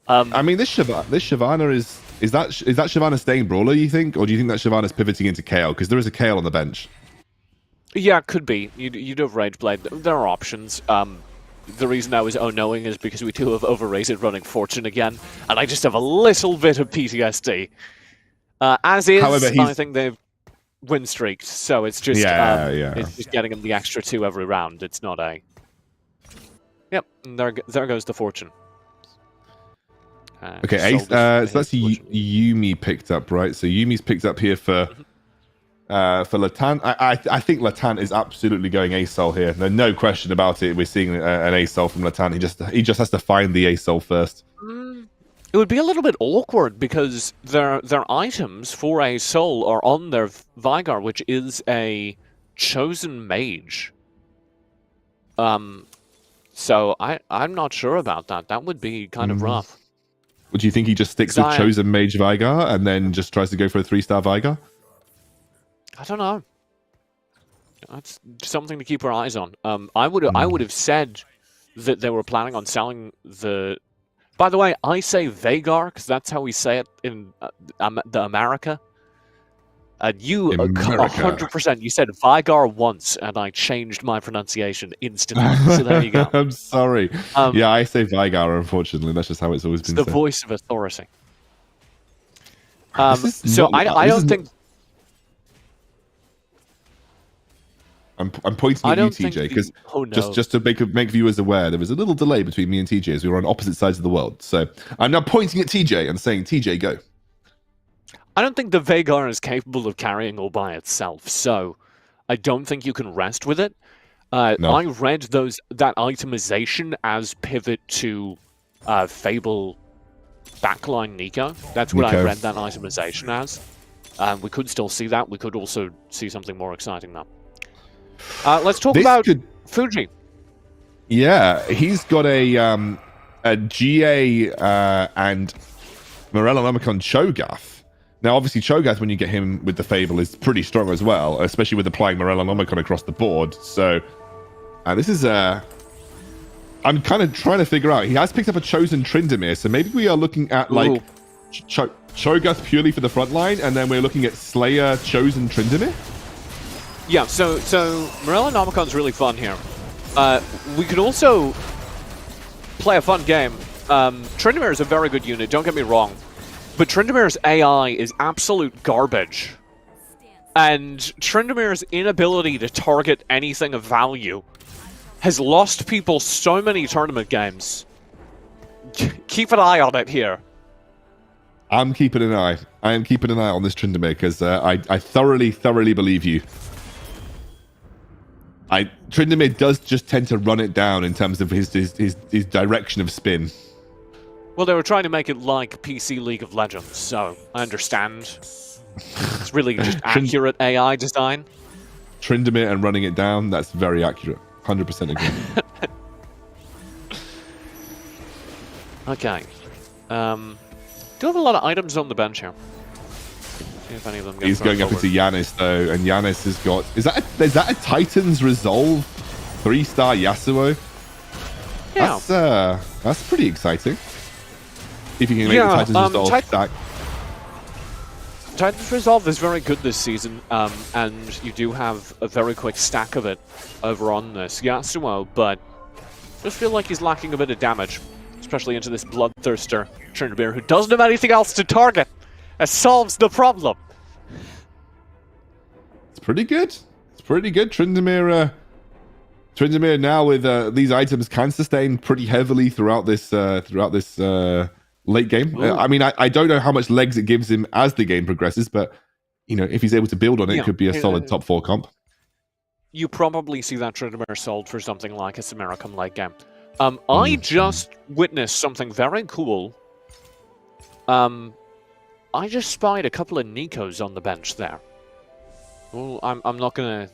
I mean, this Shyvana is... Is that Shyvana staying Brawler, you think? Or do you think that Shyvana's pivoting into Kale? Because there is a Kale on the bench. Yeah, could be. You do have Rageblade. There are options. The reason I was knowing is because we do have overrated running Fortune again, and I just have a little bit of PTSD. As is, however, I think they've win streaked, so it's just it's just getting him the extra 2 every round. It's not a... Yep, there goes the Fortune. Okay, so that's Yuumi picked up, right? So Yuumi's picked up here for Latan. I think Latan is absolutely going ASOL here. No question about it. We're seeing an ASOL from Latan. He just has to find the ASOL first. It would be a little bit awkward because their items for ASOL are on their Vigar, which is a chosen mage. So I'm not sure about that. That would be kind of rough. Would you think he just sticks with Chosen Mage Vigar and then just tries to go for a 3-star Vigar? I don't know. That's something to keep our eyes on. I would have said that they were planning on selling the. By the way, I say Vagar because that's how we say it in the America. You 100%. You said Vigar once, and I changed my pronunciation instantly. So there you go. I'm sorry. Yeah, I say Vigar. Unfortunately, that's just how it's always been. The said. voice of authority. So I don't think. I'm pointing at you, TJ, because just to make viewers aware, there was a little delay between me and TJ as we were on opposite sides of the world. So I'm now pointing at TJ and saying, TJ, go. I don't think the Vagar is capable of carrying all by itself, so I don't think you can rest with it. No. I read that itemization as pivot to Fable backline Nico. That's what I read that itemization as. We could still see that. We could also see something more exciting now. Let's talk about Fuji. Yeah, he's got a GA and Morellonomicon Cho'Gath. Now, obviously, Cho'Gath, when you get him with the Fable, is pretty strong as well, especially with applying Morellonomicon across the board. So, this is I'm kind of trying to figure out. He has picked up a Chosen Tryndamere, so maybe we are looking at like Cho'Gath purely for the front line, and then we're looking at Slayer Chosen Tryndamere. Yeah, so Morellonomicon's really fun here. We could also play a fun game. Tryndamere is a very good unit, don't get me wrong. But Tryndamere's AI is absolute garbage. And Tryndamere's inability to target anything of value has lost people so many tournament games. Keep an eye on it here. I'm keeping an eye. I am keeping an eye on this Tryndamere because I thoroughly believe you. Tryndamere does just tend to run it down in terms of his direction of spin. Well, they were trying to make it like PC League of Legends, so I understand. It's really just accurate AI design. Tryndamere and running it down, that's very accurate. 100% agree. Okay. Do have a lot of items on the bench here. See if any of them He's going up into Yanis, though, and Yanis has got... Is that a Titan's Resolve 3-star Yasuo? Yeah. That's pretty exciting. If you can make the Titan's Resolve stack. Titan's Resolve is very good this season, and you do have a very quick stack of it over on this Yasuo, but just feel like he's lacking a bit of damage, especially into this Bloodthirster Tryndamere who doesn't have anything else to target. That solves the problem. It's pretty good. It's pretty good. Tryndamere now with these items can sustain pretty heavily throughout this late game. I mean, I don't know how much legs it gives him as the game progresses, but you know, if he's able to build on it, it could be a solid top 4 comp. You probably see that Tryndamere sold for something like a Samara come late game. I just witnessed something very cool. I just spied a couple of Nikos on the bench there. Well, I'm not going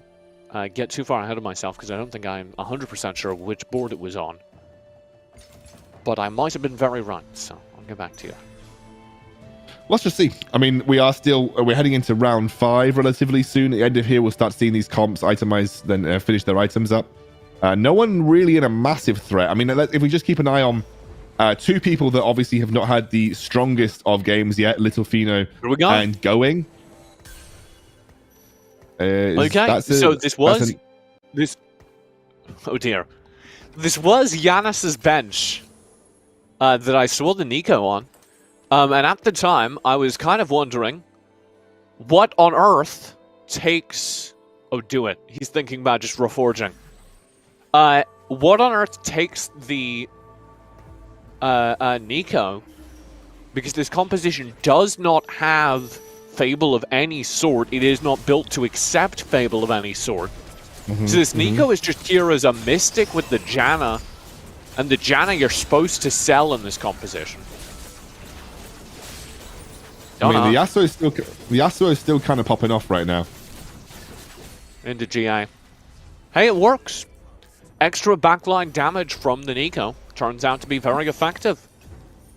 to get too far ahead of myself because I don't think I'm 100% sure which board it was on. But I might have been very right, so I'll get back to you. Let's just see. I mean, we're heading into round 5 relatively soon. At the end of here, we'll start seeing these comps itemize, then finish their items up. No one really in a massive threat. I mean, if we just keep an eye on 2 people that obviously have not had the strongest of games yet, Little Fino and Going. Okay, so this was... Oh dear. This was Yanis's bench that I saw the Nico on. And at the time, I was kind of wondering, what on earth takes... Oh, do it. He's thinking about just reforging. What on earth takes the Nico? Because this composition does not have Fable of any sort. It is not built to accept Fable of any sort. So this Nico is just here as a Mystic with the Janna. And the Janna you're supposed to sell in this composition. I mean, the Yasuo is still kind of popping off right now. Into GA. Hey, it works. extra backline damage from the Nico turns out to be very effective.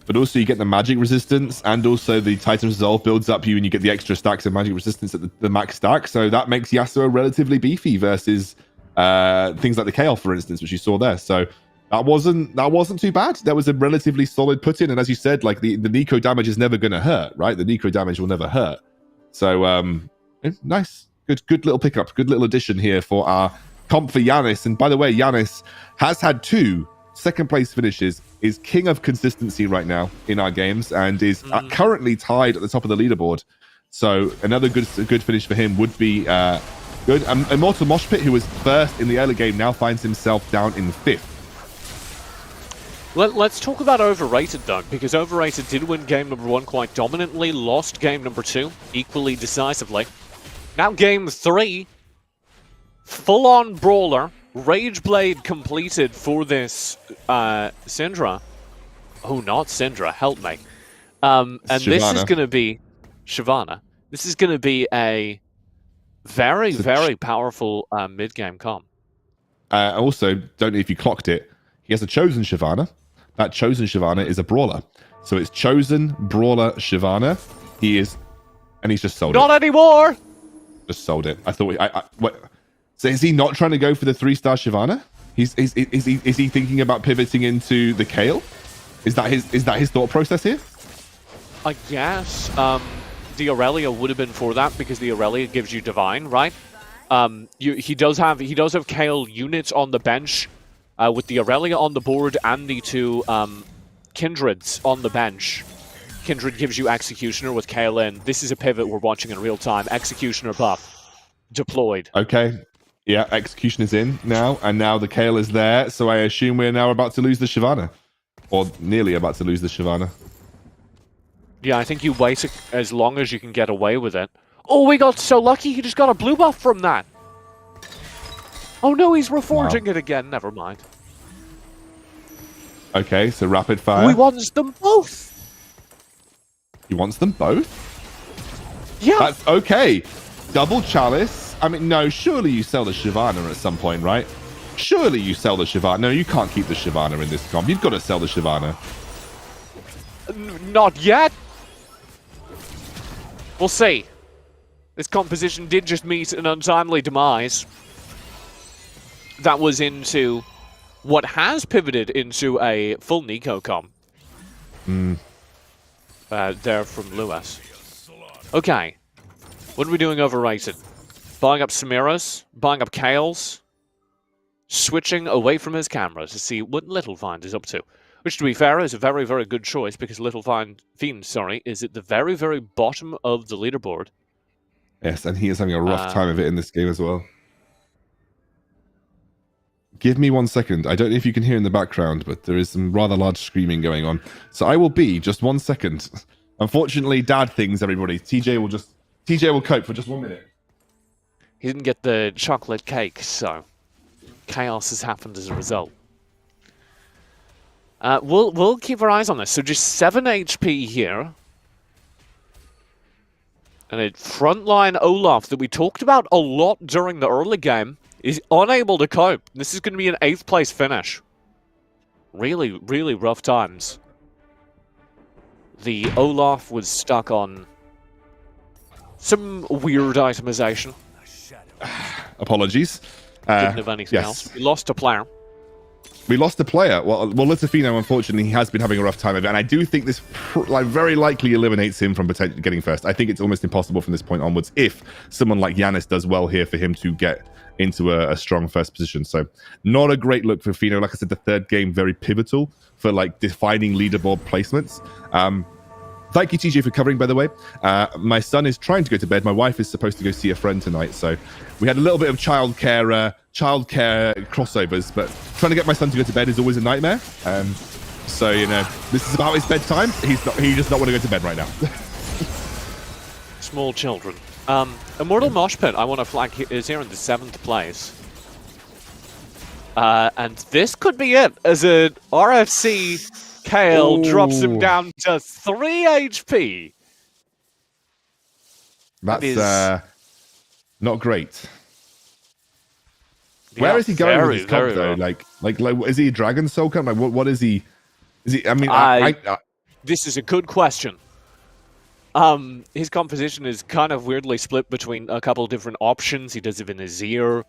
But also you get the magic resistance, and also the Titan Resolve builds up you, and you get the extra stacks of magic resistance at the max stack. So that makes Yasuo relatively beefy versus things like the KL, for instance, which you saw there. So that wasn't too bad. That was a relatively solid put in. And as you said, like the Nico damage is never going to hurt, right? The Nico damage will never hurt. So nice, good little pickup, good little addition here for our comp for Yanis. And by the way, Yanis has had 2 second place finishes, is king of consistency right now in our games, and is currently tied at the top of the leaderboard. So another good finish for him would be good. Immortal Moshpit, who was first in the early game, now finds himself down in 5th. Let's talk about Overrated, though, because Overrated did win game number 1 quite dominantly, lost game number 2 equally decisively. Now game 3, full-on brawler, Rage Blade completed for this Syndra. Oh, not Syndra, help me. And Shyvana. This is going to be Shyvana. This is going to be a very, very powerful mid-game comp. Also, don't know if you clocked it, he has a Chosen Shyvana. That Chosen Shyvana is a brawler. So it's Chosen, Brawler, Shyvana. He's just sold it. Not anymore! Just sold it. I thought, what? So is he not trying to go for the 3-star Shyvana? Is he thinking about pivoting into the Kale? Is that his thought process here? I guess the Aurelia would have been for that, because the Aurelia gives you Divine, right? He does have Kale units on the bench, with the Aurelia on the board and the 2 Kindreds on the bench. Kindred gives you Executioner with Kale in. This is a pivot we're watching in real time. Executioner buff deployed. Okay. Yeah, Execution is in now, and now the Kale is there, so I assume we're now about to lose the Shyvana. Or nearly about to lose the Shyvana. Yeah, I think you wait as long as you can get away with it. Oh, we got so lucky, he just got a blue buff from that. Oh no, he's reforging it again, never mind. Okay, so rapid fire. He wants them both! He wants them both? Yeah! That's okay. Double Chalice. I mean, no, surely you sell the Shyvana at some point, right? Surely you sell the Shyvana. No, you can't keep the Shyvana in this comp. You've got to sell the Shyvana. Not yet. We'll see. This composition did just meet an untimely demise. That was into what has pivoted into a full Nico comp. There from Lewis. Okay. What are we doing Overrated? Buying up Samiras, buying up Kales, switching away from his camera to see what Little Fiend is up to. Which, to be fair, is a very, very good choice, because Little Fiend is at the very, very bottom of the leaderboard. Yes, and he is having a rough time of it in this game as well. Give me 1 second. I don't know if you can hear in the background, but there is some rather large screaming going on. So I will be just 1 second. Unfortunately, dad things, everybody. TJ will cope for just 1 minute. He didn't get the chocolate cake, so chaos has happened as a result. We'll keep our eyes on this. So just 7 HP here. And a frontline Olaf that we talked about a lot during the early game is unable to cope. This is going to be an 8th place finish. Really, really rough times. The Olaf was stuck on some weird itemization. Apologies. Didn't have anything else. We lost a player. We lost a player. Well, Litafino, unfortunately, he has been having a rough time of it, and I do think this very likely eliminates him from potentially getting first. I think it's almost impossible from this point onwards if someone like Yanis does well here for him to get into a strong first position. So not a great look for Fino. Like I said, the 3rd game, very pivotal for like defining leaderboard placements. Thank you, TJ, for covering, by the way. My son is trying to go to bed. My wife is supposed to go see a friend tonight. So we had a little bit of childcare crossovers, but trying to get my son to go to bed is always a nightmare. So, you know, this is about his bedtime. He does not want to go to bed right now. Small children. Immortal Moshpit, I want to flag, is here in the 7th place. And this could be it, as a RFC Kale drops him down to 3 HP. That's not great. Where is he going with his comp very though? well. Like, is he a Dragon Soul comp? Like, what is he? Is he? I mean, This is a good question. His composition is kind of weirdly split between a couple different options. He does it in his ear.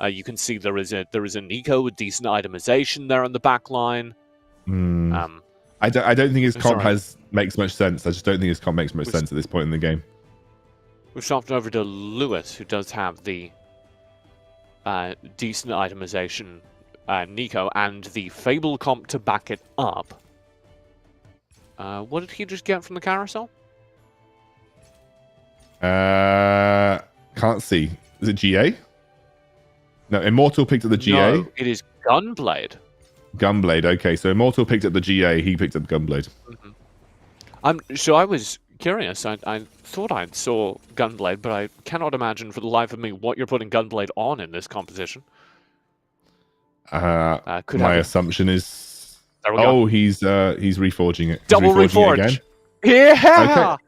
You can see there is a Nico with decent itemization there on the back line. I don't think his comp sorry. makes much sense. I just don't think his comp makes much sense at this point in the game. We've swapped over to Lewis, who does have the decent itemization Nico and the Fable comp to back it up. What did he just get from the carousel? Can't see. Is it GA? No, Immortal picked up the GA. No, it is Gunblade. Gunblade. Okay, so Immortal picked up the GA. He picked up Gunblade. So I was curious. I thought I saw Gunblade, but I cannot imagine for the life of me what you're putting Gunblade on in this composition. My assumption is. There we go. He's reforging it. Double reforge. Yeah. Okay.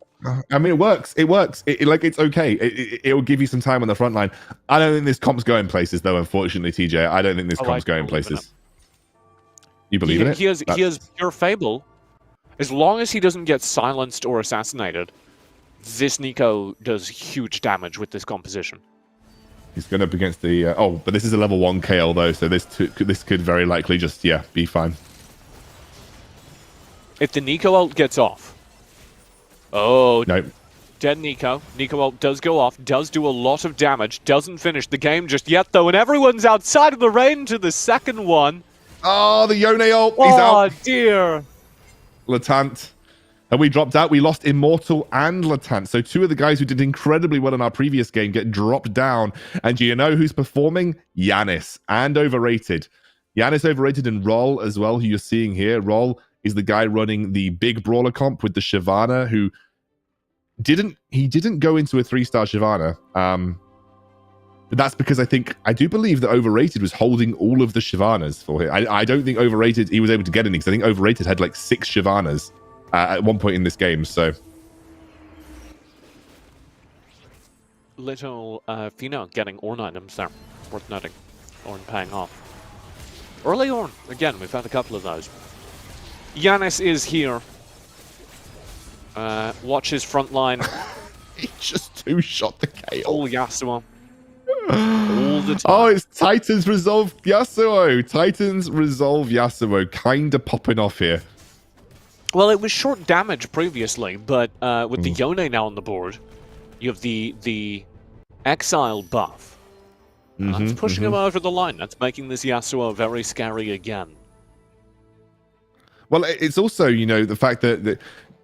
I mean, it works. It works. It's okay. It will give you some time on the front line. I don't think this comp's going places, though. Unfortunately, TJ, I don't think this comp's going places. You believe in it? He has pure Fable. As long as he doesn't get silenced or assassinated, this Nico does huge damage with this composition. He's going up against the... but this is a level 1 KL, though, so this could very likely just, be fine. If the Nico ult gets off... Oh, nope. Dead Nico. Nico ult does go off, does do a lot of damage, doesn't finish the game just yet, though, and everyone's outside of the range to the second one. Oh, the Yone ult. He's out. Oh, dear. Latant. And we dropped out. We lost Immortal and Latant. So two of the guys who did incredibly well in our previous game get dropped down. And do you know who's performing? Yanis. And overrated. Yanis overrated and Roll as well, who you're seeing here. Roll is the guy running the big brawler comp with the Shyvana, who didn't go into a 3-star Shyvana. But that's because I do believe that Overrated was holding all of the Shyvanas for him. I don't think Overrated, he was able to get any, because I think Overrated had like 6 Shyvanas at one point in this game, so. Little Fina getting Ornn items there. Worth noting. Ornn paying off. Early Ornn. Again, we've had a couple of those. Yanis is here. Watch his front line. He just 2-shot the KO. Oh, Yasuo. All the time. Oh, it's Titans Resolve Yasuo. Titans Resolve Yasuo kind of popping off here. Well, it was short damage previously, but with the Yone now on the board, you have the Exile buff. That's pushing him over the line. That's making this Yasuo very scary again. Well, it's also, the fact that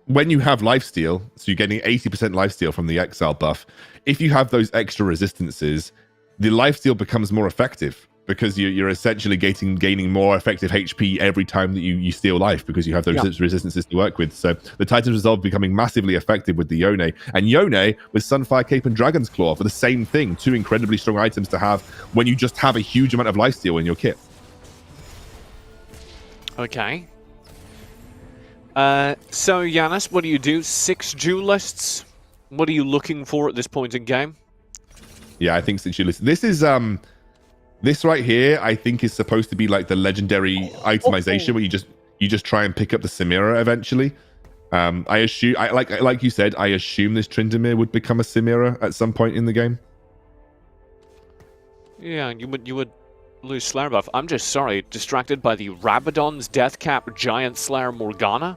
when you have lifesteal, so you're getting 80% lifesteal from the Exile buff, if you have those extra resistances, the lifesteal becomes more effective because you're essentially gaining more effective HP every time that you steal life because you have those resistances to work with. So the Titan's Resolve becoming massively effective with the Yone. And Yone with Sunfire Cape and Dragon's Claw for the same thing. 2 incredibly strong items to have when you just have a huge amount of lifesteal in your kit. Okay. So, Yanis, what do you do? 6 duelists? What are you looking for at this point in game? Yeah, I think 6 duelists. This is, this right here, I think is supposed to be like the legendary itemization where you just try and pick up the Samira eventually. I assume, like you said, I assume this Tryndamere would become a Samira at some point in the game. Yeah, you would lose Slayer buff. I'm just sorry, distracted by the Rabadon's Deathcap Giant Slayer Morgana.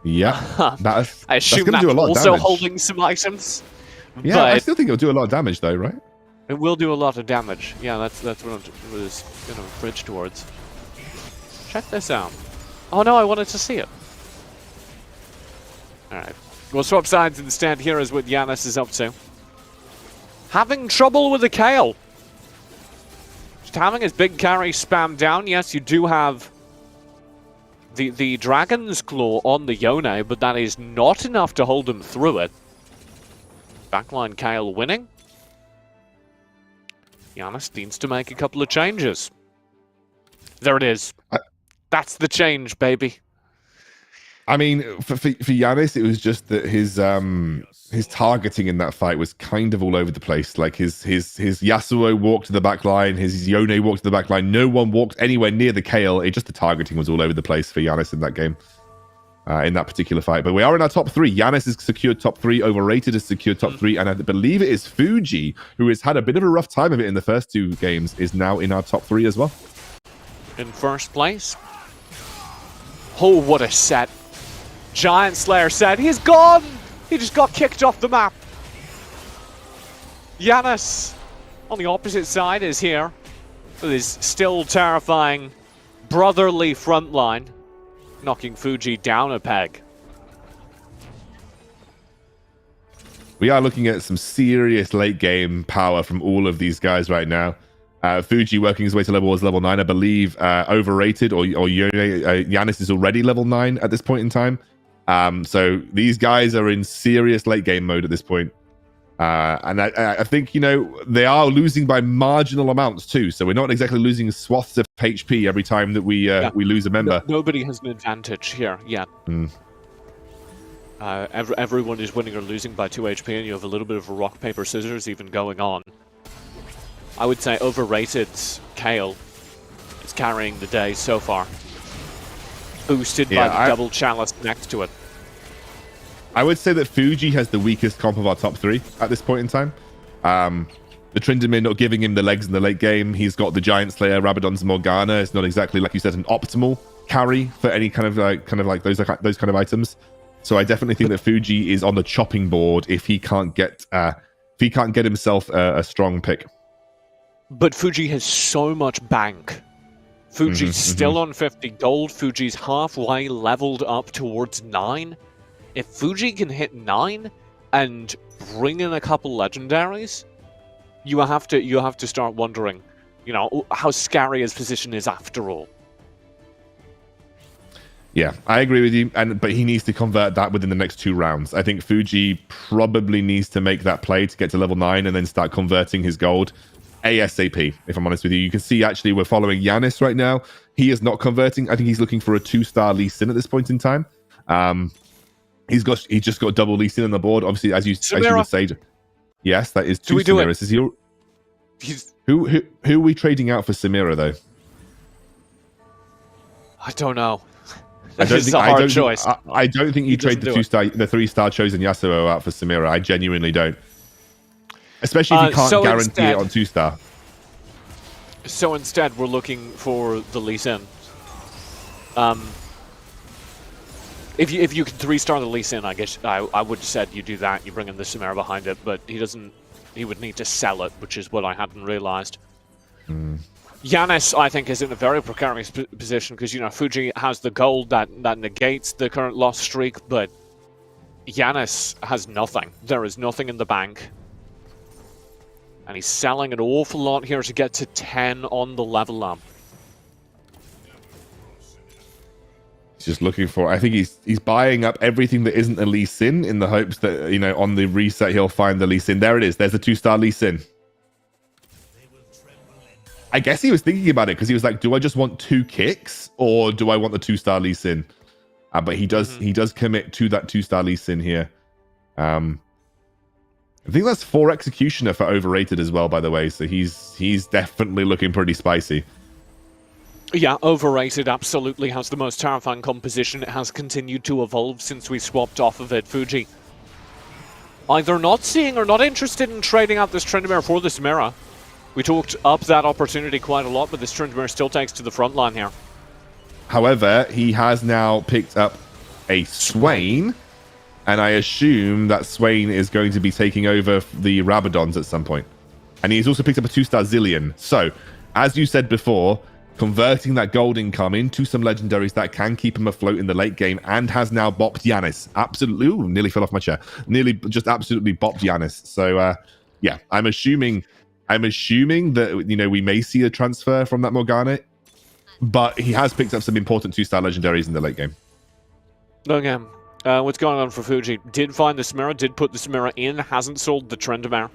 Yeah, I assume that's also holding some items. Yeah, I still think it'll do a lot of damage though, right? It will do a lot of damage. Yeah, that's what I was going to bridge towards. Check this out. Oh no, I wanted to see it. Alright. We'll swap sides instead. Here is what Yanis is up to. Having trouble with the Kale. Just having his big carry spammed down. Yes, you do have the Dragon's Claw on the Yone, but that is not enough to hold him through it. Backline Kale winning. Yanis needs to make a couple of changes. There it is. That's the change, baby. I mean, for Giannis, it was just that his targeting in that fight was kind of all over the place. Like his Yasuo walked to the back line, his Yone walked to the back line. No one walked anywhere near the Kale. It just the targeting was all over the place for Giannis in that game, in that particular fight. But we are in our top 3. Giannis has secured top 3. Overrated has secured top 3, and I believe it is Fuji, who has had a bit of a rough time of it in the first 2 games, is now in our top 3 as well. In first place. Oh, what a set. Giant Slayer set. He's gone! He just got kicked off the map. Giannis on the opposite side is here with his still terrifying brotherly front line, knocking Fuji down a peg. We are looking at some serious late game power from all of these guys right now. Fuji working his way to level 9, I believe. Overrated, or Giannis is already level 9 at this point in time. So these guys are in serious late game mode at this point. And I think, you know, they are losing by marginal amounts too. So we're not exactly losing swaths of HP every time that we lose a member. Nobody has an advantage here yet. Everyone is winning or losing by 2 HP, and you have a little bit of a rock, paper, scissors even going on. I would say overrated Kale is carrying the day so far. Boosted by the double chalice next to it. I would say that Fuji has the weakest comp of our top 3 at this point in time. The Tryndamere not giving him the legs in the late game. He's got the Giant Slayer, Rabadon's Morgana. It's not exactly, like you said, an optimal carry for any kind of like those kind of items. So I definitely think that Fuji is on the chopping board if he can't get himself a strong pick. But Fuji has so much bank. Fuji's still on 50 gold. Fuji's halfway leveled up towards 9. If Fuji can hit 9 and bring in a couple legendaries, you have to start wondering, you know, how scary his position is after all. Yeah, I agree with you, but he needs to convert that within the next 2 rounds. I think Fuji probably needs to make that play to get to level 9 and then start converting his gold ASAP, if I'm honest with you. You can see, actually, we're following Giannis right now. He is not converting. I think he's looking for a 2-star Lee Sin at this point in time. He's just got double Lee Sin on the board. Obviously, as you would say, yes, that is 2 Samiras. Who are we trading out for Samira, though? I don't know. I don't think, a hard choice. I don't think you trade the 3-star chosen Yasuo out for Samira. I genuinely don't. Especially if you can't guarantee it on 2-star. So instead, we're looking for the Lee Sin. If you can 3-star the Lee Sin, I guess I would have said you do that. You bring in the Samira behind it, but he doesn't. He would need to sell it, which is what I hadn't realized. Giannis, I think, is in a very precarious position because, you know, Fuji has the gold that negates the current loss streak, but Giannis has nothing. There is nothing in the bank. And he's selling an awful lot here to get to 10 on the level up. He's just looking for... I think he's buying up everything that isn't a Lee Sin in the hopes that, you know, on the reset he'll find the Lee Sin. There it is. There's the 2-star Lee Sin. I guess he was thinking about it because he was like, do I just want 2 kicks or do I want the 2-star Lee Sin? But he does commit to that 2-star Lee Sin here. I think that's 4 Executioner for overrated as well, by the way. So he's definitely looking pretty spicy. Yeah, overrated absolutely has the most terrifying composition. It has continued to evolve since we swapped off of it. Fuji either not seeing or not interested in trading out this Tryndamere for this Samira. We talked up that opportunity quite a lot, but this Tryndamere still takes to the front line here. However, he has now picked up a Swain, and I assume that Swain is going to be taking over the Rabadons at some point. And he's also picked up a 2-star Zillion. So, as you said before, converting that gold income into some legendaries that can keep him afloat in the late game, and has now bopped Giannis. Absolutely, ooh, nearly fell off my chair. Nearly just absolutely bopped Giannis. So, yeah, I'm assuming that, you know, we may see a transfer from that Morgana, but he has picked up some important 2-star legendaries in the late game. Okay, what's going on for Fuji? Did find the Samira, did put the Samira in, hasn't sold the Tryndamere.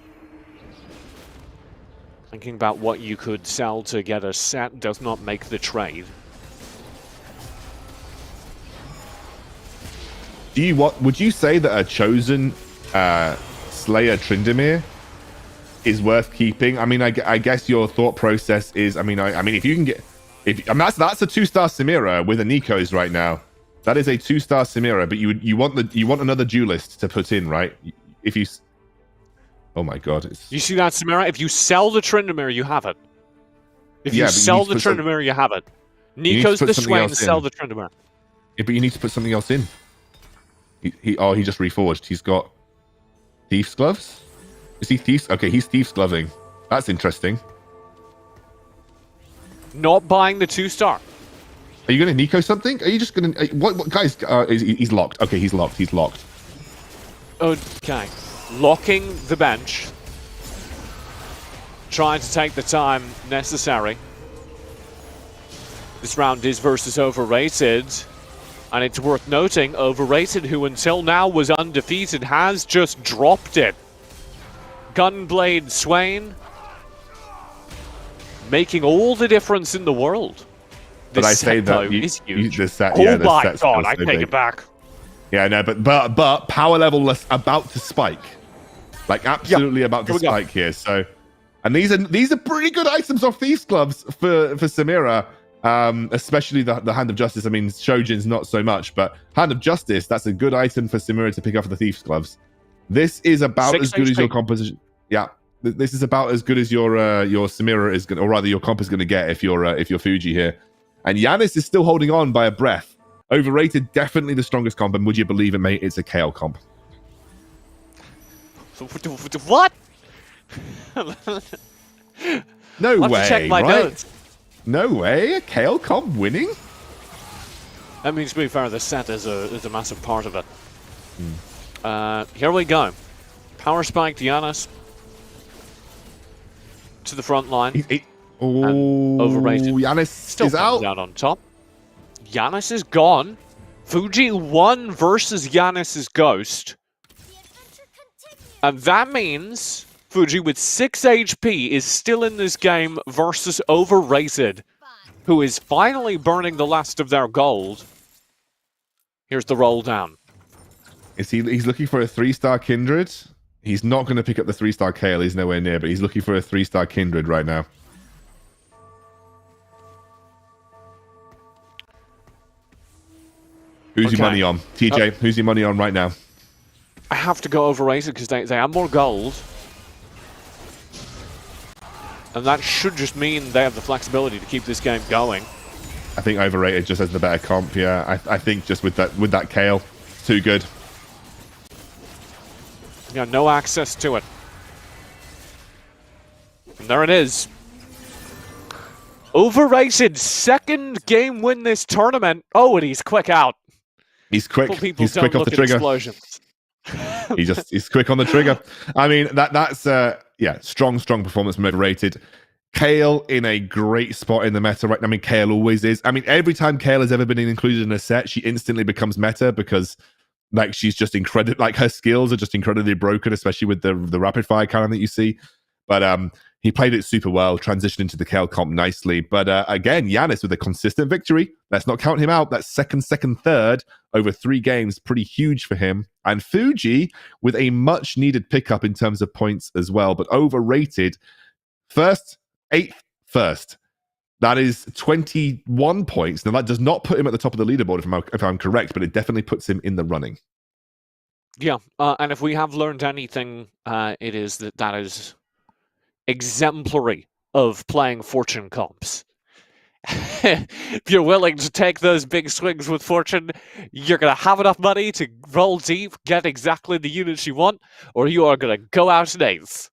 Thinking about what you could sell to get a set does not make the trade. Would you say that a chosen Slayer Tryndamere is worth keeping? I mean, I guess your thought process is, I mean, if you can get, that's a 2-star Samira with a Nico's right now. That is a 2-star Samira, but you want another duelist to put in, right? If you, oh my god, you see that Samira? If you sell the Tryndamere, you have it. If you sell the Tryndamere, you have it. Nico's the Swain, sell the Tryndamere. Yeah, but you need to put something else in. He just reforged. He's got Thief's gloves. Is he Thief's? Okay, he's Thief's gloving. That's interesting. Not buying the 2-star. Are you going to Nico something? Are you just going to... What guys... he's locked. Okay, he's locked. He's locked. Okay. Locking the bench. Trying to take the time necessary. This round is versus Overrated. And it's worth noting, Overrated, who until now was undefeated, has just dropped it. Gunblade Swain, making all the difference in the world. But I say that is huge. Oh my god, I take it back. Yeah, no, but power level is about to spike, like absolutely about to spike here. So, and these are pretty good items off Thief's gloves for Samira, especially the Hand of Justice. I mean, Shojin's not so much, but Hand of Justice, that's a good item for Samira to pick up for the Thief's gloves. This is about as good as your composition. Yeah, this is about as good as your Samira is going, or rather your comp is going to get if you're Fuji here. And Yanis is still holding on by a breath. Overrated, definitely the strongest comp, and would you believe it, mate? It's a Kale comp. What? No way, check my notes. No way, a Kale comp winning? That means, to be fair, the set is a massive part of it. Here we go. Power spike Yanis to the front line. Overrated. Yanis still is out on top. Yanis is gone. Fuji won versus Yanis's Ghost. And that means Fuji with 6 HP is still in this game versus Overrated, who is finally burning the last of their gold. Here's the roll down. He's looking for a 3-star Kindred. He's not going to pick up the 3-star Kale. He's nowhere near, but he's looking for a 3-star Kindred right now. Who's your money on? TJ, who's your money on right now? I have to go Overrated because they have more gold. And that should just mean they have the flexibility to keep this game going. I think Overrated just has the better comp, yeah. I think just with that Kale, too good. Yeah, no access to it. And there it is. Overrated, second game win this tournament. Oh, and he's quick out. He's quick. He's quick off the trigger. Explosions. he's quick on the trigger. I mean, that's strong performance from Overrated. Kale in a great spot in the meta right now. I mean, Kale always is. I mean, every time Kale has ever been included in a set, she instantly becomes meta because like she's just incredible. Like her skills are just incredibly broken, especially with the rapid fire cannon that you see. But he played it super well, transitioned into the Kale comp nicely. But again, Yanis with a consistent victory. Let's not count him out. That's second, third over 3 games. Pretty huge for him. And Fuji with a much needed pickup in terms of points as well. But Overrated, 8th first. That is 21 points. Now, that does not put him at the top of the leaderboard, if I'm correct, but it definitely puts him in the running. Yeah, and if we have learned anything, it is that is exemplary of playing Fortune comps. If you're willing to take those big swings with Fortune, you're going to have enough money to roll deep, get exactly the units you want, or you are going to go out in eighth.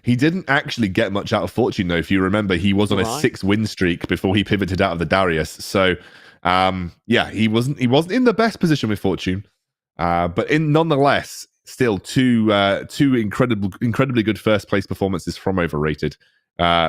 He didn't actually get much out of Fortune, though. If you remember, he was on a 6-win streak before he pivoted out of the Darius. So, he wasn't in the best position with Fortune, but nonetheless, still two incredibly good first place performances from Overrated.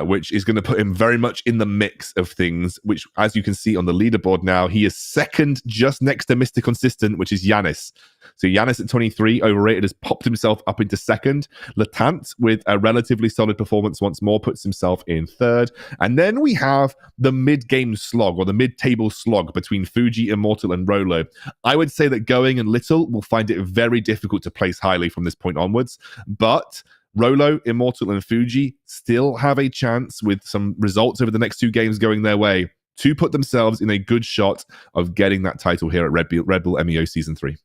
which is going to put him very much in the mix of things, which, as you can see on the leaderboard now, he is second just next to Mr. Consistent, which is Yanis. So Yanis at 23, overrated, has popped himself up into second. Latant, with a relatively solid performance once more, puts himself in third. And then we have the mid-game slog, or the mid-table slog, between Fuji, Immortal, and Rolo. I would say that Going and Little will find it very difficult to place highly from this point onwards, but Rolo, Immortal, and Fuji still have a chance, with some results over the next 2 games going their way, to put themselves in a good shot of getting that title here at Red Bull M.E.O Season 3.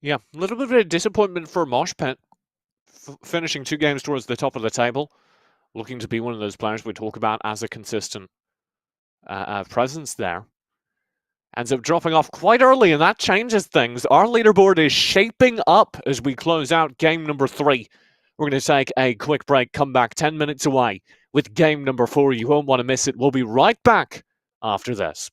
Yeah, a little bit of a disappointment for Mosh Pit, finishing 2 games towards the top of the table, looking to be one of those players we talk about as a consistent presence there. Ends up dropping off quite early, and that changes things. Our leaderboard is shaping up as we close out game number 3. We're going to take a quick break, come back 10 minutes away with game number 4. You won't want to miss it. We'll be right back after this.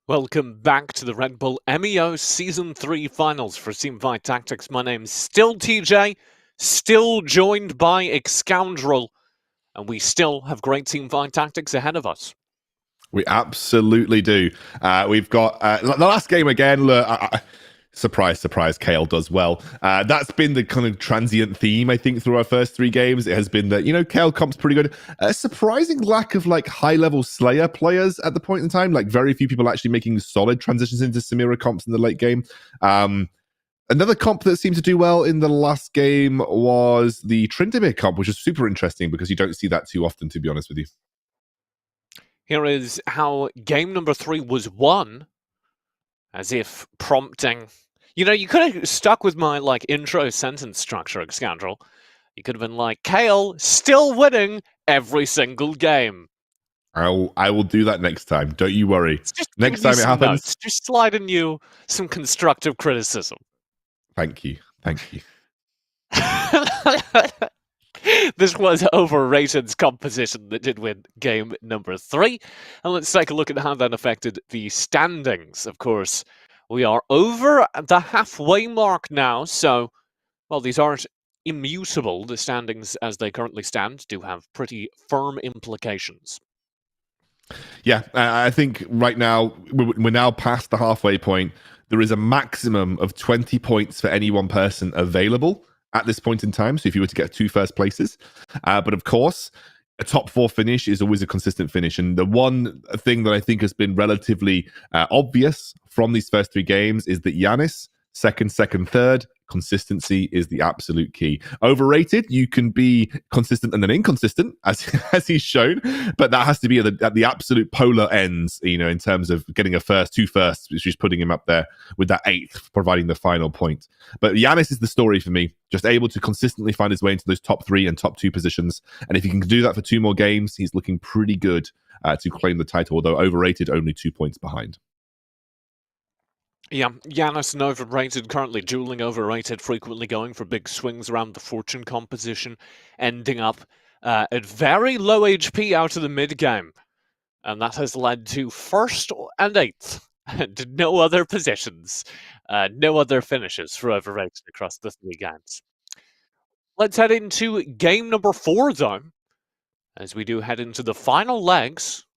Welcome back to the Red Bull M.E.O Season 3 Finals for Teamfight Tactics. My name's still TJ, still joined by Excoundrel, and we still have great Teamfight Tactics ahead of us. We absolutely do. We've got the last game again. Look, surprise, surprise, Kale does well. That's been the kind of transient theme, I think, through our first 3 games. It has been that, Kale comp's pretty good. A surprising lack of high-level Slayer players at the point in time. Very few people actually making solid transitions into Samira comps in the late game. Another comp that seemed to do well in the last game was the Tryndamere comp, which is super interesting because you don't see that too often, to be honest with you. Here is how game number 3 was won, as if prompting. You could have stuck with my intro sentence structure, Scoundrel. You could have been like, Kale still winning every single game. I will do that next time. Don't you worry. Just next time it happens, notes. Just sliding you some constructive criticism. Thank you. This was Overrated's composition that did win game number 3. And let's take a look at how that affected the standings. Of course, we are over the halfway mark now, so, well, these aren't immutable. The standings as they currently stand do have pretty firm implications. Yeah, I think right now, we're now past the halfway point. There is a maximum of 20 points for any one person available at this point in time. So if you were to get 2 first places, but of course, a top 4 finish is always a consistent finish. And the one thing that I think has been relatively obvious from these first 3 games is that Giannis, second, third, consistency is the absolute key. Overrated, you can be consistent and then inconsistent, as he's shown, but that has to be at the absolute polar ends, in terms of getting a first, 2 firsts, which is putting him up there with that 8th, providing the final point. But Giannis is the story for me, just able to consistently find his way into those top 3 and top 2 positions. And if he can do that for 2 more games, he's looking pretty good to claim the title, although Overrated only 2 points behind. Yeah, Giannis and Overrated currently dueling Overrated, frequently going for big swings around the fortune composition, ending up at very low HP out of the mid-game. And that has led to 1st and 8th, and no other positions, no other finishes for Overrated across the 3 games. Let's head into game number 4, though, as we do head into the final legs.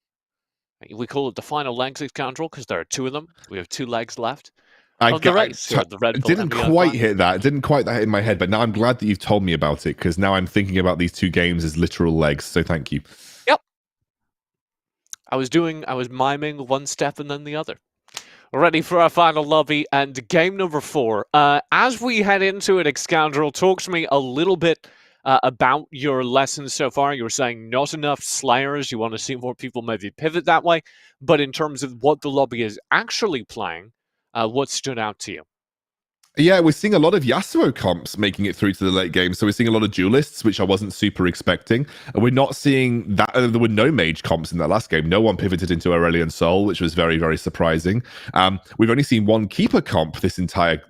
We call it the final legs, Scoundrel, because there are 2 of them. We have 2 legs left of the race. Didn't quite hit that. Didn't quite hit in my head, but now I'm glad that you've told me about it, because now I'm thinking about these 2 games as literal legs. So thank you. Yep. I was miming one step and then the other. Ready for our final lobby and game number 4. As we head into it, Scoundrel, talk to me a little bit about your lessons so far. You were saying not enough Slayers. You want to see more people maybe pivot that way. But in terms of what the lobby is actually playing, what stood out to you? Yeah, we're seeing a lot of Yasuo comps making it through to the late game. So we're seeing a lot of duelists, which I wasn't super expecting. And we're not seeing that. There were no mage comps in that last game. No one pivoted into Aurelion Sol, which was very, very surprising. We've only seen 1 keeper comp this entire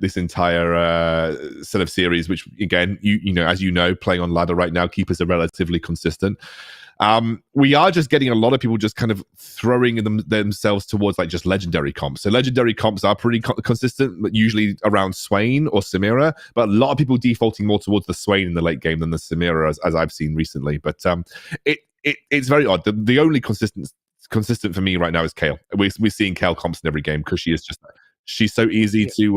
set of series, which again, as you know, playing on ladder right now, keepers are relatively consistent. We are just getting a lot of people just kind of throwing themselves towards just legendary comps. So legendary comps are pretty consistent, but usually around Swain or Samira. But a lot of people defaulting more towards the Swain in the late game than the Samira, as I've seen recently. But it's very odd. The only consistent for me right now is Kale. We're seeing Kale comps in every game because she is just. She's so easy to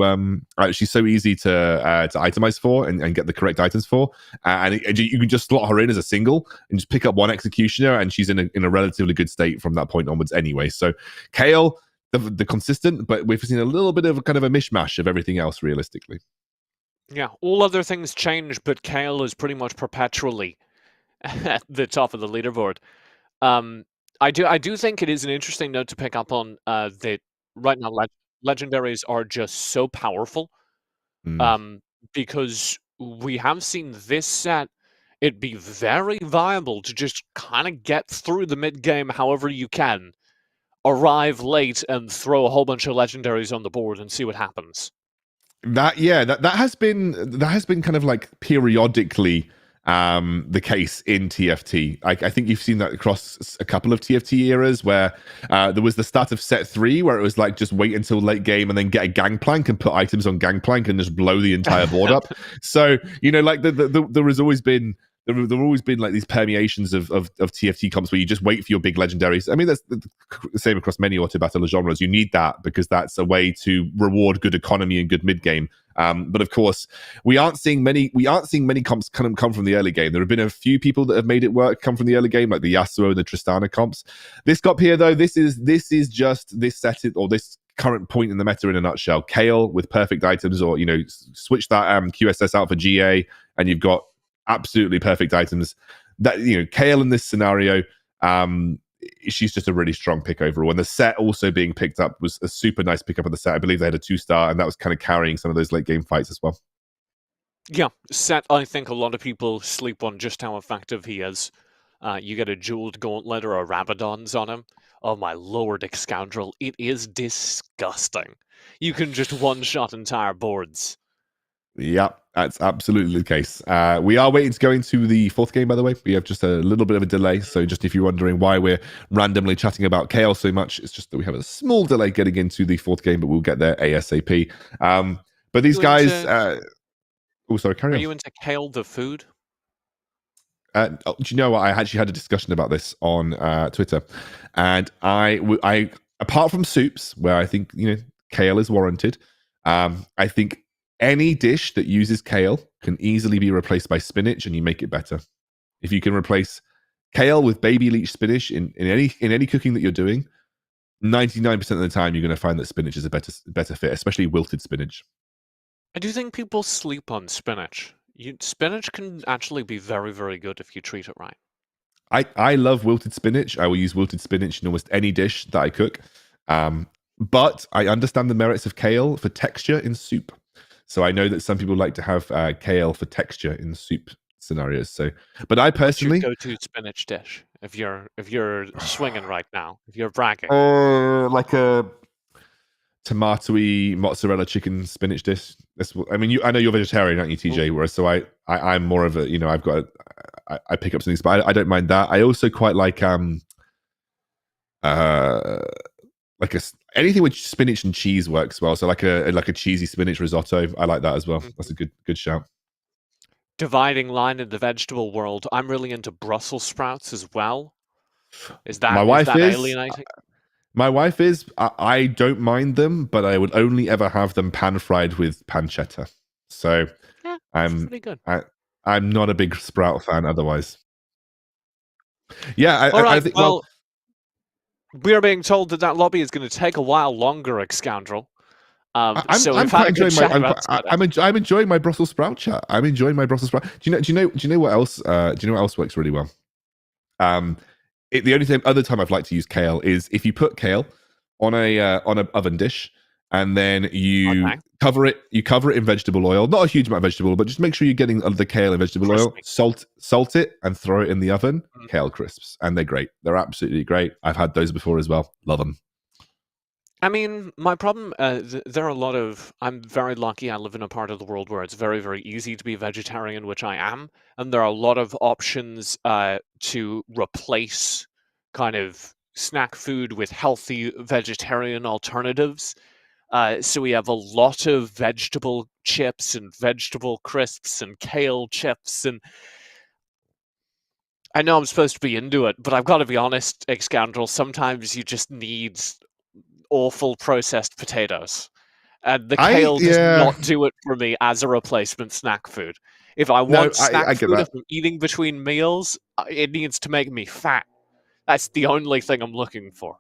itemize for and get the correct items for, and you can just slot her in as a single and just pick up 1 executioner, and she's in a relatively good state from that point onwards anyway. So Kale, the consistent, but we've seen a little bit of a kind of a mishmash of everything else realistically. Yeah, all other things change, but Kale is pretty much perpetually at the top of the leaderboard. I do think it is an interesting note to pick up on that right now legendaries are just so powerful, because we have seen this set it be very viable to just kind of get through the mid game however you can, arrive late and throw a whole bunch of legendaries on the board and see what happens. That has been kind of periodically the case in TFT. I think you've seen that across a couple of TFT eras where there was the start of set 3 where it was like just wait until late game and then get a gangplank and put items on gangplank and just blow the entire board up. So, like there has always been there have always been like these permeations of TFT comps where you just wait for your big legendaries. I mean, that's the same across many auto battle genres. You need that because that's a way to reward good economy and good mid game. But of course, we aren't seeing many comps come from the early game. There have been a few people that have made it work come from the early game, like the Yasuo and the Tristana comps. This comp here, though, this is just this this current point in the meta in a nutshell. Kayle with perfect items, or switch that QSS out for GA, and you've got absolutely perfect items. That Kayle in this scenario, she's just a really strong pick overall. And the set also being picked up was a super nice pickup of the set. I believe they had a 2-star, and that was kind of carrying some of those late game fights as well. Yeah, set, I think a lot of people sleep on just how effective he is. You get a jeweled gauntlet or a Rabadon's on him. Oh my lord, Scoundrel, it is disgusting. You can just one-shot entire boards. Yeah, that's absolutely the case. We are waiting to go into the 4th game, by the way. We have just a little bit of a delay. So just if you're wondering why we're randomly chatting about Kayle so much, it's just that we have a small delay getting into the 4th game, but we'll get there ASAP. But these guys... oh, sorry, carry on. Are you into Kayle the food? Do you know what? I actually had a discussion about this on Twitter. And I apart from soups, where I think, Kayle is warranted, I think any dish that uses Kayle can easily be replaced by spinach, and you make it better. If you can replace Kayle with baby leech spinach in any cooking that you're doing, 99% of the time you're going to find that spinach is a better fit, especially wilted spinach. I do think people sleep on spinach. Spinach can actually be very, very good if you treat it right. I love wilted spinach. I will use wilted spinach in almost any dish that I cook. But I understand the merits of Kayle for texture in soup. So I know that some people like to have Kayle for texture in soup scenarios. So, but I personally What's your go-to spinach dish if you're swinging right now, if you're bragging. Like a tomatoey mozzarella chicken spinach dish. I mean, I know you're vegetarian, aren't you, TJ? Whereas, so I'm more of a I've got I pick up some things, but I don't mind that. I also quite like anything with spinach and cheese works well. So like a cheesy spinach risotto, I like that as well. That's a good shout. Dividing line in the vegetable world, I'm really into Brussels sprouts as well. Is that alienating? My wife is. I don't mind them, but I would only ever have them pan fried with pancetta. So yeah, I'm pretty good. I'm not a big sprout fan otherwise. Yeah, All right, I think. Well, we are being told that lobby is going to take a while longer, Scoundrel. I'm enjoying my Brussels sprout chat. I'm enjoying my Brussels sprout. Do you know what else? Do you know what else works really well? The only other time I've liked to use Kayle is if you put Kayle on a oven dish and then you cover it. You cover it in vegetable oil, not a huge amount of vegetable, but just make sure you're getting the Kayle in vegetable oil. Salt it, and throw it in the oven. Kayle crisps, and they're great. They're absolutely great. I've had those before as well. Love them. I mean, my problem, there are a lot of... I'm very lucky I live in a part of the world where it's very, very easy to be vegetarian, which I am. And there are a lot of options to replace kind of snack food with healthy vegetarian alternatives. So we have a lot of vegetable chips and vegetable crisps and Kayle chips. And I know I'm supposed to be into it, but I've got to be honest, Scoundrel, sometimes you just need awful processed potatoes, and the Kayle does not do it for me as a replacement snack food. If I want snack food, if I'm eating between meals, it needs to make me fat. That's the only thing I'm looking for.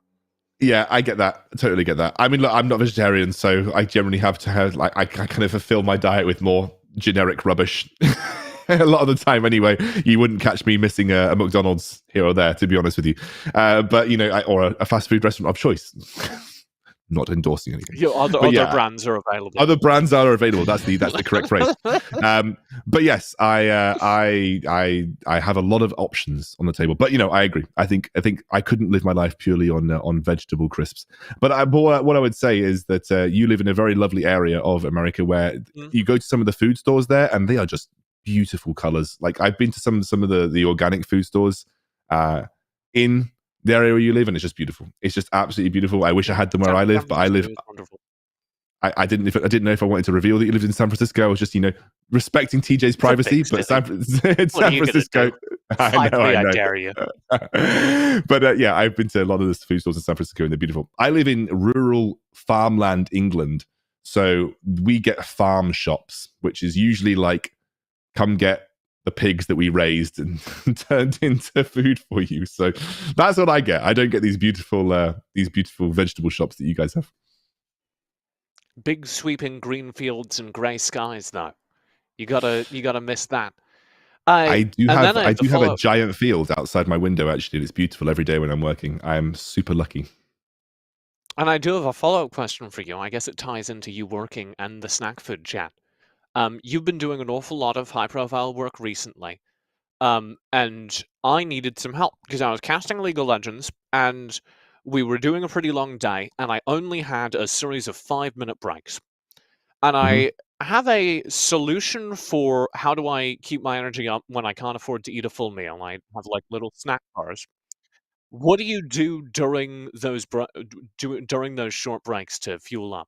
Yeah, I get that. I totally get that. I mean, look, I'm not vegetarian, so I generally have to have I kind of fulfill my diet with more generic rubbish. A lot of the time, anyway. You wouldn't catch me missing a McDonald's here or there, to be honest with you. But or a fast food restaurant of choice. Not endorsing anything. Other brands are available. Other brands are available. That's the correct phrase. But yes, I have a lot of options on the table. But I agree. I think I couldn't live my life purely on vegetable crisps. But what I would say is that you live in a very lovely area of America where you go to some of the food stores there, and they are just beautiful colors. Like I've been to some of the organic food stores in the area where you live, and it's just beautiful. It's just absolutely beautiful. I wish I had them where I live, but I live. Wonderful. I didn't know if I wanted to reveal that you lived in San Francisco. I was just, respecting TJ's privacy. But San Francisco, I know. I dare you. But yeah, I've been to a lot of the food stores in San Francisco, and they're beautiful. I live in rural farmland, England, so we get farm shops, which is usually like, come get the pigs that we raised and turned into food for you. So that's what I get. I don't get these beautiful vegetable shops that you guys have. Big sweeping green fields and grey skies, though. You gotta miss that. I do have a giant field outside my window, actually, and it's beautiful every day when I'm working. I am super lucky. And I do have a follow-up question for you. I guess it ties into you working and the snack food chat. You've been doing an awful lot of high-profile work recently, and I needed some help because I was casting League of Legends, and we were doing a pretty long day, and I only had a series of 5-minute breaks. And I have a solution for how do I keep my energy up when I can't afford to eat a full meal. I have like little snack bars. What do you do during those during those short breaks to fuel up?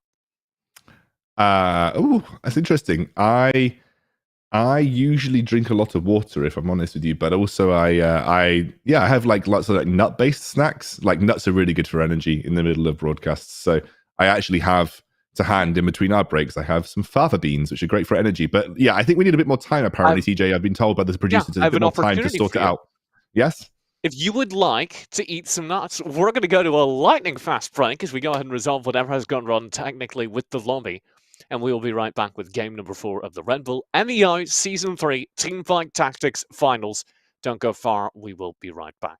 That's interesting. I usually drink a lot of water, if I'm honest with you, but also I have like lots of like nut-based snacks. Like nuts are really good for energy in the middle of broadcasts. So I actually have to hand in between our breaks. I have some fava beans, which are great for energy. But yeah, I think we need a bit more time. Apparently, TJ, I've been told by the producer to a bit more time to sort it out. Yes. If you would like to eat some nuts, we're going to go to a lightning fast break as we go ahead and resolve whatever has gone wrong technically with the lobby. And we will be right back with game number 4 of the Red Bull M.E.O. Season 3 Teamfight Tactics Finals. Don't go far. We will be right back.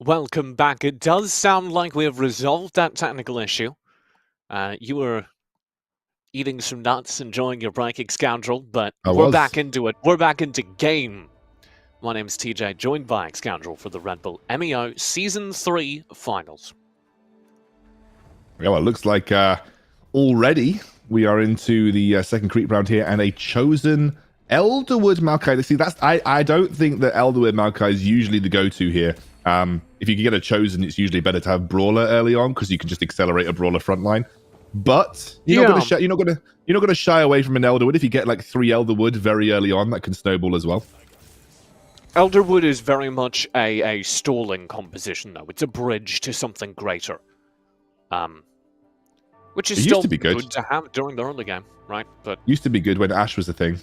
Welcome back. It does sound like we have resolved that technical issue. You were eating some nuts, enjoying your breaking scoundrel, but we're back into it. We're back into game. My name's TJ, joined by Scoundrel for the Red Bull M.E.O. Season 3 Finals. Yeah, well, it looks like already we are into the second creep round here, and a chosen Elderwood Maokai. See, I don't think that Elderwood Maokai is usually the go-to here. If you can get a chosen, it's usually better to have Brawler early on because you can just accelerate a Brawler frontline. but you're not going to shy away from an Elderwood if you get like 3 Elderwood very early on. That can snowball as well. Elderwood is very much a stalling composition, though. It's a bridge to something greater. Which is still good to have during the early game, right? But used to be good when Ash was a thing.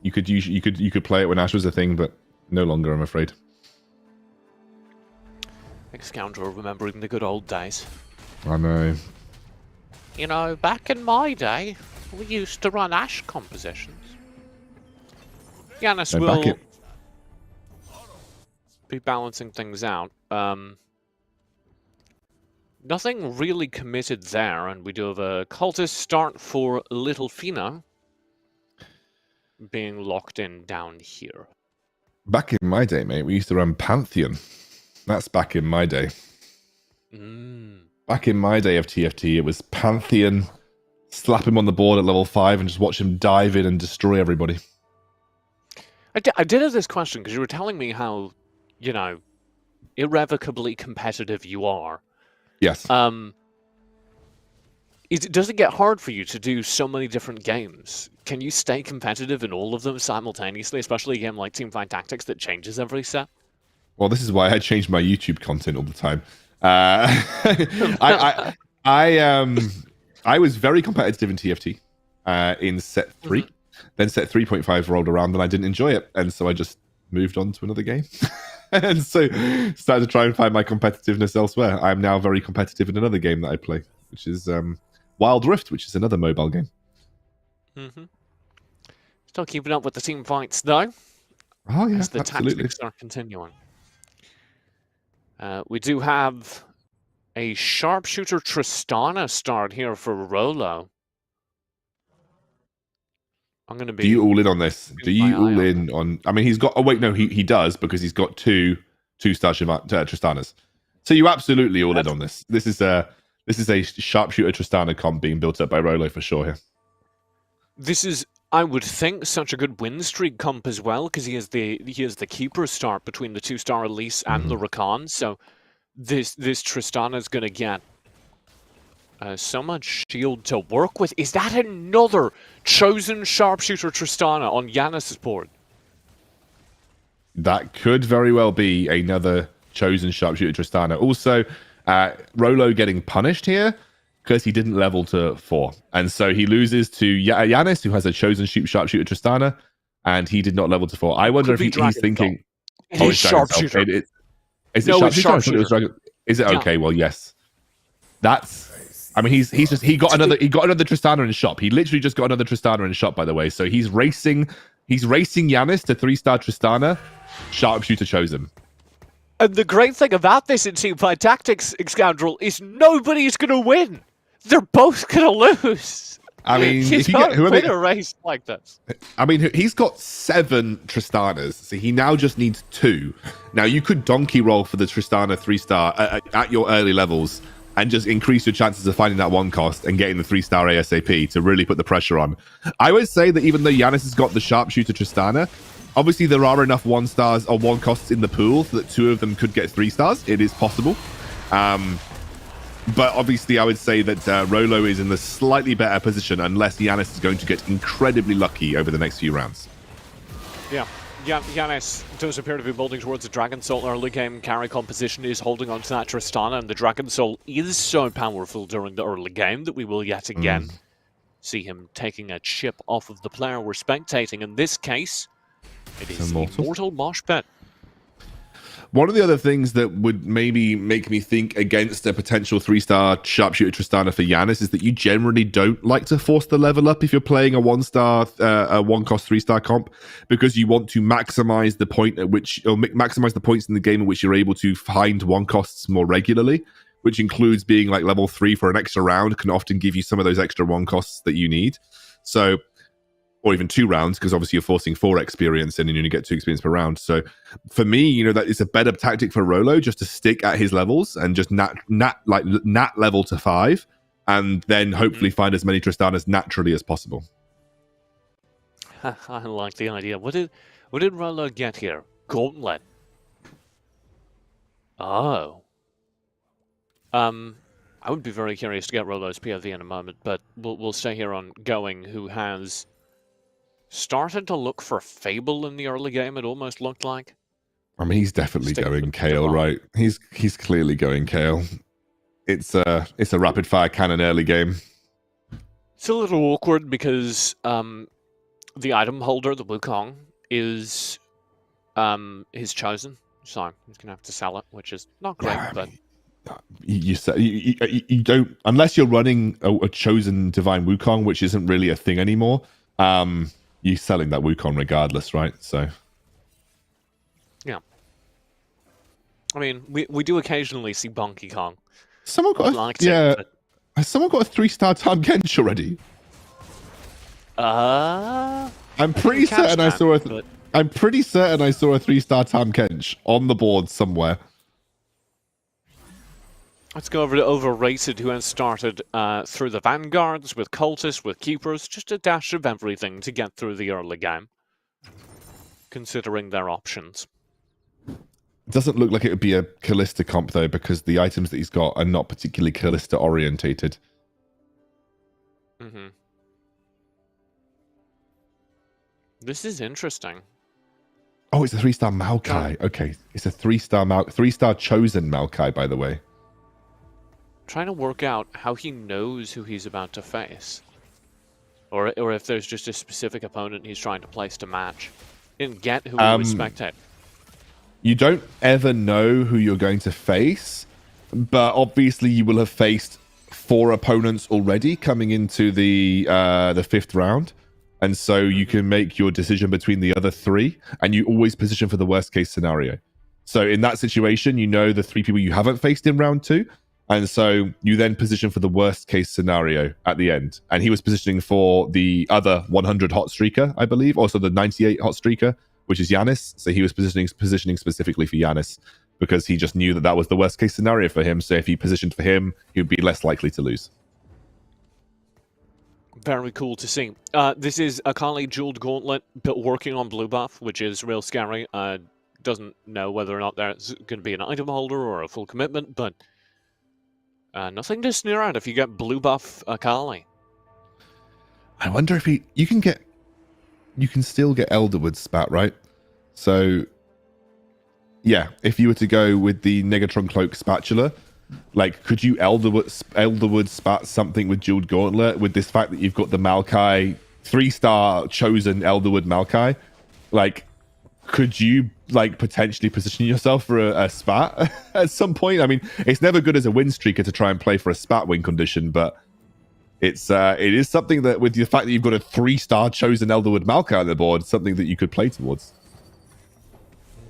You could play it when Ash was a thing, but no longer, I'm afraid. Like Scoundrel remembering the good old days. I know. You know, back in my day, we used to run Ash compositions. Giannis will be balancing things out. Nothing really committed there, and we do have a cultist start for Little Fina being locked in down here. Back in my day, mate, we used to run Pantheon. That's back in my day. Back in my day of TFT, it was Pantheon, slap him on the board at level 5 and just watch him dive in and destroy everybody. I did have this question, because you were telling me how, you know, irrevocably competitive you are. Yes. Does it get hard for you to do so many different games? Can you stay competitive in all of them simultaneously, especially a game like Teamfight Tactics that changes every set? Well, this is why I change my YouTube content all the time. I was very competitive in TFT in set 3. Then set 3.5 rolled around and I didn't enjoy it, and so I just moved on to another game. And so started to try and find my competitiveness elsewhere. I'm now very competitive in another game that I play, which is Wild Rift, which is another mobile game. Still keeping up with the team fights, though. Oh, yeah, as the absolutely. tactics are continuing. We do have a sharpshooter Tristana start here for Rolo. I'm going to be... Do you all in on this? Do you all in on... I mean, he's got... Oh, wait, no, he does, because he's got two star Tristanas. So you absolutely all in on this. This is a sharpshooter Tristana comp being built up by Rolo for sure here. This is, I would think, such a good win streak comp as well, because he has the keeper start between the 2-star Elise and the Rakan. So this Tristana is going to get so much shield to work with. Is that another chosen sharpshooter Tristana on Giannis' board? That could very well be another chosen sharpshooter Tristana. Also, Rolo getting punished here because he didn't level to 4. And so he loses to Giannis, who has a chosen sharpshooter Tristana, and he did not level to 4. I wonder if he's thinking... It is sharpshooter. Is it sharpshooter? Is it okay? Well, yes. That's... I mean, he got another Tristana in shop. He literally just got another Tristana in shop, by the way. So he's racing Giannis to 3-star Tristana. Sharpshooter chosen. And the great thing about this in Teamfight Tactics, Scoundrel, is nobody's going to win. They're both going to lose. I mean, if you get win a race like this. I mean, he's got 7 Tristanas, so he now just needs 2. Now, you could donkey roll for the Tristana 3-star at your early levels and just increase your chances of finding that 1 cost and getting the 3-star ASAP to really put the pressure on. I would say that even though Giannis has got the sharpshooter Tristana, obviously there are enough 1-stars or 1 costs in the pool so that 2 of them could get 3-stars. It is possible. But obviously I would say that Rolo is in the slightly better position unless Giannis is going to get incredibly lucky over the next few rounds. Yeah. Giannis does appear to be building towards a Dragon Soul early game. Carry composition is holding on to that Tristana, and the Dragon Soul is so powerful during the early game that we will yet again see him taking a chip off of the player we're spectating. In this case, it is Immortal Mosh Pit. One of the other things that would maybe make me think against a potential 3-star sharpshooter Tristana for Giannis is that you generally don't like to force the level up if you're playing a 1-star, a 1-cost 3-star comp, because you want to maximize the point at which, or maximize the points in the game in which you're able to find 1-costs more regularly, which includes being like level 3 for an extra round can often give you some of those extra 1-costs that you need. So, or even 2 rounds, because obviously you're forcing 4 experience in and you only get 2 experience per round. So for me, you know, that is a better tactic for Rolo, just to stick at his levels and just nat level to 5, and then hopefully find as many Tristanas naturally as possible. I like the idea. What did Rolo get here? Gauntlet. Oh. I would be very curious to get Rolo's POV in a moment, but we'll stay here on Going, who has started to look for Fable in the early game, it almost looked like. I mean, he's definitely Stick going with Kale, Devon. right? He's clearly going Kale. It's a rapid fire cannon early game. It's a little awkward because the item holder, the Wukong, is chosen, so he's gonna have to sell it, which is not great, Yeah, I but mean, you don't, unless you're running a chosen divine Wukong, which isn't really a thing anymore. You're selling that Wukong regardless, right? So yeah. I mean, we do occasionally see Bonky Kong. someone got has someone got a 3-star Tahm Kench already? I'm pretty certain I saw I'm pretty certain I saw a 3-star Tahm Kench on the board somewhere. Let's go over to Overrated, who has started through the Vanguards, with Cultists, with Keepers, just a dash of everything to get through the early game, considering their options. It doesn't look like it would be a Callista comp, though, because the items that he's got are not particularly Callista orientated. Mm-hmm. This is interesting. Oh, it's a 3-star Maokai. Okay, it's a 3-star chosen Maokai, by the way. Trying to work out how he knows who he's about to face. Or if there's just a specific opponent he's trying to place to match. He didn't get who he was spectating. You don't ever know who you're going to face, but obviously you will have faced 4 opponents already coming into the 5th round. And so you can make your decision between the other 3, and you always position for the worst case scenario. So in that situation, you know the 3 people you haven't faced in round 2. And so you then position for the worst case scenario at the end. And he was positioning for the other 100 hot streaker, I believe, also the 98 hot streaker, which is Yanis. So he was positioning specifically for Yanis because he just knew that that was the worst case scenario for him. So if he positioned for him, he would be less likely to lose. Very cool to see. This is Akali Jeweled Gauntlet working on blue buff, which is real scary. Doesn't know whether or not there's going to be an item holder or a full commitment, but nothing to sneer at if you get blue buff Akali. I wonder if you can still get Elderwood spat, right? So yeah, if you were to go with the Negatron Cloak Spatula, like, could you Elderwood spat something with Jeweled Gauntlet with this fact that you've got the Maokai 3-star chosen Elderwood Maokai? Like, could you like potentially position yourself for a spat at some point? I mean, it's never good as a win streaker to try and play for a spat win condition, but it is something that, with the fact that you've got a 3-star chosen Elderwood Maokai on the board, something that you could play towards.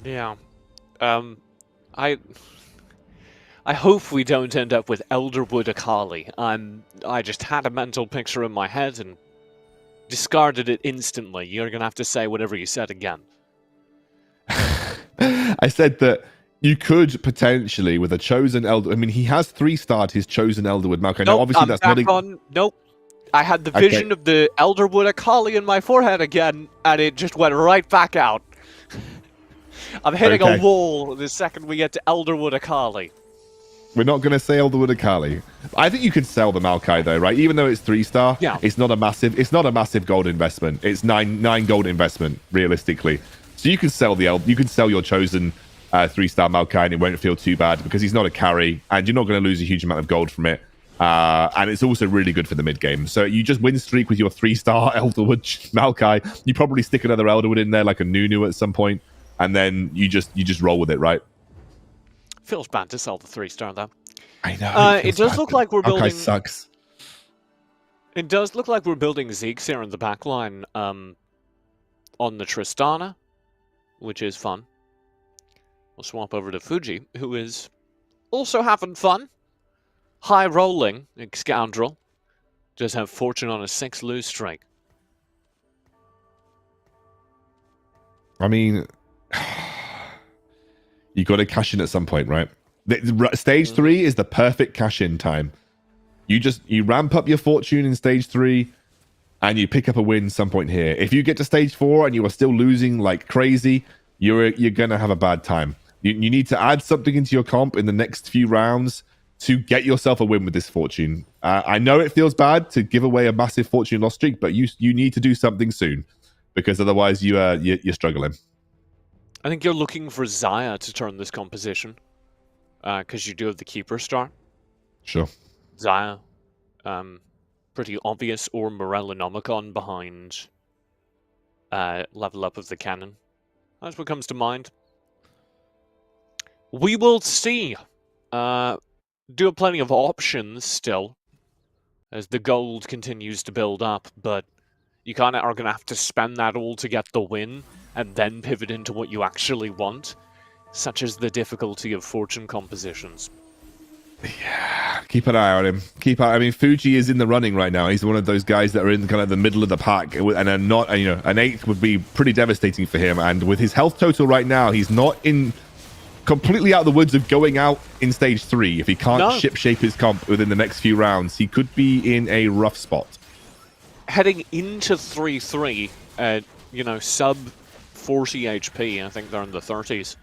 Yeah. I hope we don't end up with Elderwood Akali. I just had a mental picture in my head and discarded it instantly. You're gonna have to say whatever you said again. I said that you could potentially, with a chosen Elder... I mean, he has 3-starred his chosen Elderwood Maokai. Nope, now, obviously, I'm that's back not... on... Nope. I had the vision of the Elderwood Akali in my forehead again, and it just went right back out. I'm hitting a wall the second we get to Elderwood Akali. We're not going to say Elderwood Akali. I think you could sell the Maokai, though, right? Even though it's 3-star, yeah. It's not a massive gold investment. It's nine gold investment, realistically. So you can sell your chosen 3-star Maokai, and it won't feel too bad because he's not a carry, and you're not going to lose a huge amount of gold from it. And it's also really good for the mid game. So you just win streak with your 3-star Elderwood Maokai. You probably stick another Elderwood in there, like a Nunu at some point, and then you just roll with it, right? Feels bad to sell the 3-star though. I know. It does look like we're building. Sucks. It does look like we're building Zeke's here in the backline on the Tristana, which is fun. We'll swap over to Fuji, who is also having fun. High rolling, scoundrel. Does have fortune on a 6 lose streak. I mean, you got to cash in at some point, right? Stage 3 is the perfect cash in time. You ramp up your fortune in stage 3 and you pick up a win some point here. If you get to stage 4 and you are still losing like crazy, you're going to have a bad time. You need to add something into your comp in the next few rounds to get yourself a win with this Fortune. I know it feels bad to give away a massive Fortune loss streak, but you need to do something soon, because otherwise you're struggling. I think you're looking for Xayah to turn this composition, because you do have the Keeper star. Sure. Xayah, pretty obvious, or Morellonomicon behind level up of the cannon. That's what comes to mind. We will see. Do have plenty of options still, as the gold continues to build up, but you kind of are going to have to spend that all to get the win, and then pivot into what you actually want, such as the difficulty of Fortune compositions. Yeah, keep an eye on him. I mean, Fuji is in the running right now. He's one of those guys that are in kind of the middle of the pack, and are not, you know, an 8th would be pretty devastating for him. And with his health total right now, he's not in completely out of the woods of going out in stage 3. If he can't ship shape his comp within the next few rounds, he could be in a rough spot. Heading into 3-3, you know, sub 40 HP, I think they're in the 30s,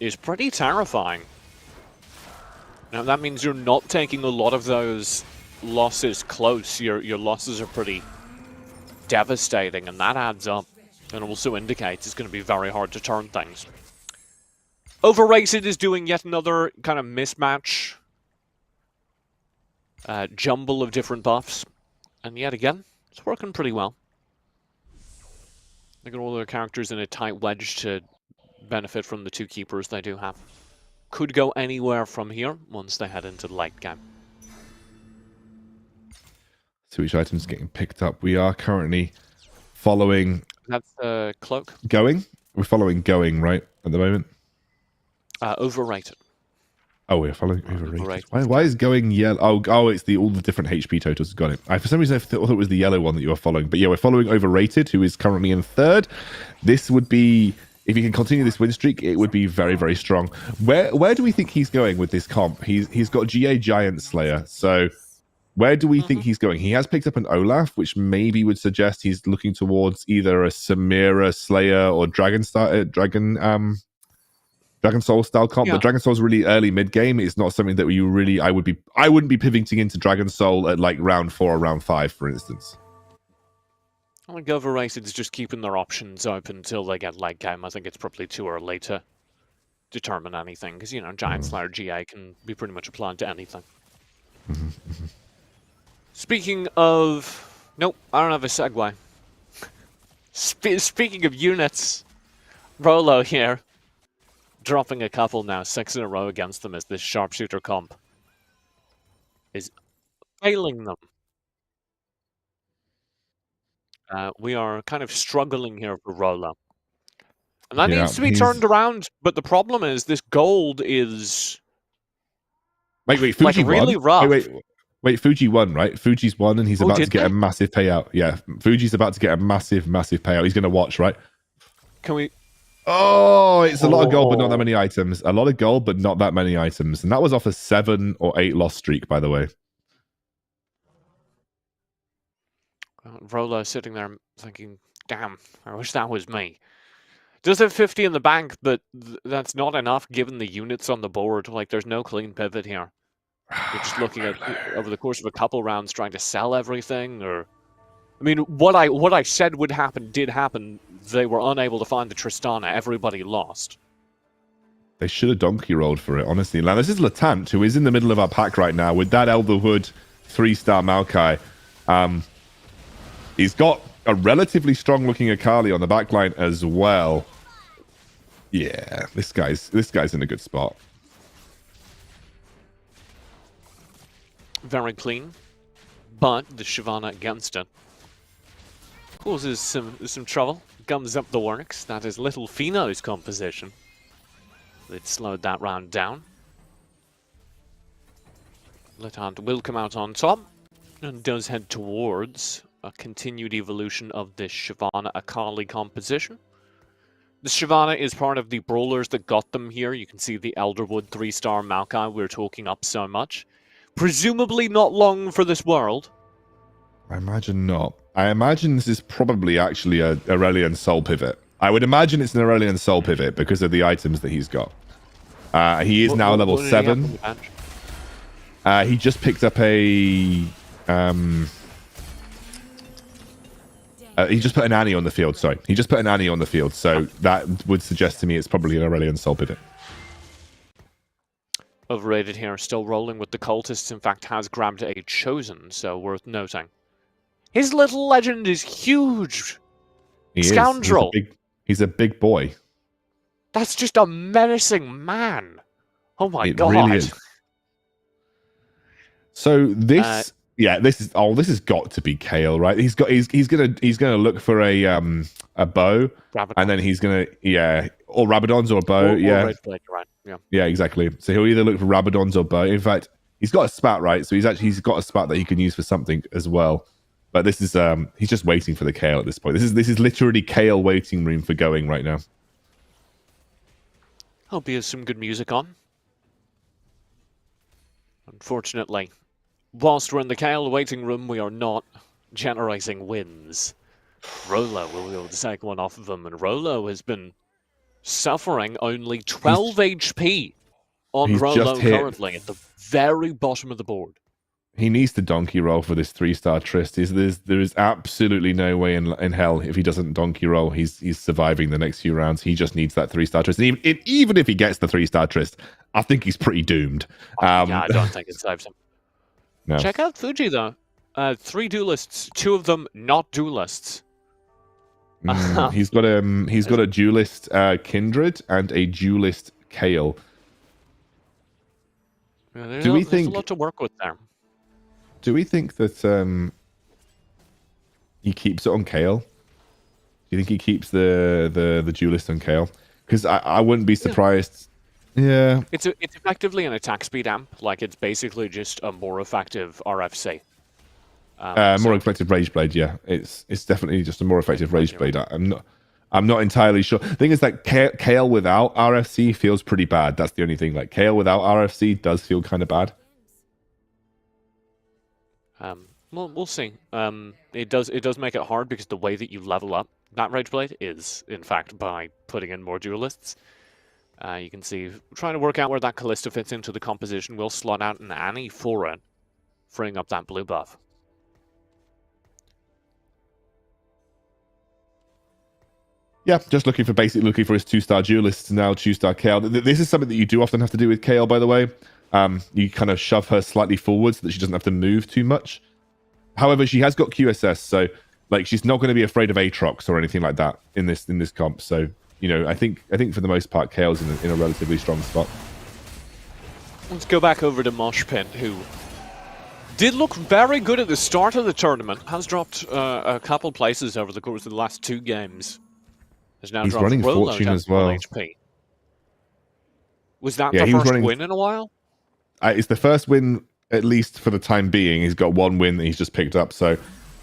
is pretty terrifying. Now, that means you're not taking a lot of those losses close. Your losses are pretty devastating, and that adds up. And also indicates it's going to be very hard to turn things. Overrated is doing yet another kind of mismatch. Jumble of different buffs. And yet again, it's working pretty well. They got all their characters in a tight wedge to benefit from the 2 keepers they do have. Could go anywhere from here once they head into the late game. So each item's getting picked up. We are currently following... That's Cloak. Going? We're following Going, right, at the moment? Overrated. Oh, we're following overrated. Why is Going yellow? Oh, it's all the different HP totals. Got it. For some reason, I thought it was the yellow one that you were following. But yeah, we're following Overrated, who is currently in 3rd. This would be... If he can continue this win streak, it would be very, very strong. Where do we think he's going with this comp? He's got GA Giant Slayer. So where do we think he's going? He has picked up an Olaf, which maybe would suggest he's looking towards either a Samira Slayer or Dragon Soul style comp. Yeah. The Dragon Soul's really early mid game. It's not something that you really I wouldn't be pivoting into Dragon Soul at like round 4 or round 5, for instance. I think Overrated is just keeping their options open until they get late game. I think it's probably too early to determine anything, because, you know, Giant Slayer GA can be pretty much applied to anything. Speaking of... Nope, I don't have a segue. Speaking of units, Rolo here, dropping a couple now, 6 in a row against them as this sharpshooter comp is failing them. We are kind of struggling here for Rolo. And that needs to be turned around, but the problem is this gold is... Wait, Fuji like really rough. Wait, Fuji won, right? Fuji's won, and he's about to get a massive payout. Yeah, Fuji's about to get a massive, massive payout. He's going to watch, right? Can we... Oh, it's a lot of gold, but not that many items. A lot of gold, but not that many items. And that was off a 7 or 8 loss streak, by the way. Rolo sitting there thinking, damn, I wish that was me. Does have 50 in the bank, but that's not enough given the units on the board. Like, there's no clean pivot here. You're just looking at, over the course of a couple rounds, trying to sell everything, or... I mean, what I said would happen did happen. They were unable to find the Tristana. Everybody lost. They should have donkey rolled for it, honestly. Now, this is Latant, who is in the middle of our pack right now with that Elderwood 3-star Maokai. He's got a relatively strong-looking Akali on the backline as well. Yeah, this guy's in a good spot. Very clean, but the Shyvana against it causes some trouble. Gums up the works. That is Little Fino's composition. It slowed that round down. Latant will come out on top and does head towards a continued evolution of the Shyvana Akali composition. The Shyvana is part of the brawlers that got them here. You can see the Elderwood 3-star Maokai we're talking up so much. Presumably not long for this world. I imagine not. I imagine this is probably actually a Aurelian Soul pivot. I would imagine it's an Aurelian Soul pivot because of the items that he's got. He is now level 7. He just picked up a... he just put an Annie on the field, sorry. He just put an Annie on the field, so that would suggest to me it's probably an Aurelion Soul Pivot. Overrated here, still rolling with the cultists. In fact, has grabbed a Chosen, so worth noting. His little legend is huge. Scoundrel. He's a big boy. That's just a menacing man. Oh my god. Really is. So this, this has got to be Kale, right? He's gonna look for a bow, Rabadon. and then he's gonna or Rabadons or a bow, or Red Blade, right? Yeah, exactly. So he'll either look for Rabadons or bow. In fact, he's got a spat, right? So he's got a spat that he can use for something as well. But this is he's just waiting for the Kale at this point. This is literally Kale waiting room for going right now. Hope he has some good music on. Unfortunately, whilst we're in the Kale waiting room, we are not generating wins. Rolo will be able to take one off of him, and Rolo has been suffering only 12 HP on Rolo currently at the very bottom of the board. He needs to donkey roll for this 3-star Trist. There is absolutely no way in hell if he doesn't donkey roll, he's surviving the next few rounds. He just needs that 3-star Trist. And even if he gets the 3-star Trist, I think he's pretty doomed. Yeah, I don't think it saves him. No. Check out Fuji though. 3 duelists, 2 of them not duelists. He's got a duelist Kindred and a duelist Kale. Yeah, there's a lot to work with there. Do we think that he keeps it on Kale? Do you think he keeps the duelist on Kale? Because I wouldn't be surprised. Yeah. It's effectively an attack speed amp. Like, it's basically just a more effective RFC. More effective Rage Blade, yeah. It's definitely just a more effective Rage Blade. I'm not entirely sure. The thing is that Kale without RFC feels pretty bad. That's the only thing. Like, Kale without RFC does feel kind of bad. Well, we'll see. It does make it hard because the way that you level up that Rage Blade is, in fact, by putting in more duelists. You can see, trying to work out where that Callista fits into the composition. We'll slot out an Annie for it, freeing up that blue buff. Yeah, just looking for his 2-star duelists now, 2-star Kale. This is something that you do often have to do with Kale, by the way. You kind of shove her slightly forward so that she doesn't have to move too much. However, she has got QSS, so like she's not going to be afraid of Aatrox or anything like that in this comp. So I think for the most part, Kale's in a relatively strong spot. Let's go back over to Moshpit, who did look very good at the start of the tournament. Has dropped a couple places over the course of the last 2 games. Has now He's dropped running Rolo Fortune down as well. 1 HP. Was that the first win in a while? It's the first win, at least for the time being. He's got 1 win that he's just picked up. So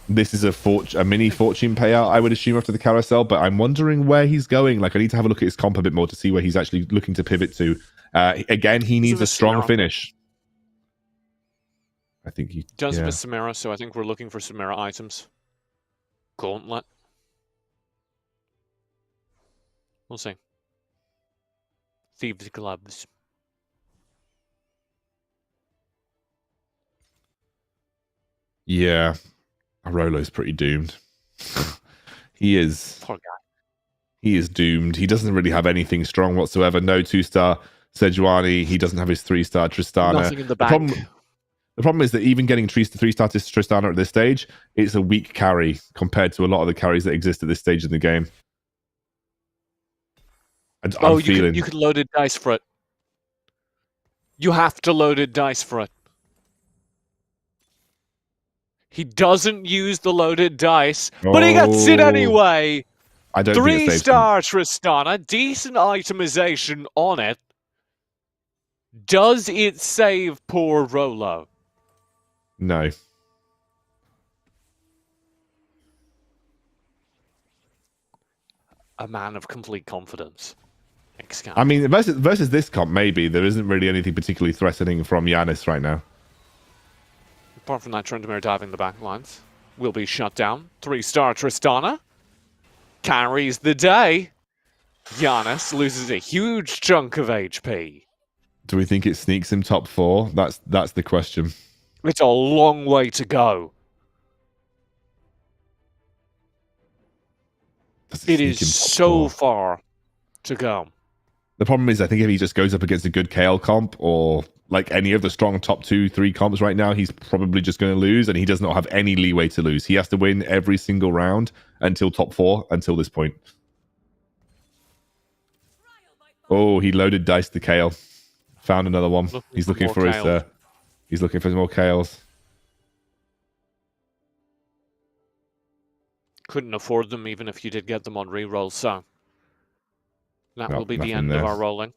this is a mini Fortune payout, I would assume, after the carousel. But I'm wondering where he's going. Like, I need to have a look at his comp a bit more to see where he's actually looking to pivot to. Again, he needs a strong finish. I think he does have a Samara, so I think we're looking for Samara items. Gauntlet. We'll see. Thieves' gloves. Yeah. Rolo's pretty doomed. He is. Poor guy. He is doomed. He doesn't really have anything strong whatsoever. No 2-star Sejuani. He doesn't have his 3-star Tristana. Nothing in the bank. The problem is that even getting 3-star Tristana at this stage, it's a weak carry compared to a lot of the carries that exist at this stage in the game. You could loaded dice for it. You have to loaded dice for it. He doesn't use the loaded dice, but he gets it anyway. I don't think it saves him. 3-star Tristana, decent itemization on it. Does it save poor Rolo? No. A man of complete confidence. I mean, versus this comp, maybe. There isn't really anything particularly threatening from Yanis right now. Apart from that, Trendemir diving the back lines will be shut down. 3-star Tristana carries the day. Yanis loses a huge chunk of HP. Do we think it sneaks him top 4? That's the question. It's a long way to go. It is so far to go. The problem is, I think if he just goes up against a good KL comp or like any of the strong top 2-3 comps right now, he's probably just going to lose, and he does not have any leeway to lose. He has to win every single round until top 4 until this point. Oh, he loaded dice to KL. Found another one. He's looking for his. He's looking for more KLs. Couldn't afford them even if you did get them on reroll, so that will be the end of our rolling.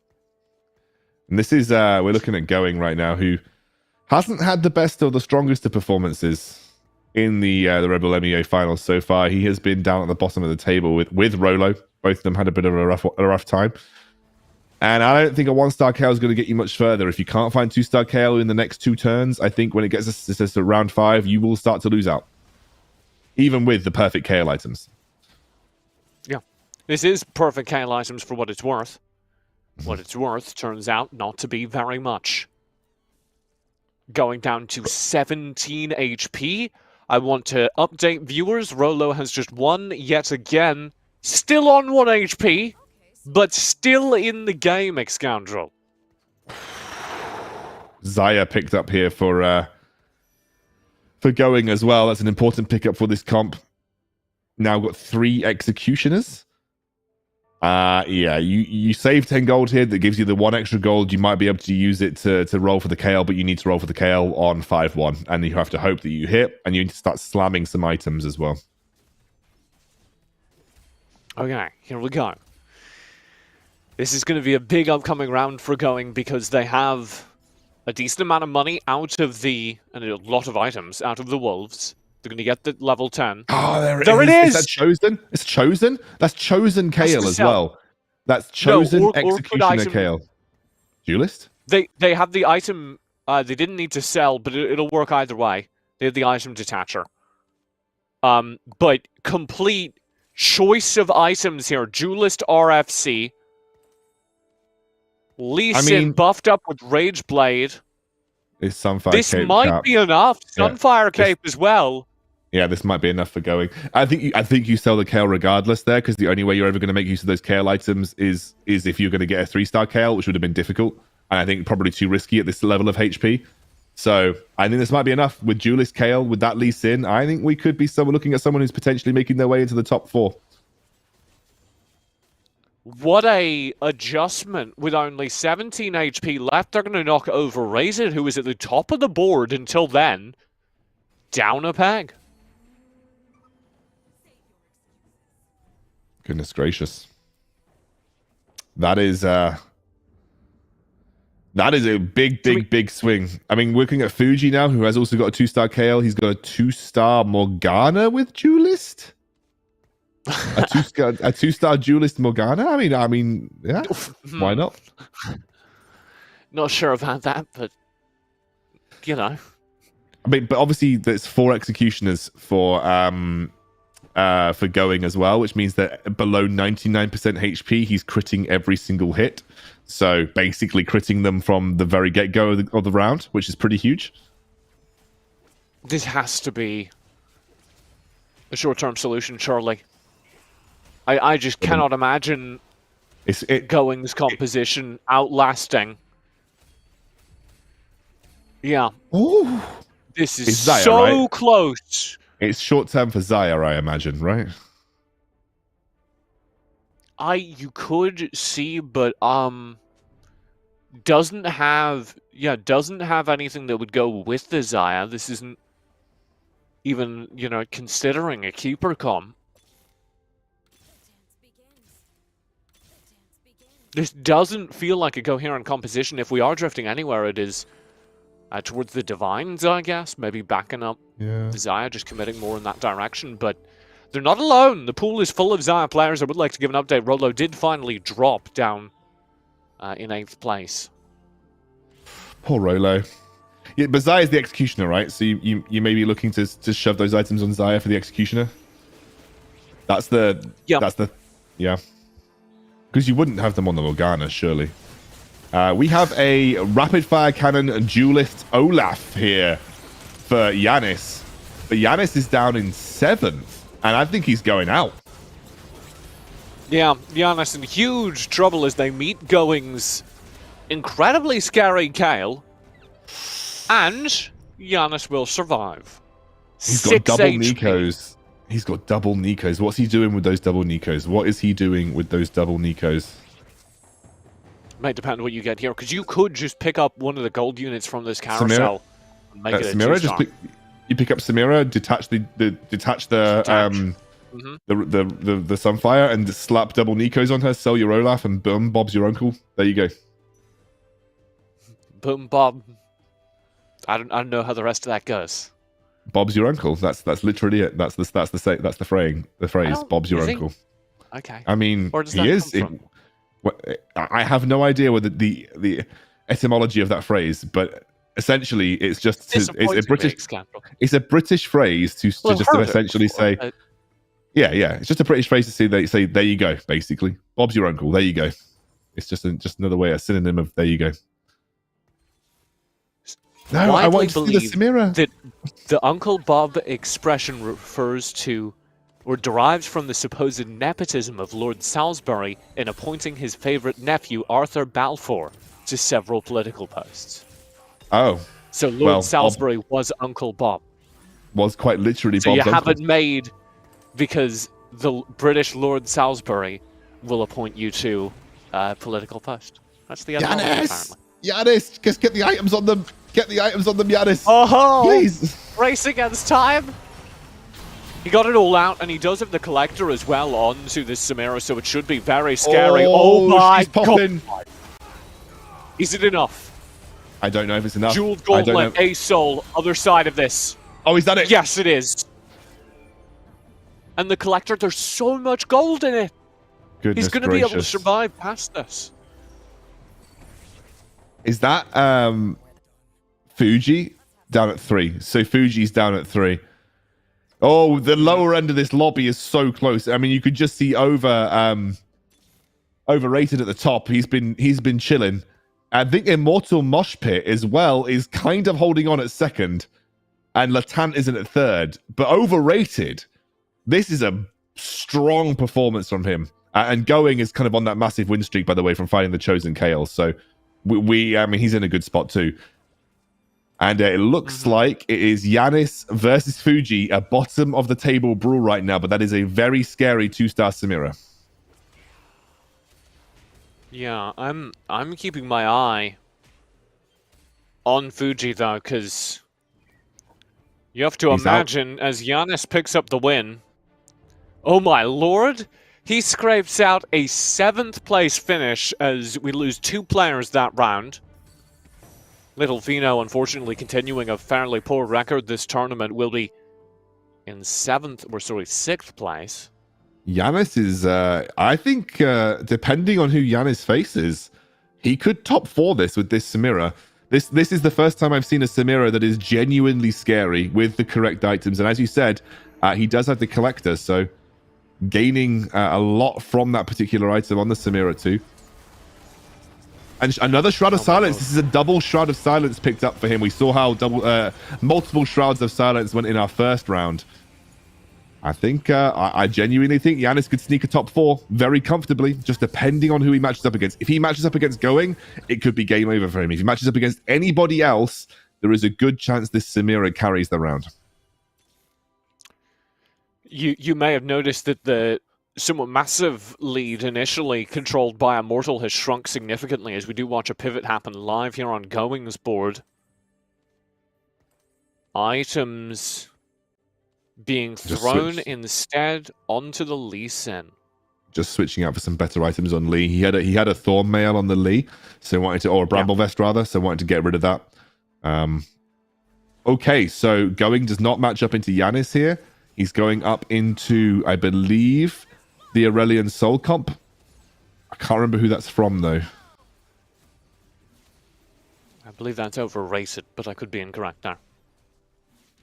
And this is we're looking at Going right now, who hasn't had the best or the strongest of performances in the Red Bull M.E.O finals so far. He has been down at the bottom of the table with Rolo. Both of them had a bit of a rough time. And I don't think a 1-star KO is going to get you much further. If you can't find 2-star KO in the next 2 turns, I think when it gets to round 5, you will start to lose out. Even with the perfect KO items. Yeah. This is perfect KO items for what it's worth. What it's worth turns out not to be very much. Going down to 17 HP. I want to update viewers. Rolo has just won yet again. Still on 1 HP. But still in the game, Excoundrel. Zaya picked up here for Going as well. That's an important pickup for this comp. Now got 3 Executioners. Yeah, you save 10 gold here. That gives you the 1 extra gold. You might be able to use it to roll for the KL, but you need to roll for the KL on 5-1. And you have to hope that you hit, and you need to start slamming some items as well. Okay, here we go. This is going to be a big upcoming round for Going because they have a decent amount of money out of and a lot of items out of the Wolves. They're going to get the level 10. Oh, there it is! Is that Chosen? It's Chosen? That's Chosen Kale as well. That's Chosen Executioner Kale. Duelist? They have the item. They didn't need to sell, but it'll work either way. They have the item detacher. But complete choice of items here. Duelist RFC. Lee Sin buffed up with Rage Blade. This Sunfire This Cape might cap. be enough. Sunfire Cape as well. Yeah, this might be enough for Going. I think you sell the Kale regardless there, because the only way you're ever going to make use of those Kale items is if you're going to get a 3-star Kale, which would have been difficult. And I think probably too risky at this level of HP. So I think this might be enough with Duelist Kale, with that Lee Sin. I think we could be looking at someone who's potentially making their way into the top 4. What a adjustment. With only 17 HP left, they're going to knock over Razor, who was at the top of the board until then, down a peg. Goodness gracious. That is a big swing. I mean, looking at Fuji now, who has also got a 2-star KL. He's got a 2-star Morgana with Duelist. A 2-star Duelist Morgana. I mean, yeah. Why not? Not sure about that, but you know. I mean, but obviously there's 4 Executioners for Going as well, which means that below 99% HP, he's critting every single hit. So basically critting them from the very get-go of the round, which is pretty huge. This has to be a short-term solution, surely. I just cannot imagine Going's composition outlasting. Yeah. Ooh. This is Zaya, so right? Close. It's short-term for Zaya, I imagine, right? You could see, but doesn't have anything that would go with the Zaya. This isn't even, considering a keeper comp. This doesn't feel like a coherent composition. If we are drifting anywhere, it is towards the Divines, I guess. Maybe backing up the Zaya, just committing more in that direction. But they're not alone. The pool is full of Zaya players. I would like to give an update. Rolo did finally drop down in 8th place. Poor Rolo. Yeah, but Zaya's the Executioner, right? So you may be looking to shove those items on Zaya for the Executioner. That's the... Yeah. That's the... Yeah. Because you wouldn't have them on the Morgana, surely. We have a rapid fire cannon duelist Olaf here for Yanis. But Yanis is down in 7th, and I think he's going out. Yeah, Giannis in huge trouble as they meet Going's incredibly scary Kale. And Giannis will survive. He's got double 6 HP. Nikos. He's got double Nikos. What's he doing with those double Nikos? What is he doing with those double Nikos? Might depend on what you get here, because you could just pick up one of the gold units from this carousel and make it a Samira, two-star. you pick up Samira, detach the Sunfire, and slap double Nikos on her. Sell your Olaf, and boom, Bob's your uncle. There you go. Boom, Bob. I don't know how the rest of that goes. Bob's your uncle. That's literally it. That's the phrase. The phrase. Bob's your uncle. Okay. I mean, Where does he that is. come from? I have no idea what the etymology of that phrase, but essentially, it's just it's a British phrase to just essentially say, yeah. It's just a British phrase to say there you go. Basically, Bob's your uncle. There you go. It's just another way, a synonym of there you go. No, I want to see the Samira. That the Uncle Bob expression refers to or derives from the supposed nepotism of Lord Salisbury in appointing his favourite nephew, Arthur Balfour, to several political posts. Oh. So Lord Salisbury was Uncle Bob. Was quite literally so Bob's you uncle. have it made because the British Lord Salisbury will appoint you to a political post. That's the etymology, apparently. Yanis, just get the items on them. Get the items on them, Yanis. Oh, please. Race against time. He got it all out, and he does have the collector as well onto this Samira, so it should be very scary. Oh my god! Is it enough? I don't know if it's enough. Jeweled Gauntlet, Ace Soul, other side of this. Oh, he's done it. Yes, it is. And the collector, there's so much gold in it. Goodness He's going to be able to survive past this. Is that Fuji down at 3? So Fuji's down at 3. Oh, the lower end of this lobby is so close. I mean, you could just see overrated at the top. He's been chilling. I think Immortal Mosh Pit as well is kind of holding on at 2nd, and Latant isn't at 3rd. But overrated. This is a strong performance from him, and Going is kind of on that massive win streak, by the way, from fighting the Chosen Chaos. So I mean, he's in a good spot too. And it looks like it is Yanis versus Fuji, a bottom of the table brawl right now, but that is a very scary 2-star Samira. Yeah, I'm keeping my eye on Fuji though, because you have to imagine as Yanis picks up the win. Oh my lord! He scrapes out a 7th place finish as we lose 2 players that round. Little Vino, unfortunately, continuing a fairly poor record this tournament, will be in 6th place. Yanis is, I think, depending on who Yanis faces, he could top 4 this with this Samira. This is the first time I've seen a Samira that is genuinely scary with the correct items. And as you said, he does have the collector, so gaining a lot from that particular item on the Samira too. And another Shroud of Silence. This is a double Shroud of Silence picked up for him. We saw how multiple Shrouds of Silence went in our first round. I think, I genuinely think Yanis could sneak a top 4 very comfortably, just depending on who he matches up against. If he matches up against Going, it could be game over for him. If he matches up against anybody else, there is a good chance this Samira carries the round. You may have noticed that the somewhat massive lead initially controlled by Immortal has shrunk significantly as we do watch a pivot happen live here on Going's board. Items being thrown instead onto the Lee Sin. Just switching out for some better items on Lee. He had a Thorn Mail on the Lee, so wanted to, or a Bramble Vest rather, so wanted to get rid of that. Okay, so Going does not match up into Yanis here. He's going up into, I believe, the Aurelian Soul Comp. I can't remember who that's from, though. I believe that's overrated, but I could be incorrect there.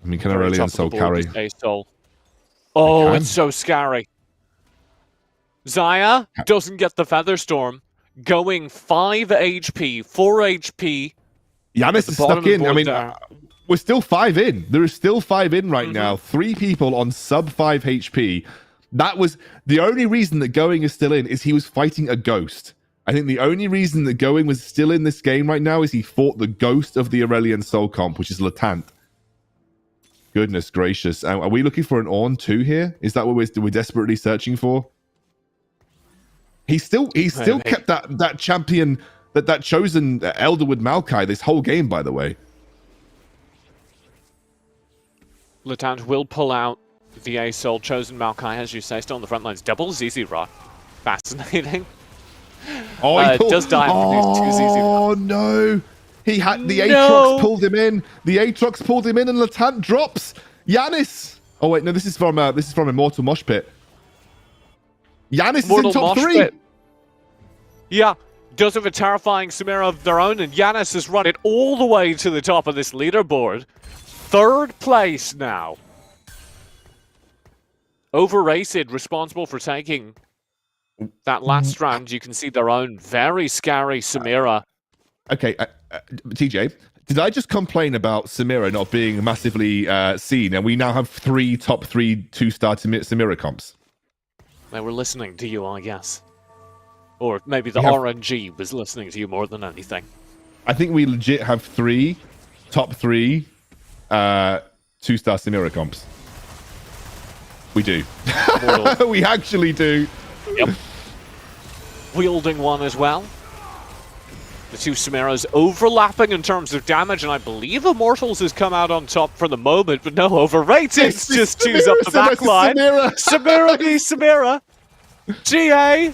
I mean, can Aurelian Soul carry? Oh, it's so scary. Zaya doesn't get the Featherstorm. going 5 HP, 4 HP. Giannis is stuck in. I mean, we're still 5 in. There is still 5 in right now. 3 people on sub 5 HP. That was the only reason that Going is still in is he was fighting a ghost. I think the only reason that Going was still in this game right now is he fought the ghost of the Aurelian Soul Comp, which is Latant. Goodness gracious. Are we looking for an Ornn 2 here? Is that what we're desperately searching for? He's still kept that champion, that chosen Elderwood Maokai this whole game, by the way. Latant will pull out the A-Soul, chosen Maokai, as you say, still on the front lines. Double ZZ Rot. Fascinating. Oh, he does die after these 2 ZZ Rot. Oh, no. He had the Aatrox pulled him in. The Aatrox pulled him in, and Latant drops. Giannis. Oh, wait, no, this is from Immortal Mosh Pit. Giannis is in top 3. Pit. Yeah, does have a terrifying Samira of their own, and Giannis has run it all the way to the top of this leaderboard. 3rd place now. Overrated, responsible for taking that last round. You can see their own very scary Samira. Okay, TJ, did I just complain about Samira not being massively seen, and we now have 3 top 3 2-star Samira comps? They were listening to you, I guess. Or maybe the RNG was listening to you more than anything. I think we legit have 3 top 3 2-star Samira comps. We do. We actually do. Yep. Wielding one as well. The 2 Samiras overlapping in terms of damage, and I believe Immortals has come out on top for the moment, but no, Overrated just chews up the back line. Samira v Samira. GA.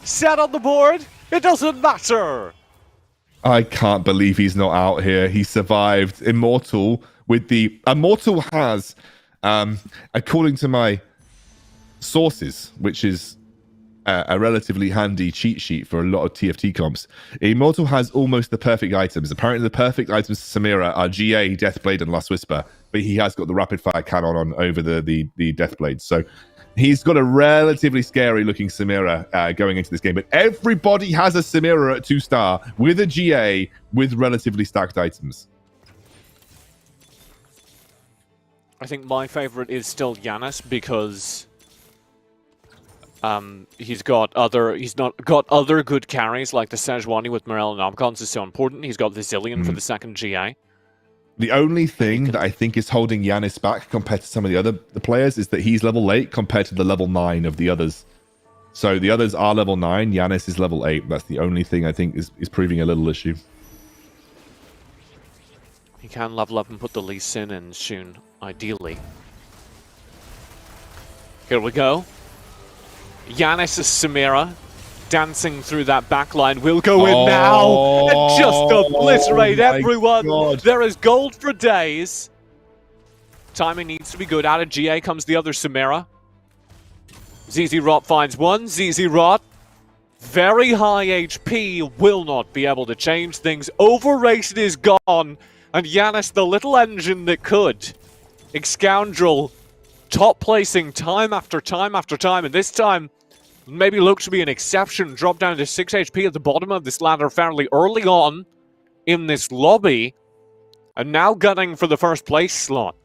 Set on the board. It doesn't matter. I can't believe he's not out here. He survived. Immortal has, according to my sources, which is a relatively handy cheat sheet for a lot of TFT comps, Immortal has almost the perfect items. Apparently the perfect items for Samira are GA, Deathblade, and Last Whisper, but he has got the rapid fire cannon on over the Deathblade. So he's got a relatively scary looking Samira going into this game, but everybody has a Samira at 2-star with a GA with relatively stacked items. I think my favorite is still Giannis because he's got other good carries like the Sejuani with Morel and Omcons is so important. He's got the Zillion for the 2nd GA. The only thing that I think is holding Giannis back compared to some of the players is that he's level 8 compared to the level 9 of the others. So the others are level 9, Giannis is level 8. That's the only thing I think is proving a little issue. He can level up and put the Lee Sin in soon, ideally. Here we go. Giannis is Samira. Dancing through that backline will go in now and just obliterate everyone. God. There is gold for days. Timing needs to be good. Out of GA comes the other Samira. ZZ Rot finds one. ZZ Rot, very high HP, will not be able to change things. Overrated is gone, and Giannis, the little engine that could. Excoundrel, top placing time after time after time, and this time maybe looks to be an exception. Drop down to 6 HP at the bottom of this ladder fairly early on in this lobby. And now gunning for the 1st place slot.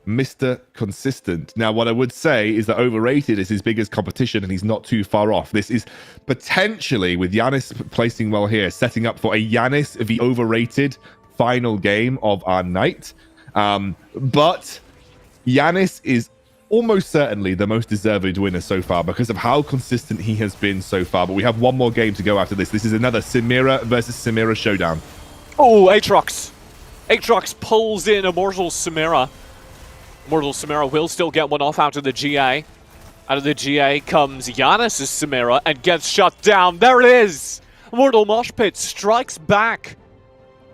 Mr. Consistent. Now, what I would say is that Overrated is his biggest competition and he's not too far off. This is potentially, with Giannis placing well here, setting up for a Giannis v Overrated final game of our night. But Giannis is almost certainly the most deserved winner so far because of how consistent he has been so far. But we have one more game to go after this. This is another Samira versus Samira showdown. Oh, Aatrox. Aatrox pulls in Immortal Samira. Immortal Samira will still get one off out of the GA. Out of the GA comes Giannis' Samira and gets shut down. There it is! Immortal Mosh Pit strikes back.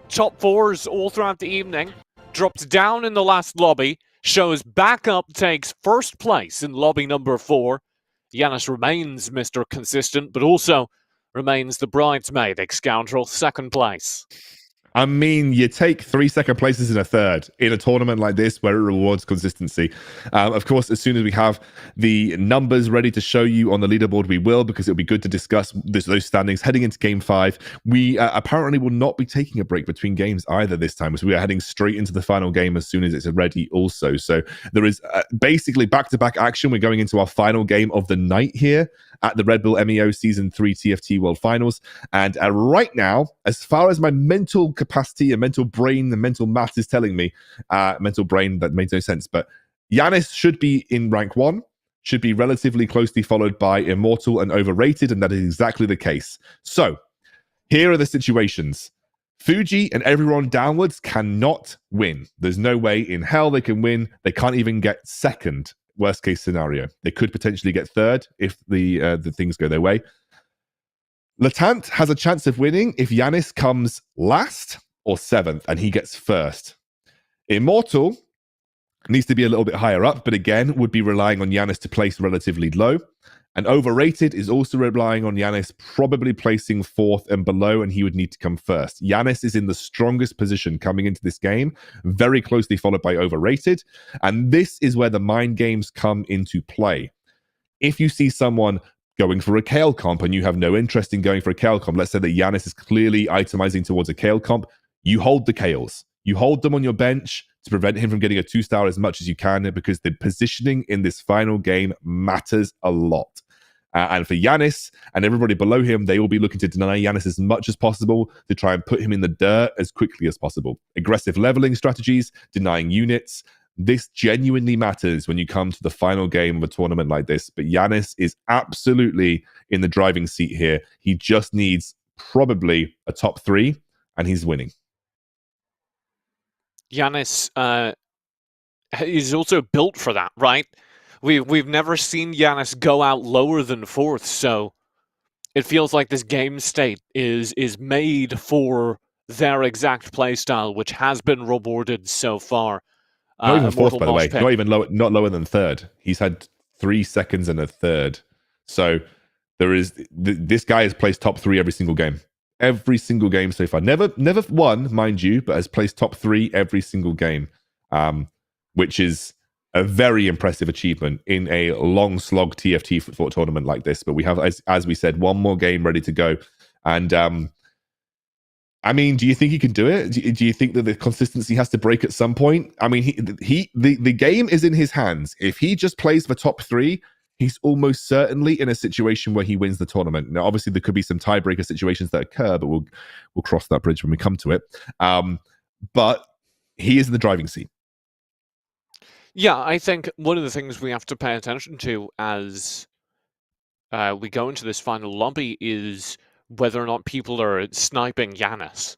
Top 4s all throughout the evening. Drops down in the last lobby. Shows back up, takes 1st place in lobby number 4. Giannis remains Mr. Consistent, but also remains the bridesmaid, Excoundrel, 2nd place. I mean, you take 3 second places in a third in a tournament like this where it rewards consistency. Of course, as soon as we have the numbers ready to show you on the leaderboard, we will, because it'll be good to discuss those standings heading into Game 5. We apparently will not be taking a break between games either this time, so we are heading straight into the final game as soon as it's ready also. So there is basically back-to-back action. We're going into our final game of the night here at the Red Bull M.E.O Season 3 TFT World Finals. And right now, as far as my mental capacity and mental brain and mental math is telling me, mental brain, that makes no sense, but Giannis should be in rank 1, should be relatively closely followed by Immortal and Overrated, and that is exactly the case. So, here are the situations. Fuji and everyone downwards cannot win. There's no way in hell they can win. They can't even get second. Worst case scenario. They could potentially get third if the things go their way. Latant has a chance of winning if Giannis comes last or 7th and he gets first. Immortal needs to be a little bit higher up, but again, would be relying on Giannis to place relatively low. And Overrated is also relying on Giannis probably placing 4th and below, and he would need to come first. Giannis is in the strongest position coming into this game, very closely followed by Overrated. And this is where the mind games come into play. If you see someone going for a Kale comp and you have no interest in going for a Kale comp, let's say that Giannis is clearly itemizing towards a Kale comp, you hold the Kales. You hold them on your bench to prevent him from getting a 2-star as much as you can, because the positioning in this final game matters a lot. And for Giannis and everybody below him, they will be looking to deny Giannis as much as possible to try and put him in the dirt as quickly as possible. Aggressive leveling strategies, denying units. This genuinely matters when you come to the final game of a tournament like this. But Giannis is absolutely in the driving seat here. He just needs probably a top 3, and he's winning. Giannis is also built for that, right? We've never seen Giannis go out lower than 4th, so it feels like this game state is made for their exact playstyle, which has been rewarded so far. Not even 4th, by the way. Not even not lower than 3rd. He's had 3 seconds and a 3rd. So there is this guy has placed top 3 every single game. Every single game so far. Never won, mind you, but has placed top 3 every single game, which is a very impressive achievement in a long slog TFT football tournament like this. But we have, as we said, one more game ready to go. And I mean, do you think he can do it? Do you think that the consistency has to break at some point? I mean, the game is in his hands. If he just plays for top 3, he's almost certainly in a situation where he wins the tournament. Now, obviously, there could be some tiebreaker situations that occur, but we'll cross that bridge when we come to it. But he is in the driving seat. Yeah, I think one of the things we have to pay attention to as we go into this final lobby is whether or not people are sniping Giannis.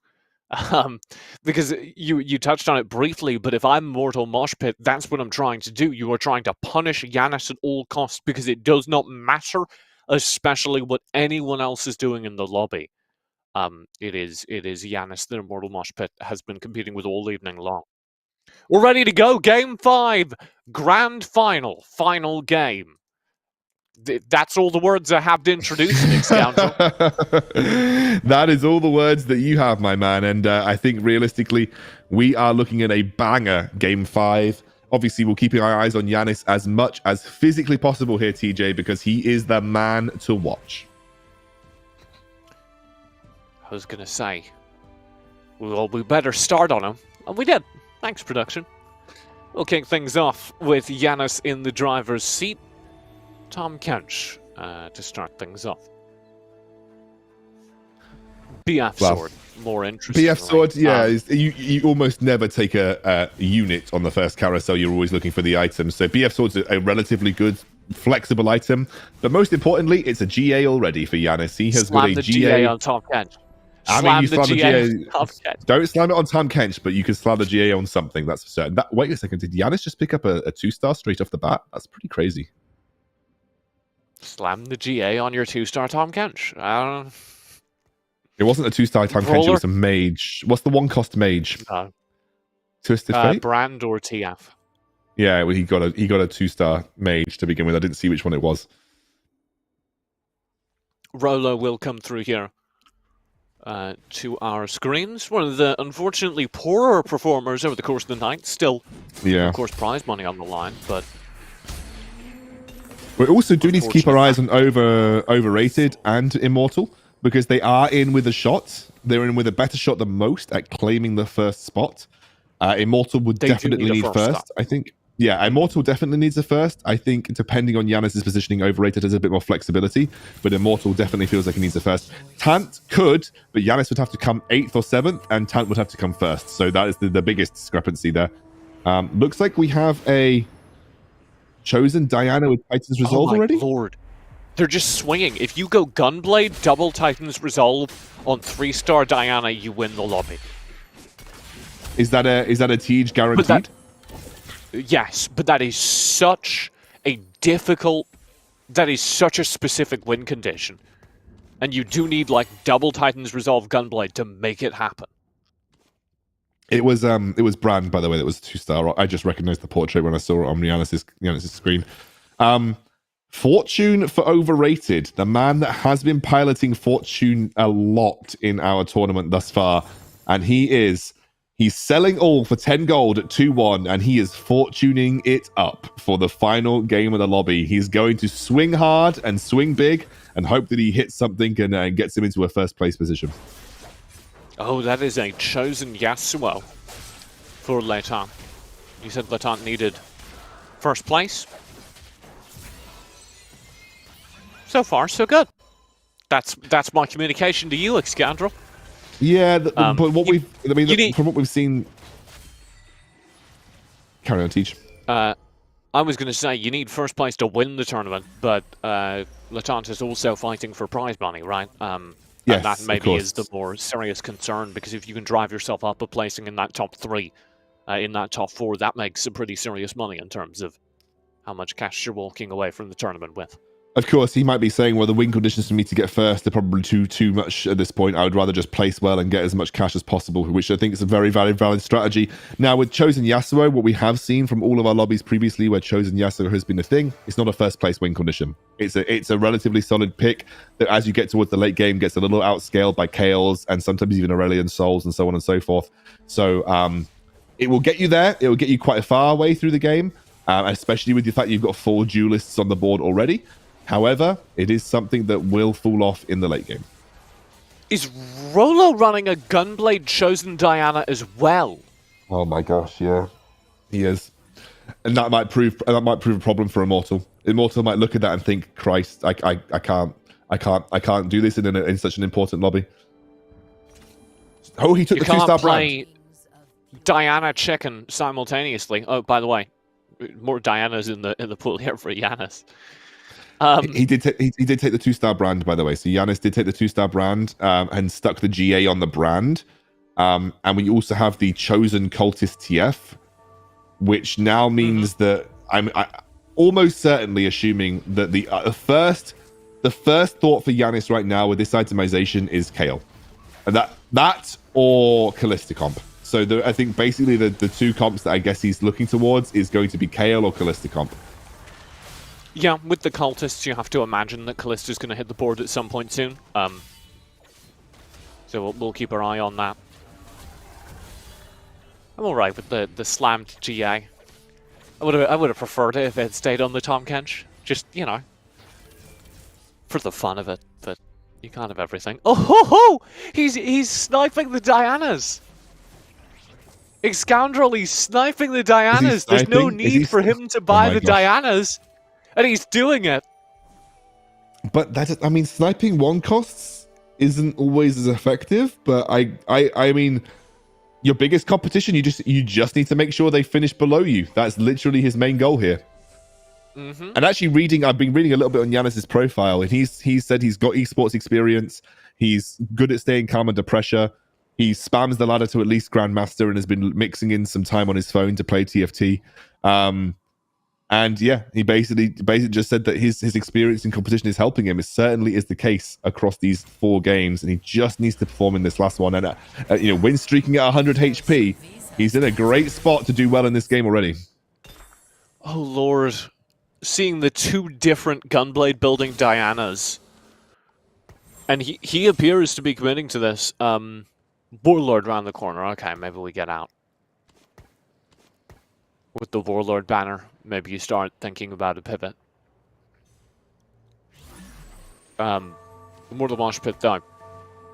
Because you touched on it briefly, but if I'm Mortal Mosh Pit, that's what I'm trying to do. You are trying to punish Giannis at all costs, because it does not matter, especially what anyone else is doing in the lobby. It is Giannis that Immortal Mosh Pit has been competing with all evening long. We're ready to go. Game 5, grand final game. That's all the words I have to introduce it, Scoundrel. That is all the words that you have, my man. And I think realistically, we are looking at a banger Game 5. Obviously, we're keeping our eyes on Giannis as much as physically possible here, TJ, because he is the man to watch. I was going to say, well, we better start on him. And we did. Thanks, production. We'll kick things off with Giannis in the driver's seat. Tom Kench to start things off. BF sword, more interesting. BF sword, yeah. You almost never take a unit on the first carousel. You're always looking for the items. So BF sword's a relatively good, flexible item. But most importantly, it's a GA already for Giannis. He has got a GA on Tom Kench. I mean, you slam the GA. Don't slam it on Tom Kench, but you can slam the GA on something. That's for certain. Wait a second. Did Giannis just pick up a 2-star straight off the bat? That's pretty crazy. Slam the GA on your 2-star Tom Kench. It wasn't a 2-star Tom Kench. It was a mage. What's the 1-cost mage? Twisted Fate? Brand or TF? Yeah, well, he got a 2-star mage to begin with. I didn't see which one it was. Rolo will come through here. to our screens. One of the unfortunately poorer performers over the course of the night. Still, Yeah. of course, prize money on the line, but We also do need to keep our eyes on overrated and Immortal, because they are in with a shot. They're in with a better shot than most at claiming the first spot. Immortal would They do definitely need a need first, first, I think. Yeah, Immortal definitely needs a first. I think depending on Giannis's positioning, Overrated has a bit more flexibility, but Immortal definitely feels like he needs a first. Tant could, but Giannis would have to come 8th or 7th, and Tant would have to come first. So that is the biggest discrepancy there. Looks like we have a chosen Diana with Titan's Resolve already. Lord. They're just swinging. If you go Gunblade, double Titan's Resolve on 3-star Diana, you win the lobby. Is that a Teej guaranteed? Yes, but that is such a difficult... That is such a specific win condition. And you do need, like, double Titan's Resolve Gunblade to make it happen. It was Brand, by the way, that was 2-star. I just recognized the portrait when I saw it on Giannis's screen. Fortune for Overrated, the man that has been piloting Fortune a lot in our tournament thus far, and he's selling all for 10 gold at 2-1, and he is fortuning it up for the final game of the lobby. He's going to swing hard and swing big and hope that he hits something and gets him into a first place position. Oh, that is a chosen Yasuo for Letan. You said Letan needed first place. So far, so good. That's my communication to you, Excandrel. Yeah, but from what we've seen... Carry on, Teach. I was going to say, you need first place to win the tournament, but Letant is also fighting for prize money, right? Yes, and that maybe is the more serious concern, because if you can drive yourself up a placing in that top 3, in that top 4, that makes some pretty serious money in terms of how much cash you're walking away from the tournament with. Of course, he might be saying, well, the win conditions for me to get first are probably too much at this point. I would rather just place well and get as much cash as possible, which I think is a very valid strategy. Now, with Chosen Yasuo, what we have seen from all of our lobbies previously where Chosen Yasuo has been a thing, it's not a first place win condition. It's a relatively solid pick that, as you get towards the late game, gets a little outscaled by Kaels and sometimes even Aurelion Souls and so on and so forth. So it will get you there. It will get you quite a far way through the game, especially with the fact you've got 4 duelists on the board already. However, it is something that will fall off in the late game. Is Rolo running a Gunblade Chosen Diana as well? Oh my gosh, yeah. He is. And that might prove a problem for Immortal. Immortal might look at that and think, Christ, I can't do this in such an important lobby. Oh, he took the 2-star brand. Diana Chicken simultaneously. Oh, by the way, more Dianas in the pool here for Giannis. He did take the 2-star brand, by the way. So Giannis did take the 2-star brand and stuck the GA on the brand. And we also have the Chosen Cultist TF, which now means that I'm almost certainly assuming that the first thought for Giannis right now with this itemization is Kael, and that or Callista comp. So I think basically the 2 comps that I guess he's looking towards is going to be Kael or Callista comp. Yeah, with the Cultists, you have to imagine that Callista's going to hit the board at some point soon. So we'll keep our eye on that. I'm alright with the slammed GA. I would have preferred it if it had stayed on the Tom Kench. Just, you know, for the fun of it, but you can't have everything. Oh ho ho! He's sniping the Dianas! Excandrel, he's sniping the Dianas! There's no need for him to buy the Dianas! And he's doing it. But sniping 1 costs isn't always as effective. But I mean, your biggest competition, you just need to make sure they finish below you. That's literally his main goal here. And actually, I've been reading a little bit on Giannis's profile, and he's said he's got esports experience. He's good at staying calm under pressure. He spams the ladder to at least Grandmaster and has been mixing in some time on his phone to play TFT. And yeah, he basically just said that his experience in competition is helping him. It certainly is the case across these 4 games, and he just needs to perform in this last one. And win streaking at 100 HP, he's in a great spot to do well in this game already. Oh Lord, seeing the 2 different Gunblade building Dianas And he appears to be committing to this. Warlord around the corner. Okay, maybe we get out. With the Warlord banner, maybe you start thinking about a pivot. More the Mosh Pit, though.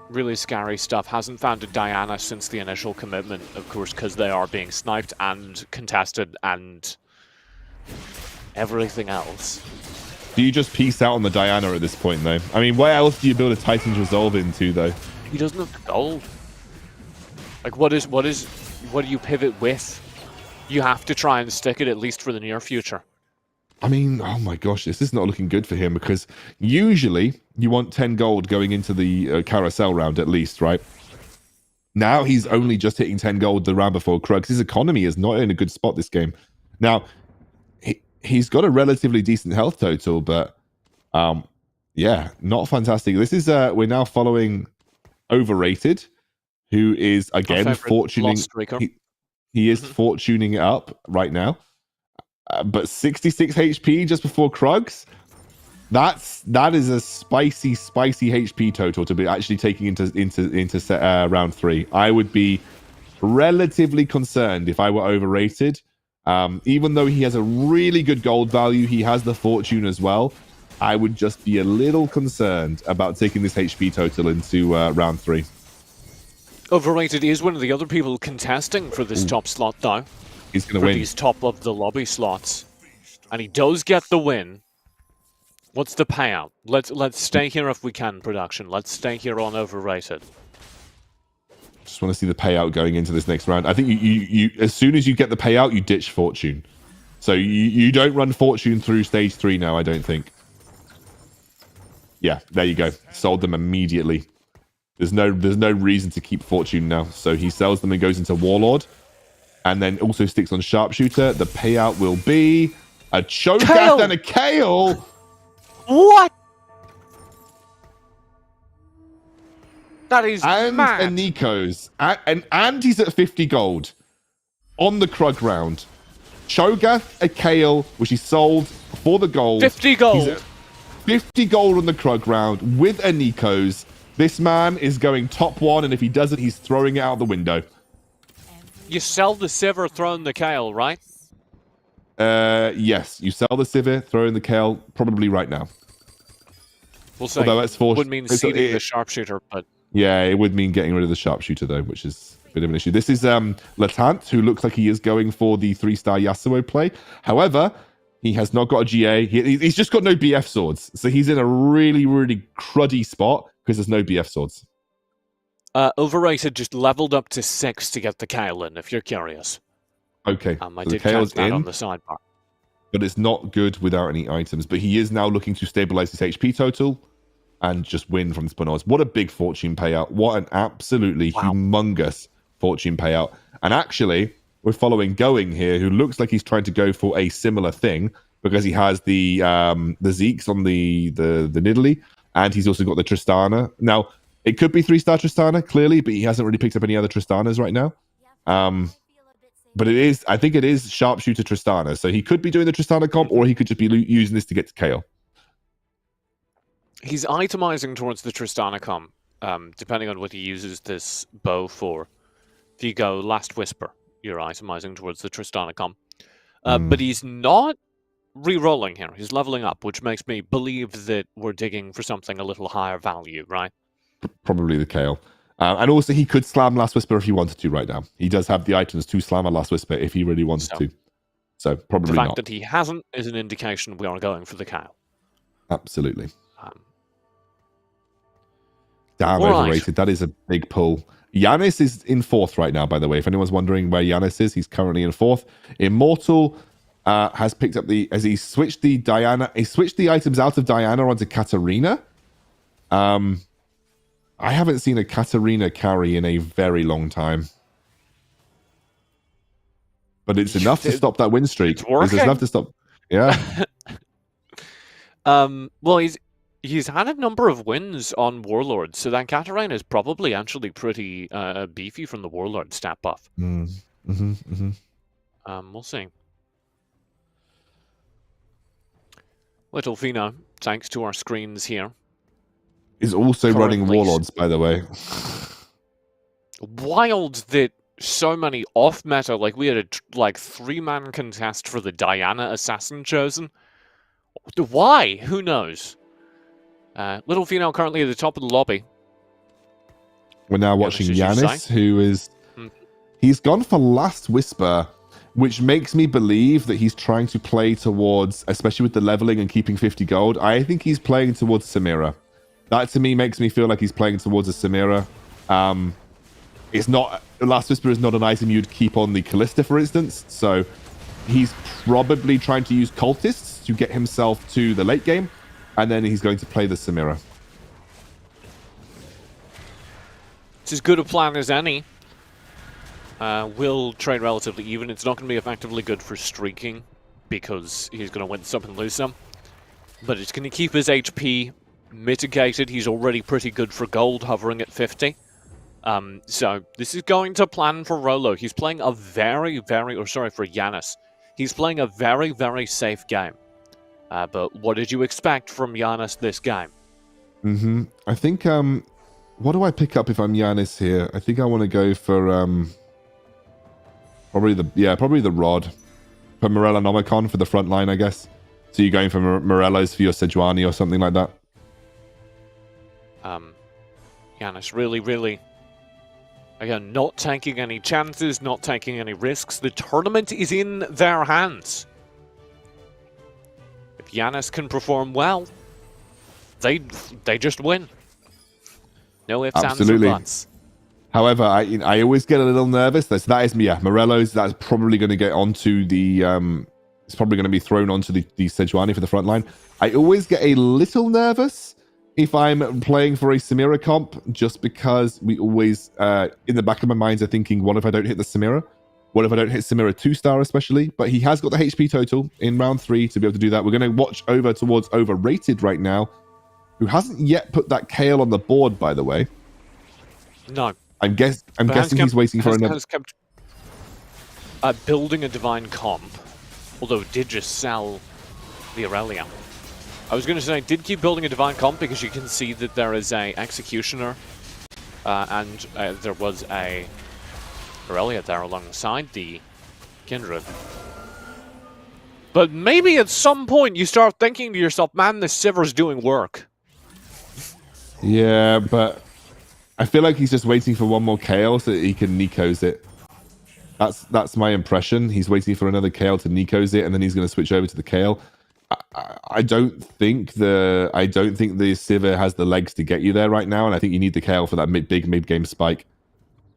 Really scary stuff. Hasn't found a Diana since the initial commitment, of course, because they are being sniped and contested and everything else. Do you just peace out on the Diana at this point, though? I mean, where else do you build a Titan's Resolve into, though? He doesn't have the gold. Like, what do you pivot with? You have to try and stick it at least for the near future. I mean, oh my gosh, this is not looking good for him because usually you want 10 gold going into the carousel round at least, right? Now he's only just hitting 10 gold the round before Krugs. His economy is not in a good spot this game. Now, he's got a relatively decent health total, but yeah, not fantastic. This is, we're now following Overrated, who is, again, fortuning. He is fortuning it up right now. But 66 HP just before Krugs, that is a spicy HP total to be actually taking into round 3. I would be relatively concerned if I were Overrated. Even though he has a really good gold value, he has the fortune as well. I would just be a little concerned about taking this HP total into round 3. Overrated is one of the other people contesting for this top slot, though. He's going to win. These top of the lobby slots. And he does get the win. What's the payout? Let's stay here if we can, production. Let's stay here on Overrated. Just want to see the payout going into this next round. I think you as soon as you get the payout, you ditch Fortune. So you don't run Fortune through stage 3 now, I don't think. Yeah, there you go. Sold them immediately. There's no reason to keep Fortune now. So he sells them and goes into Warlord. And then also sticks on Sharpshooter. The payout will be a Cho'Gath and a Kayle. What? That is mad. And a Neeko's. And he's at 50 gold on the Krug round. Cho'Gath, a Kayle, which he sold for the gold. 50 gold. He's at 50 gold on the Krug round with a Neeko's. This man is going top 1, and if he doesn't, he's throwing it out the window. You sell the Sivir, throw in the Kayle, right? Yes, you sell the Sivir, throw in the Kayle, probably right now. We'll say. Although that's would mean seeding the Sharpshooter, but yeah, it would mean getting rid of the Sharpshooter though, which is a bit of an issue. This is Latant, who looks like he is going for the 3-star Yasuo play. However, he has not got a GA. He's just got no BF swords, so he's in a really, really cruddy spot because there's no BF swords. Overrated just leveled up to 6 to get the Kayle in, if you're curious. Okay, I did catch that on the sidebar. But it's not good without any items. But he is now looking to stabilize his HP total and just win from this point onwards. What a big fortune payout. What an absolutely humongous fortune payout. And actually, we're following Going here, who looks like he's trying to go for a similar thing because he has the Zeeks on the Nidalee, and he's also got the Tristana. Now, it could be 3-star Tristana, clearly, but he hasn't really picked up any other Tristanas right now. But I think it is Sharpshooter Tristana. So he could be doing the Tristana comp, or he could just be using this to get to Kayle. He's itemizing towards the Tristana comp, depending on what he uses this bow for. If you go Last Whisper, you're itemizing towards the Tristana comp. But he's not re-rolling here. He's leveling up, which makes me believe that we're digging for something a little higher value, right? Probably the Kayle. And also, he could slam Last Whisper if he wanted to right now. He does have the items to slam a Last Whisper if he really wanted to. So, probably not. The fact that he hasn't is an indication we are going for the Kayle. Absolutely. Damn, overrated. That is a big pull. Yanis is in 4th right now, by the way. If anyone's wondering where Yanis is, he's currently in 4th. Immortal has picked up as he switched the Diana. He switched the items out of Diana onto Katarina. I haven't seen a Katarina carry in a very long time. But it's enough to stop that win streak. It's enough to stop. Yeah. Well, he's had a number of wins on Warlord, so that Katarina is probably actually pretty beefy from the Warlord stat buff. We'll see. Little Fino, thanks to our screens here. is also running currently Warlords, by the way. Wild that so many off-meta, like we had a 3-man contest for the Diana Assassin chosen. Why? Who knows? Little Female currently at the top of the lobby. We're now watching as you Giannis, say. who is... He's gone for Last Whisper, which makes me believe that he's trying to play towards, especially with the leveling and keeping 50 gold, I think he's playing towards Samira. That to me makes me feel like he's playing towards a Samira. It's not... Last Whisper is not an item you'd keep on the Callista, for instance, so he's probably trying to use Cultists to get himself to the late game, and then he's going to play the Samira. It's as good a plan as any. Will trade relatively even. It's not going to be effectively good for streaking because he's going to win some and lose some. But it's going to keep his HP mitigated. He's already pretty good for gold, hovering at 50. So this is going to plan for Rolo. He's playing a for Giannis. He's playing a very, very safe game. But what did you expect from Giannis this game? I think, what do I pick up if I'm Giannis here? I think I want to go for, probably the Rod. For Morello Nomicon for the front line, I guess. So you're going for Morello's for your Sejuani or something like that? Giannis really, again, not taking any chances, not taking any risks. The tournament is in their hands. If Giannis can perform well, they just win. No ifs, ands, or buts. However, I always get a little nervous. That is me. Yeah, Morello's. That's probably going to get onto the. It's probably going to be thrown onto the Sejuani for the front line. I always get a little nervous if I'm playing for a Samira comp, just because we always, in the back of my minds, are thinking, what if I don't hit the Samira? What if I don't hit Samira 2-star especially? But he has got the HP total in round 3 to be able to do that. We're going to watch over towards Overrated right now, who hasn't yet put that Kale on the board, by the way. No. I'm guessing he's waiting for another... Has kept building a Divine Comp, although it did just sell the Aurelia. I was going to say, did keep building a Divine Comp because you can see that there is a Executioner and there was a Aurelia there alongside the Kindred. But maybe at some point you start thinking to yourself, man, this Sivir's doing work. Yeah, but I feel like he's just waiting for one more KO so that he can Nikos it. That's my impression. He's waiting for another KO to Nikos it, and then he's going to switch over to the KO. I don't think the Sivir has the legs to get you there right now, and I think you need the KO for that big mid-game spike.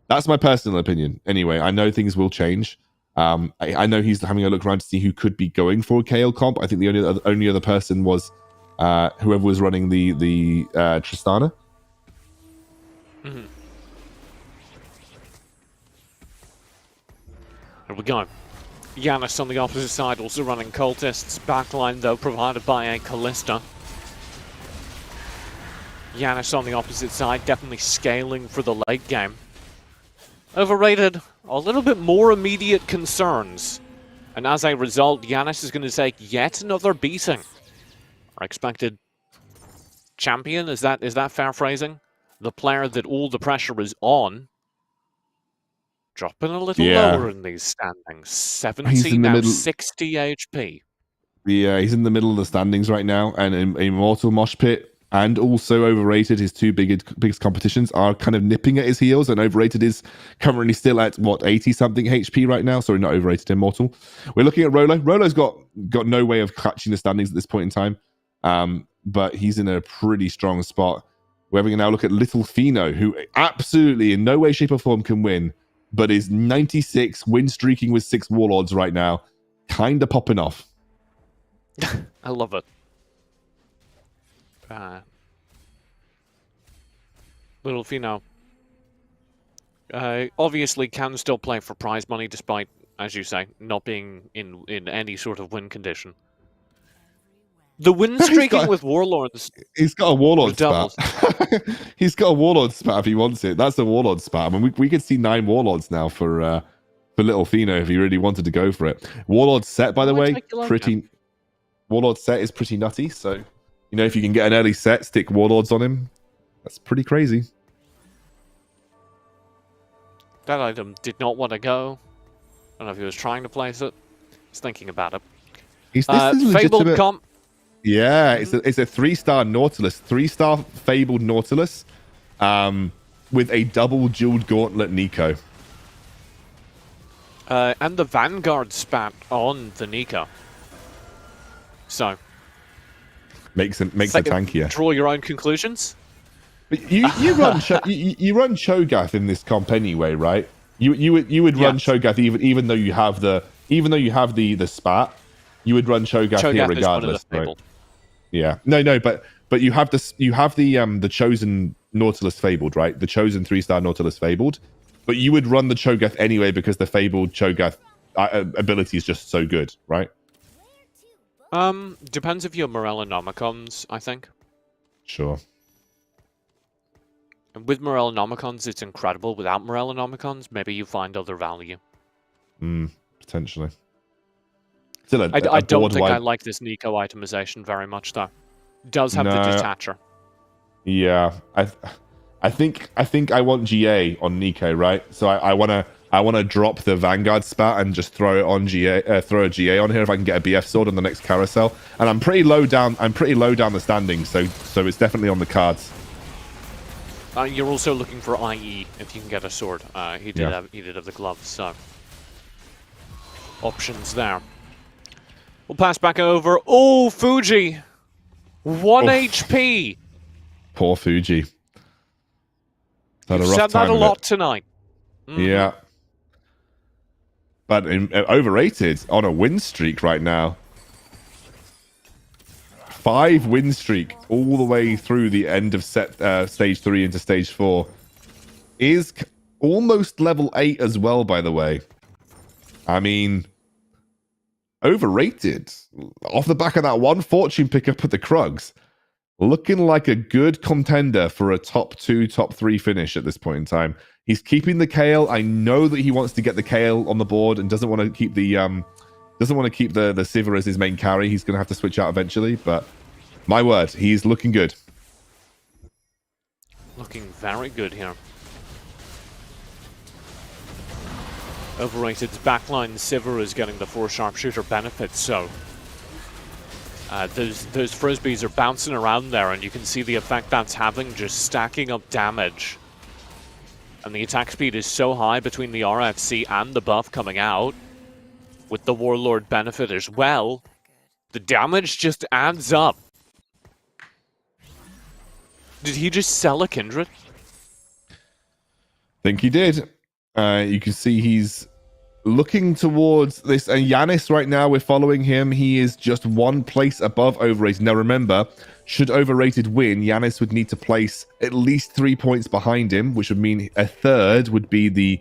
That's my personal opinion. Anyway, I know things will change. I know he's having a look around to see who could be going for a KO comp. I think the only other person was whoever was running the Tristana. Mm-hmm. Here we go. Giannis on the opposite side, also running Cultists. Backline, though, provided by a Callista. Giannis on the opposite side, definitely scaling for the late game. Overrated, a little bit more immediate concerns. And as a result, Giannis is going to take yet another beating. Our expected champion, is that fair phrasing? The player that all the pressure is on. Dropping a little lower in these standings. 70, now 60 HP. Yeah, he's in the middle of the standings right now. And Immortal, Mosh Pit, and also Overrated, his two biggest competitions, are kind of nipping at his heels. And Overrated is currently still at, 80-something HP right now? Sorry, not Overrated, Immortal. We're looking at Rolo. Rolo's got no way of catching the standings at this point in time. But he's in a pretty strong spot. Where we can now look at Little Fino, who absolutely in no way, shape, or form can win, but is 96, win streaking with 6 Warlords right now. Kind of popping off. I love it. Little Fino. Obviously can still play for prize money, despite, as you say, not being in any sort of win condition. The win streaking with Warlords. He's got a Warlord spat. He's got a Warlord spat if he wants it. That's a Warlord spat. I mean, we could see 9 Warlords now for Little Fino if he really wanted to go for it. Warlord set, by the way, Warlord set is pretty nutty. So, if you can get an early set, stick Warlords on him. That's pretty crazy. That item did not want to go. I don't know if he was trying to place it. He's thinking about it. This is Fabled legitimate. comp. Yeah, it's a 3-star Nautilus, 3-star Fabled Nautilus, with a double jeweled gauntlet Nico. And the Vanguard spat on the Nico. So Makes it tankier. Draw your own conclusions. But you run you run Cho'Gath in this comp anyway, right? You would run Cho'Gath even though you have the spat. You would run Cho'Gath here regardless, right? Yeah. No, but you have the chosen Nautilus Fabled, right? The chosen 3-star Nautilus Fabled. But you would run the Cho'Gath anyway because the Fabled Cho'Gath ability is just so good, right? Depends if you're Morellonomicons, I think. Sure. And with Morellonomicons, it's incredible. Without Morellonomicons, maybe you find other value. Potentially. Still I don't think I like this Nico itemization very much, though. It does have the detacher. Yeah, I think I want GA on Nico, right? So I wanna drop the Vanguard spat and just throw it on GA, throw a GA on here if I can get a BF sword on the next carousel. And I'm pretty low down the standings, so it's definitely on the cards. You're also looking for IE if you can get a sword. He did have the gloves, so options there. We'll pass back over. Oh, Fuji, 1 HP. Poor Fuji. You've said that a lot tonight. Yeah. But overrated on a win streak right now. 5 win streak all the way through the end of stage 3 into stage 4. Is almost level 8 as well, by the way. I mean, overrated. Off the back of that one fortune pickup with the Krugs. Looking like a good contender for a top 2, top 3 finish at this point in time. He's keeping the Kale. I know that he wants to get the Kale on the board and doesn't want to keep the Sivir as his main carry. He's going to have to switch out eventually, but my word, he's looking good. Looking very good here. Overrated's backline Sivir is getting the 4 sharpshooter benefits, so those frisbees are bouncing around there, and you can see the effect that's having, just stacking up damage. And the attack speed is so high between the RFC and the buff coming out, with the Warlord benefit as well. The damage just adds up. Did he just sell a Kindred? Think he did. You can see he's looking towards this. And Yanis right now, we're following him. He is just 1 place above Overrated. Now remember, should Overrated win, Yanis would need to place at least 3 points behind him, which would mean a third would be the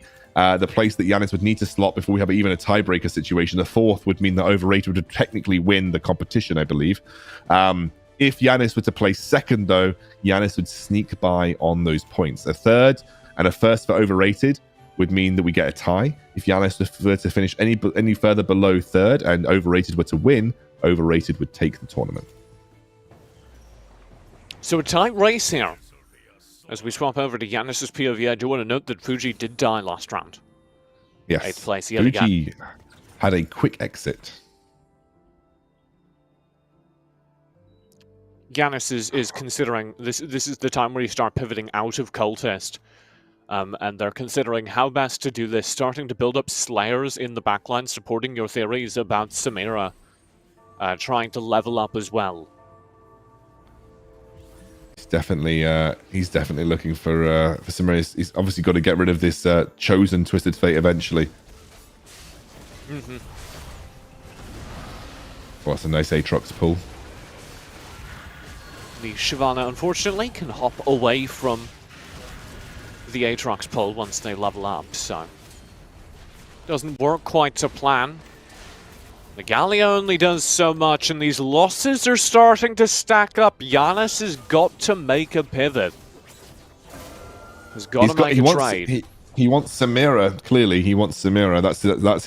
place that Yanis would need to slot before we have even a tiebreaker situation. The 4th would mean that Overrated would technically win the competition, I believe. If Yanis were to place 2nd, though, Yanis would sneak by on those points. A 3rd and a 1st for Overrated would mean that we get a tie. If Yanis were to finish any further below 3rd and Overrated were to win, Overrated would take the tournament. So a tight race here. As we swap over to Yanis's POV, I do want to note that Fuji did die last round. Yes, 8th place yet Fuji again. had a quick exit. Yanis is considering, this is the time where you start pivoting out of Cultist. And they're considering how best to do this, starting to build up Slayers in the backline, supporting your theories about Samira, trying to level up as well. He's definitely looking for Samira. He's obviously got to get rid of this chosen Twisted Fate eventually. Mm-hmm. Well, that's a nice Aatrox pull. The Shyvana, unfortunately, can hop away from the Aatrox pull once they level up, so doesn't work quite to plan. The Gallia only does so much, and these losses are starting to stack up. Yanis has got to make a pivot. Has got to make a trade. He wants Samira. Clearly, he wants Samira. That's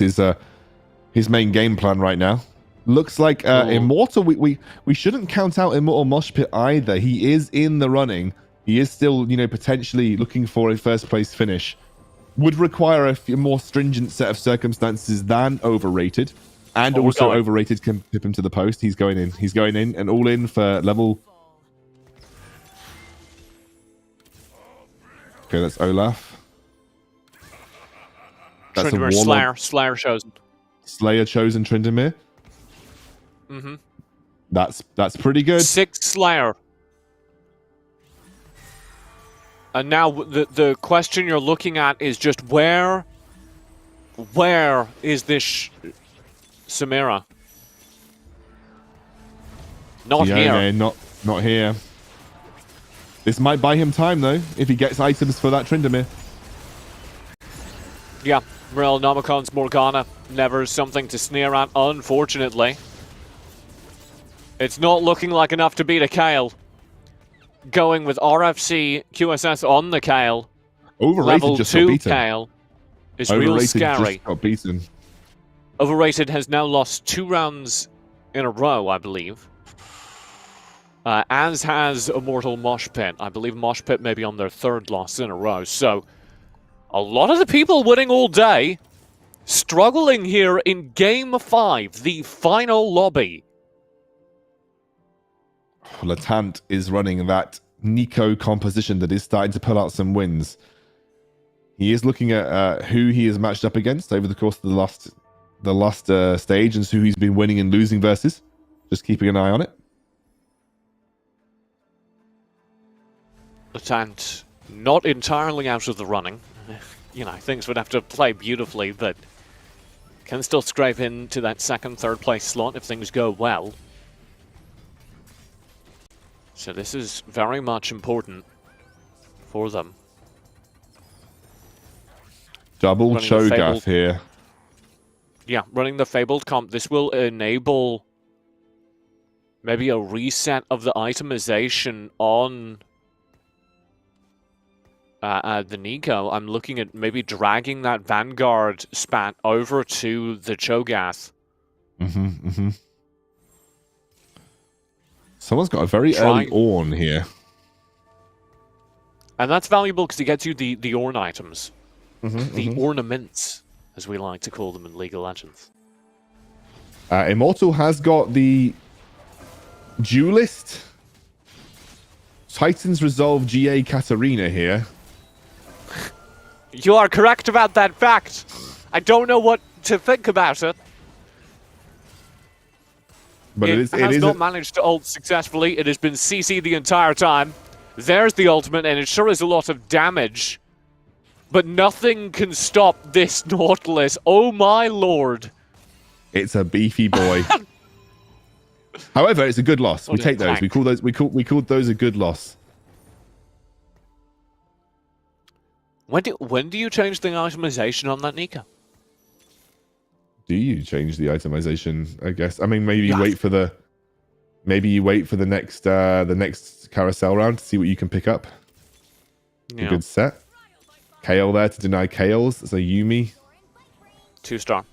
his main game plan right now. Looks like Immortal. We shouldn't count out Immortal Mosh Pit either. He is in the running He is still, you know, potentially looking for a first place finish. Would require a more stringent set of circumstances than Overrated. And also Overrated can pip him to the post. He's going in. He's going in and all in for level. Okay, that's Olaf. That's a Warlock. Slayer chosen. Slayer chosen Tryndamere. Mm-hmm. That's pretty good. 6 Slayer. And now the question you're looking at is just where is this Samira? Not here. Not here. This might buy him time though, if he gets items for that Tryndamere. Yeah, Morel Nomacon's Morgana, never something to sneer at, unfortunately. It's not looking like enough to beat a Kayle. Going with RFC QSS on the Kayle. Overrated Level just 2 got beaten. Kayle is Overrated real scary. Just got beaten. Overrated has now lost 2 rounds in a row, I believe. As has Immortal Mosh Pit. I believe Mosh Pit may be on their 3rd loss in a row. So, a lot of the people winning all day, struggling here in Game 5, the final lobby. Latant is running that Nico composition that is starting to pull out some wins. He is looking at who he has matched up against over the course of the last stage and who he's been winning and losing versus. Just keeping an eye on it. Latant not entirely out of the running. You know, things would have to play beautifully, but can still scrape into that 2nd, 3rd place slot if things go well. So this is very much important for them. Double Cho'Gath here. Yeah, running the Fabled comp. This will enable maybe a reset of the itemization on the Nico. I'm looking at maybe dragging that Vanguard spat over to the Cho'Gath. Someone's got a very early Ornn here. And that's valuable because it gets you the Ornn items. The ornaments, as we like to call them in League of Legends. Immortal has got the Duelist. Titans Resolve GA Katarina here. You are correct about that fact. I don't know what to think about it. But it has not managed to ult successfully. It has been CC the entire time. There's the ultimate, and it sure is a lot of damage. But nothing can stop this Nautilus. Oh my lord. It's a beefy boy. However, it's a good loss. We take those. We call those a good loss. When do you change the itemization on that Nico? Do you change the itemization? I guess. I mean, maybe you wait for the next carousel round to see what you can pick up. Yeah. A good set. Kayle there to deny Kales. So Yuumi. 2-star.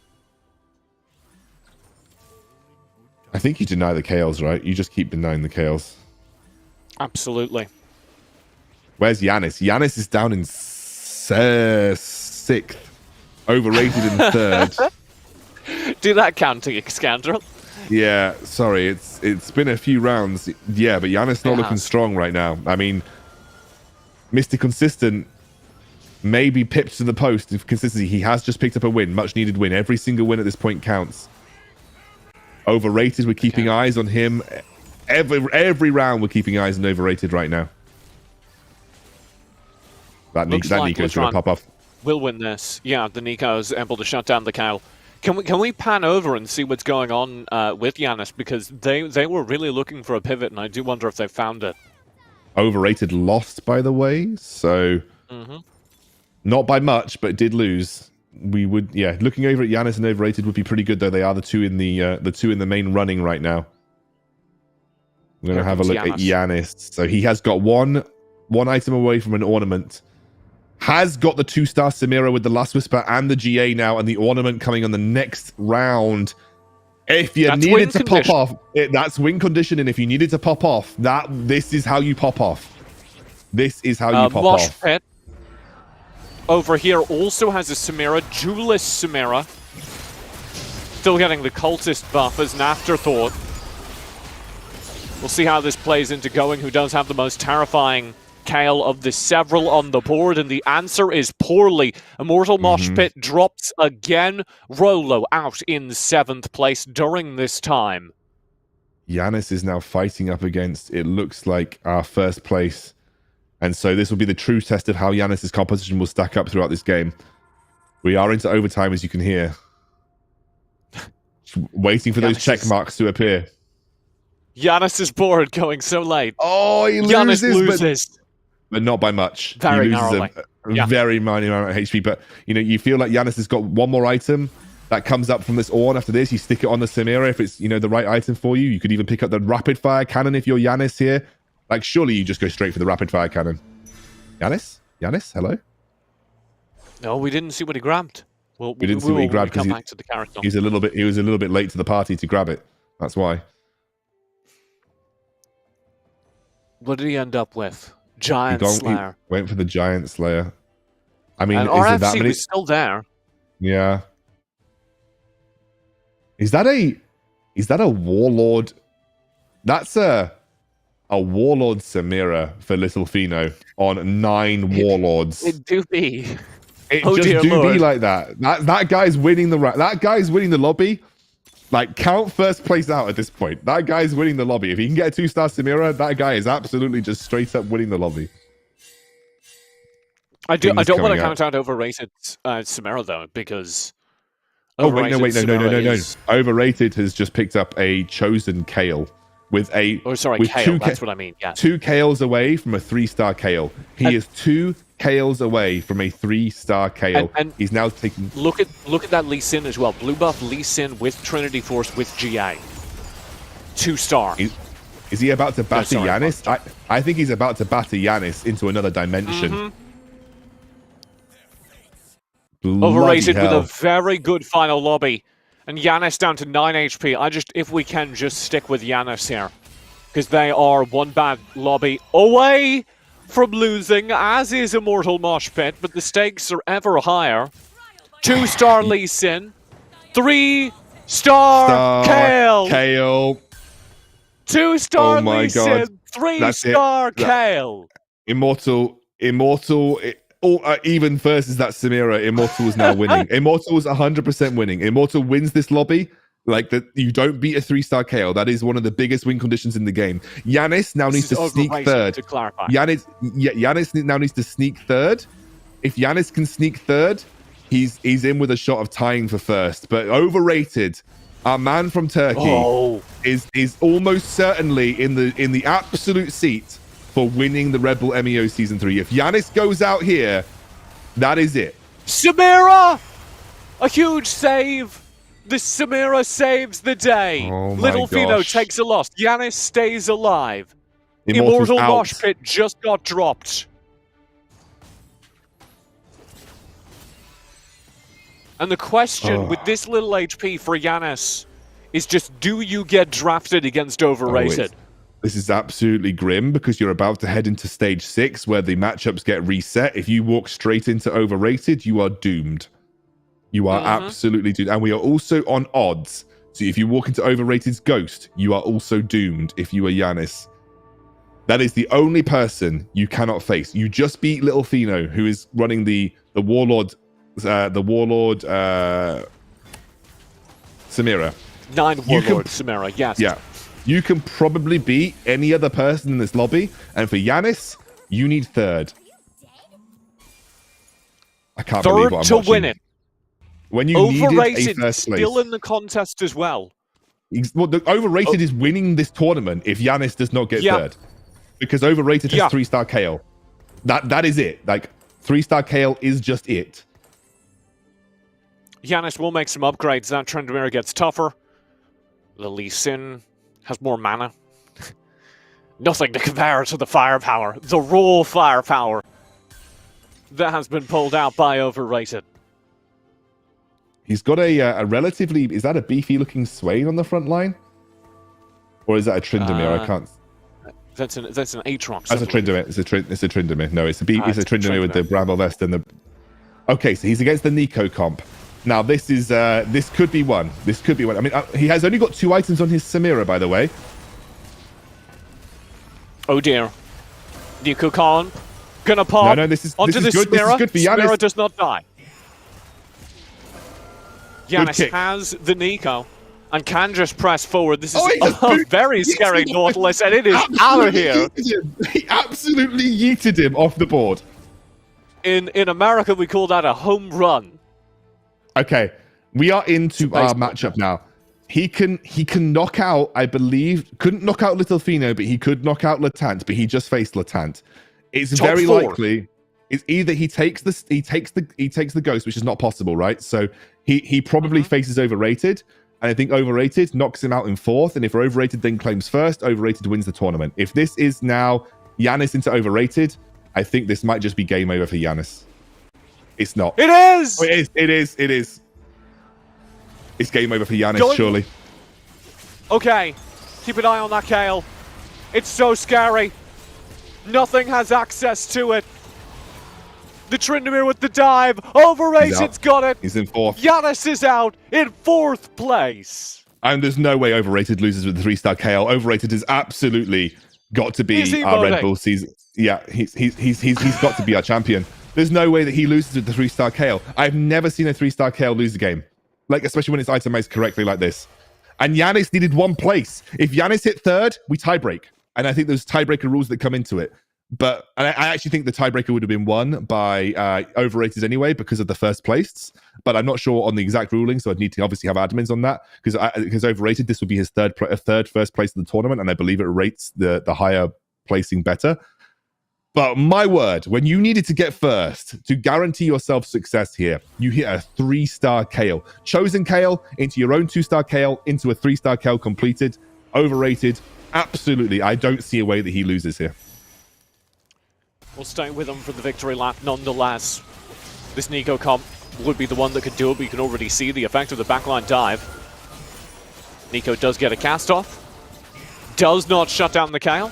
I think you deny the Kales, right? You just keep denying the Kales. Absolutely. Where's Yanis? Yanis is down in 6th. Overrated in 3rd. Do that counting, scoundrel. Yeah, sorry, it's been a few rounds. Yeah, but Yanis not looking strong right now. I mean, Mr. Consistent may be pipped to the post of consistency. He has just picked up a win, much needed win. Every single win at this point counts. Overrated, we're keeping eyes on him. Every round we're keeping eyes on Overrated right now. That Nico's going to pop off. We'll win this. Yeah, the Nico's able to shut down the Kayle. Can we pan over and see what's going on with Yanis? Because they were really looking for a pivot, and I do wonder if they found it. Overrated lost, by the way, so not by much, but did lose. We would, yeah. Looking over at Yanis and Overrated would be pretty good, though. They are the two in the main running right now. We're gonna have a look at Yanis. So he has got one item away from an ornament. Has got the 2-star Samira with the Last Whisper and the GA now, and the ornament coming on the next round. If you needed to pop off, that's win condition, and if you needed to pop off, this is how you pop off. This is how you pop Mosh off. Pit over here also has a Samira, Jewless Samira. Still getting the cultist buff as an afterthought. We'll see how this plays into Going, who does have the most terrifying Kale of the several on the board, and the answer is poorly. Immortal Mosh Pit drops again. Rolo out in 7th place during this time. Yanis is now fighting up against, it looks like, our first place. And so this will be the true test of how Yanis' composition will stack up throughout this game. We are into overtime, as you can hear. Waiting for those check marks to appear. Yanis' board going so late. Oh, he Yanis loses. loses. But not by much. Very he loses narrowly. a very minor amount of HP. But, you know, you feel like Yanis has got one more item that comes up from this Ornn after this. You stick it on the Samira if it's, you know, the right item for you. You could even pick up the rapid fire cannon if you're Yanis here. Like, surely you just go straight for the rapid fire cannon. Yanis? Yanis? Hello? No, we didn't see what he grabbed. We didn't see what he grabbed because he was a little bit late to the party to grab it. That's why. What did he end up with? Giant Slayer. He went for the Giant Slayer. I mean, and is there RFC that many? was still there. Yeah. Is that a Warlord? That's a Warlord Samira for Little Fino on 9 Warlords. It do be. It just do be like that. That guy's winning the lobby. Like, count first place out at this point. That guy's winning the lobby. If he can get a 2-star Samira, that guy is absolutely just straight up winning the lobby. I don't want to count out overrated Samira though, because no. Overrated has just picked up a chosen Kale with a Kale, that's what I mean. Yeah. 2 Kales away from a 3-star Kale. He is 2 Kales away from a 3-star Kale. And he's now taking. Look at that Lee Sin as well. Blue buff Lee Sin with Trinity Force with GA. 2-star. Is he about to batter Yanis? I think he's about to batter Yanis into another dimension. Overrated with a very good final lobby. And Yanis down to 9 HP. If we can, just stick with Yanis here. Because they are one bad lobby away from losing, as is Immortal Mosh Pit, but the stakes are ever higher. 2-star Lee Sin. 3-star Kale. 2-star Lee Sin. 3-star Kale. Immortal. Even versus that Samira, Immortal is now winning. Immortal is 100% winning. Immortal wins this lobby. Like, that, you don't beat a 3-star KO. That is one of the biggest win conditions in the game. Yanis now needs to sneak third. To clarify. Yanis now needs to sneak third. If Yanis can sneak third, he's in with a shot of tying for first. But overrated, our man from Turkey is almost certainly in the absolute seat for winning the Red Bull M.E.O Season 3. If Yanis goes out here, that is it. Samira! A huge save! The Samira saves the day. Little Fino takes a loss. Yanis stays alive. Immortal Mosh Pit just got dropped. And the question with this little HP for Yanis is just, do you get drafted against Overrated? This is absolutely grim because you're about to head into stage 6 where the matchups get reset. If you walk straight into Overrated, you are doomed. You are absolutely doomed. And we are also on odds. So if you walk into Overrated's Ghost, you are also doomed if you are Yanis. That is the only person you cannot face. You just beat Little Fino, who is running the Warlord Samira. 9 Warlord Samira, yes. Yeah. You can probably beat any other person in this lobby. And for Yanis, you need third. I can't believe what I'm watching. Third to win it. When you Overrated, needed a first place. still in the contest as well. Well, the Overrated is winning this tournament if Yanis does not get third. Because Overrated has 3-star KO. That is it. Like, 3-star KO is just it. Yanis will make some upgrades. That Trendemir gets tougher. The Lee Sin has more mana. Nothing to compare to the firepower. The raw firepower that has been pulled out by Overrated. He's got a relatively... Is that a beefy-looking Swain on the front line? Or is that a Trindamere? I can't... That's an Aatrox. That's a Tryndamere. It's a Tryndamere. No, it's a Tryndamere with the bramble vest and the. Okay, so he's against the M.E.O comp. Now this could be one. This could be one. I mean, he has only got 2 items on his Samira, by the way. Oh dear. Nico comp gonna pop. No, this is onto good. Samira. This is good for Giannis. Samira does not die. Giannis has the Nico and can just press forward. This is a very scary Nautilus, and it is out of here. He absolutely yeeted him off the board. In America, we call that a home run. Okay, we are into our matchup now. He can knock out, I believe, couldn't knock out Little Fino, but he could knock out Latant, but he just faced Latant. It's Top very 4. likely it's either he takes the ghost, which is not possible, right? So he probably faces Overrated, and I think Overrated knocks him out in 4th, and if Overrated then claims 1st, Overrated wins the tournament. If this is now Giannis into Overrated, I think this might just be game over for Giannis. It's not. It is! Oh, it is. It's game over for Giannis, surely. Okay, keep an eye on that Kale. It's so scary. Nothing has access to it. The Tryndamere with the dive. Overrated's got it. He's in 4th. Giannis is out in 4th place. And there's no way Overrated loses with the 3-star KO. Overrated has absolutely got to be our Red Bull season. Yeah, he's got to be our champion. There's no way that he loses with the 3-star KO. I've never seen a 3-star KO lose a game. Like, especially when it's itemized correctly like this. And Giannis needed 1 place. If Giannis hit 3rd, we tie break. And I think there's tiebreaker rules that come into it. But I actually think the tiebreaker would have been won by Overrated anyway because of the 1st place. But I'm not sure on the exact ruling, so I'd need to obviously have admins on that because Overrated, this would be his third first place in the tournament, and I believe it rates the higher placing better. But my word, when you needed to get 1st to guarantee yourself success here, you hit a 3-star KO. Chosen KO into your own 2-star KO into a 3-star KO completed. Overrated. Absolutely. I don't see a way that he loses here. We'll stay with him for the victory lap nonetheless. This Nico comp would be the one that could do it, but you can already see the effect of the backline dive. Nico does get a cast off. Does not shut down the KO.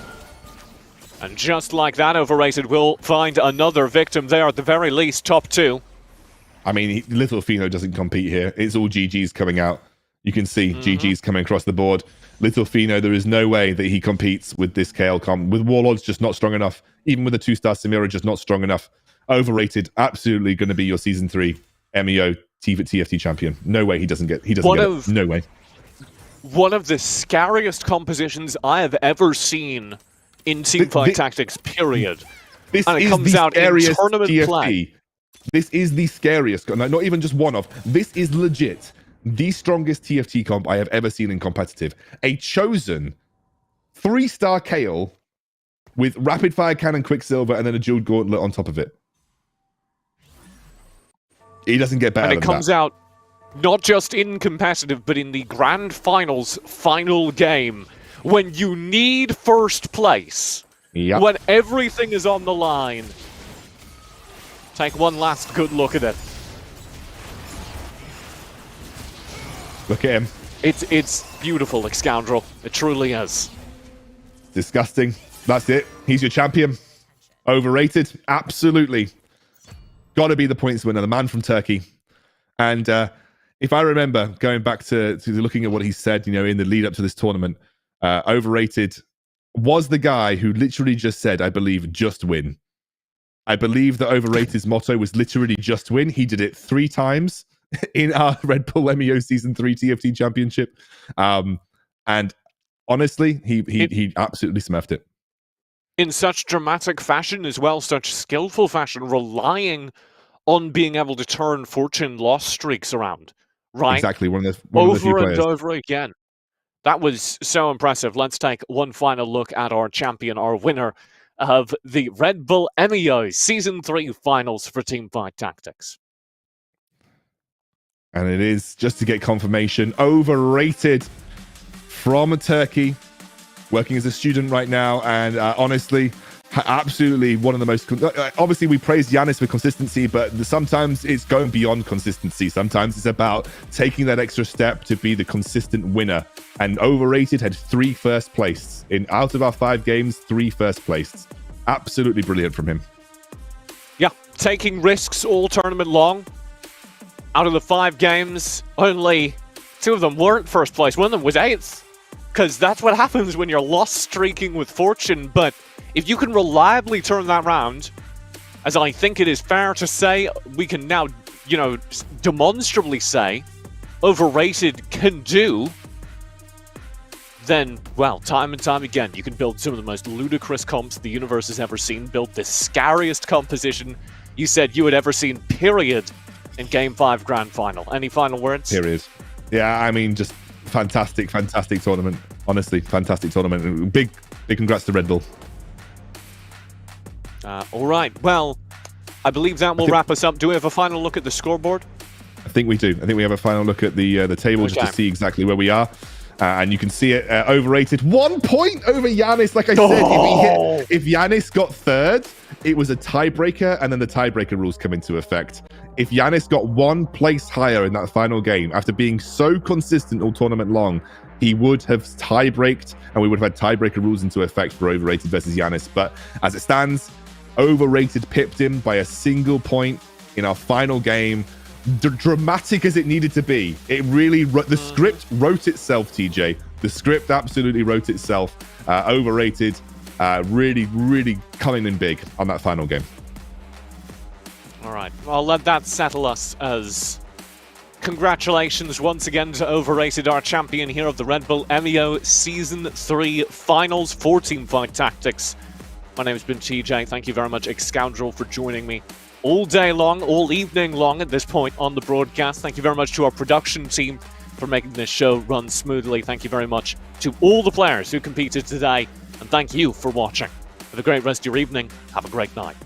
And just like that, Overrated will find another victim there, at the very least, top 2. I mean, Little Fino doesn't compete here. It's all GG's coming out. You can see GG's coming across the board. Little Fino, there is no way that he competes with this KL comp. With Warlords, just not strong enough. Even with a 2-star Samira, just not strong enough. Overrated, absolutely going to be your Season 3 M.E.O. TFT champion. No way he doesn't get it. No way. One of the scariest compositions I have ever seen in Teamfight Tactics, period. This and it is comes the out scariest in tournament TFT. play. This is the scariest, not even just one of. This is legit the strongest TFT comp I have ever seen in competitive. A chosen 3-star Kale with rapid fire cannon Quicksilver and then a jeweled gauntlet on top of it. He doesn't get better. And it comes out not just in competitive, but in the grand finals final game. When you need 1st place, when everything is on the line, take one last good look at it. Look at him. It's beautiful, like Scoundrel. It truly is. Disgusting. That's it. He's your champion. Overrated. Absolutely. Got to be the points winner, the man from Turkey. And if I remember going back to looking at what he said, in the lead up to this tournament, Overrated was the guy who literally just said, I believe, just win. I believe that Overrated's motto was literally just win. He did it 3 times in our Red Bull M.E.O. Season 3 TFT Championship. And honestly, he absolutely smurfed it. In such dramatic fashion as well, such skillful fashion, relying on being able to turn fortune loss streaks around. Right? Exactly. One of the over few and players. over again. That was so impressive. Let's take one final look at our champion, our winner of the Red Bull M.E.O. Season 3 Finals for Teamfight Tactics. And it is, just to get confirmation, Overrated from Turkey, working as a student right now. And honestly, Absolutely one of the most... Obviously, we praise Giannis for consistency, but sometimes it's going beyond consistency. Sometimes it's about taking that extra step to be the consistent winner. And Overrated had 3 first place. Out of our 5 games, 3 first place. Absolutely brilliant from him. Yeah, taking risks all tournament long. Out of the 5 games, only 2 of them weren't first place. One of them was 8th. Because that's what happens when you're lost streaking with Fortune. But if you can reliably turn that round, as I think it is fair to say, we can now, demonstrably say, Overrated can do, then, well, time and time again, you can build some of the most ludicrous comps the universe has ever seen, build the scariest composition you said you had ever seen, period, in Game 5 Grand Final. Any final words? Period. Yeah, I mean, just fantastic tournament. Honestly, fantastic tournament. Big congrats to Red Bull. All right. Well, I believe that will wrap us up. Do we have a final look at the scoreboard? I think we do. I think we have a final look at the table just to see exactly where we are. And you can see it Overrated. 1 point over Giannis. Like I said, if Giannis got 3rd, it was a tiebreaker, and then the tiebreaker rules come into effect. If Giannis got 1 place higher in that final game, after being so consistent all tournament long, he would have tie-breaked, and we would have had tiebreaker rules into effect for Overrated versus Giannis. But as it stands, Overrated pipped him by a single point in our final game. Dramatic as it needed to be. It really, the script wrote itself, TJ. The script absolutely wrote itself. Overrated, really coming in big on that final game. All right, I'll let that settle us as congratulations once again to Overrated, our champion here of the Red Bull M.E.O Season 3 Finals for Teamfight Tactics. My name has been TJ. Thank you very much, Xscoundrel, for joining me all day long, all evening long at this point on the broadcast. Thank you very much to our production team for making this show run smoothly. Thank you very much to all the players who competed today, and thank you for watching. Have a great rest of your evening. Have a great night.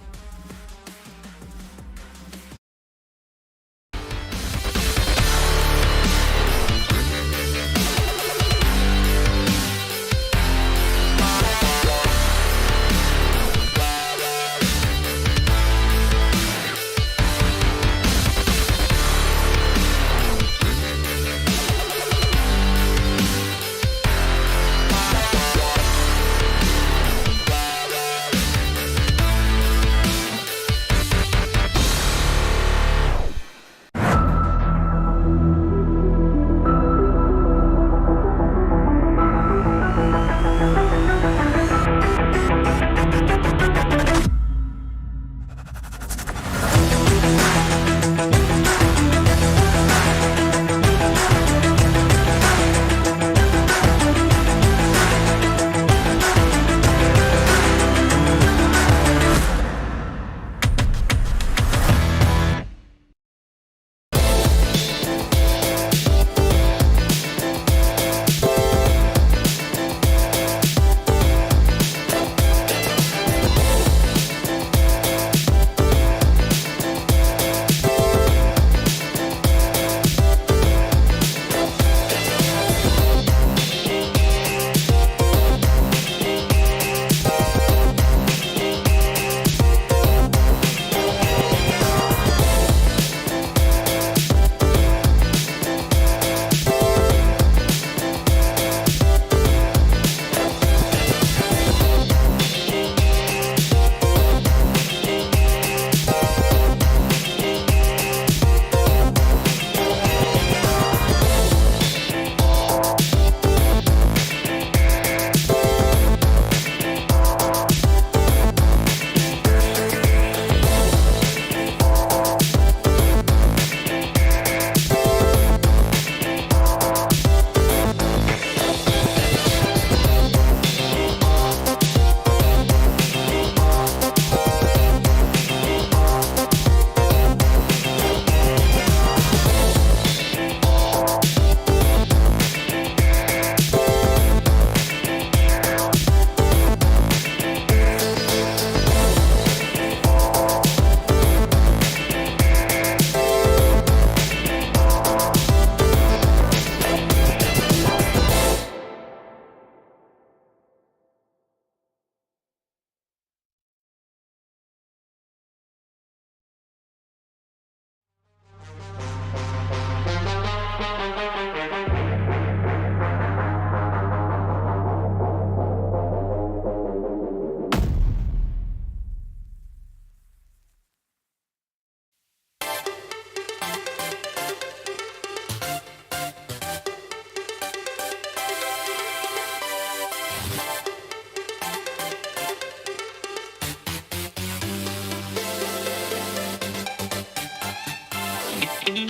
Bye.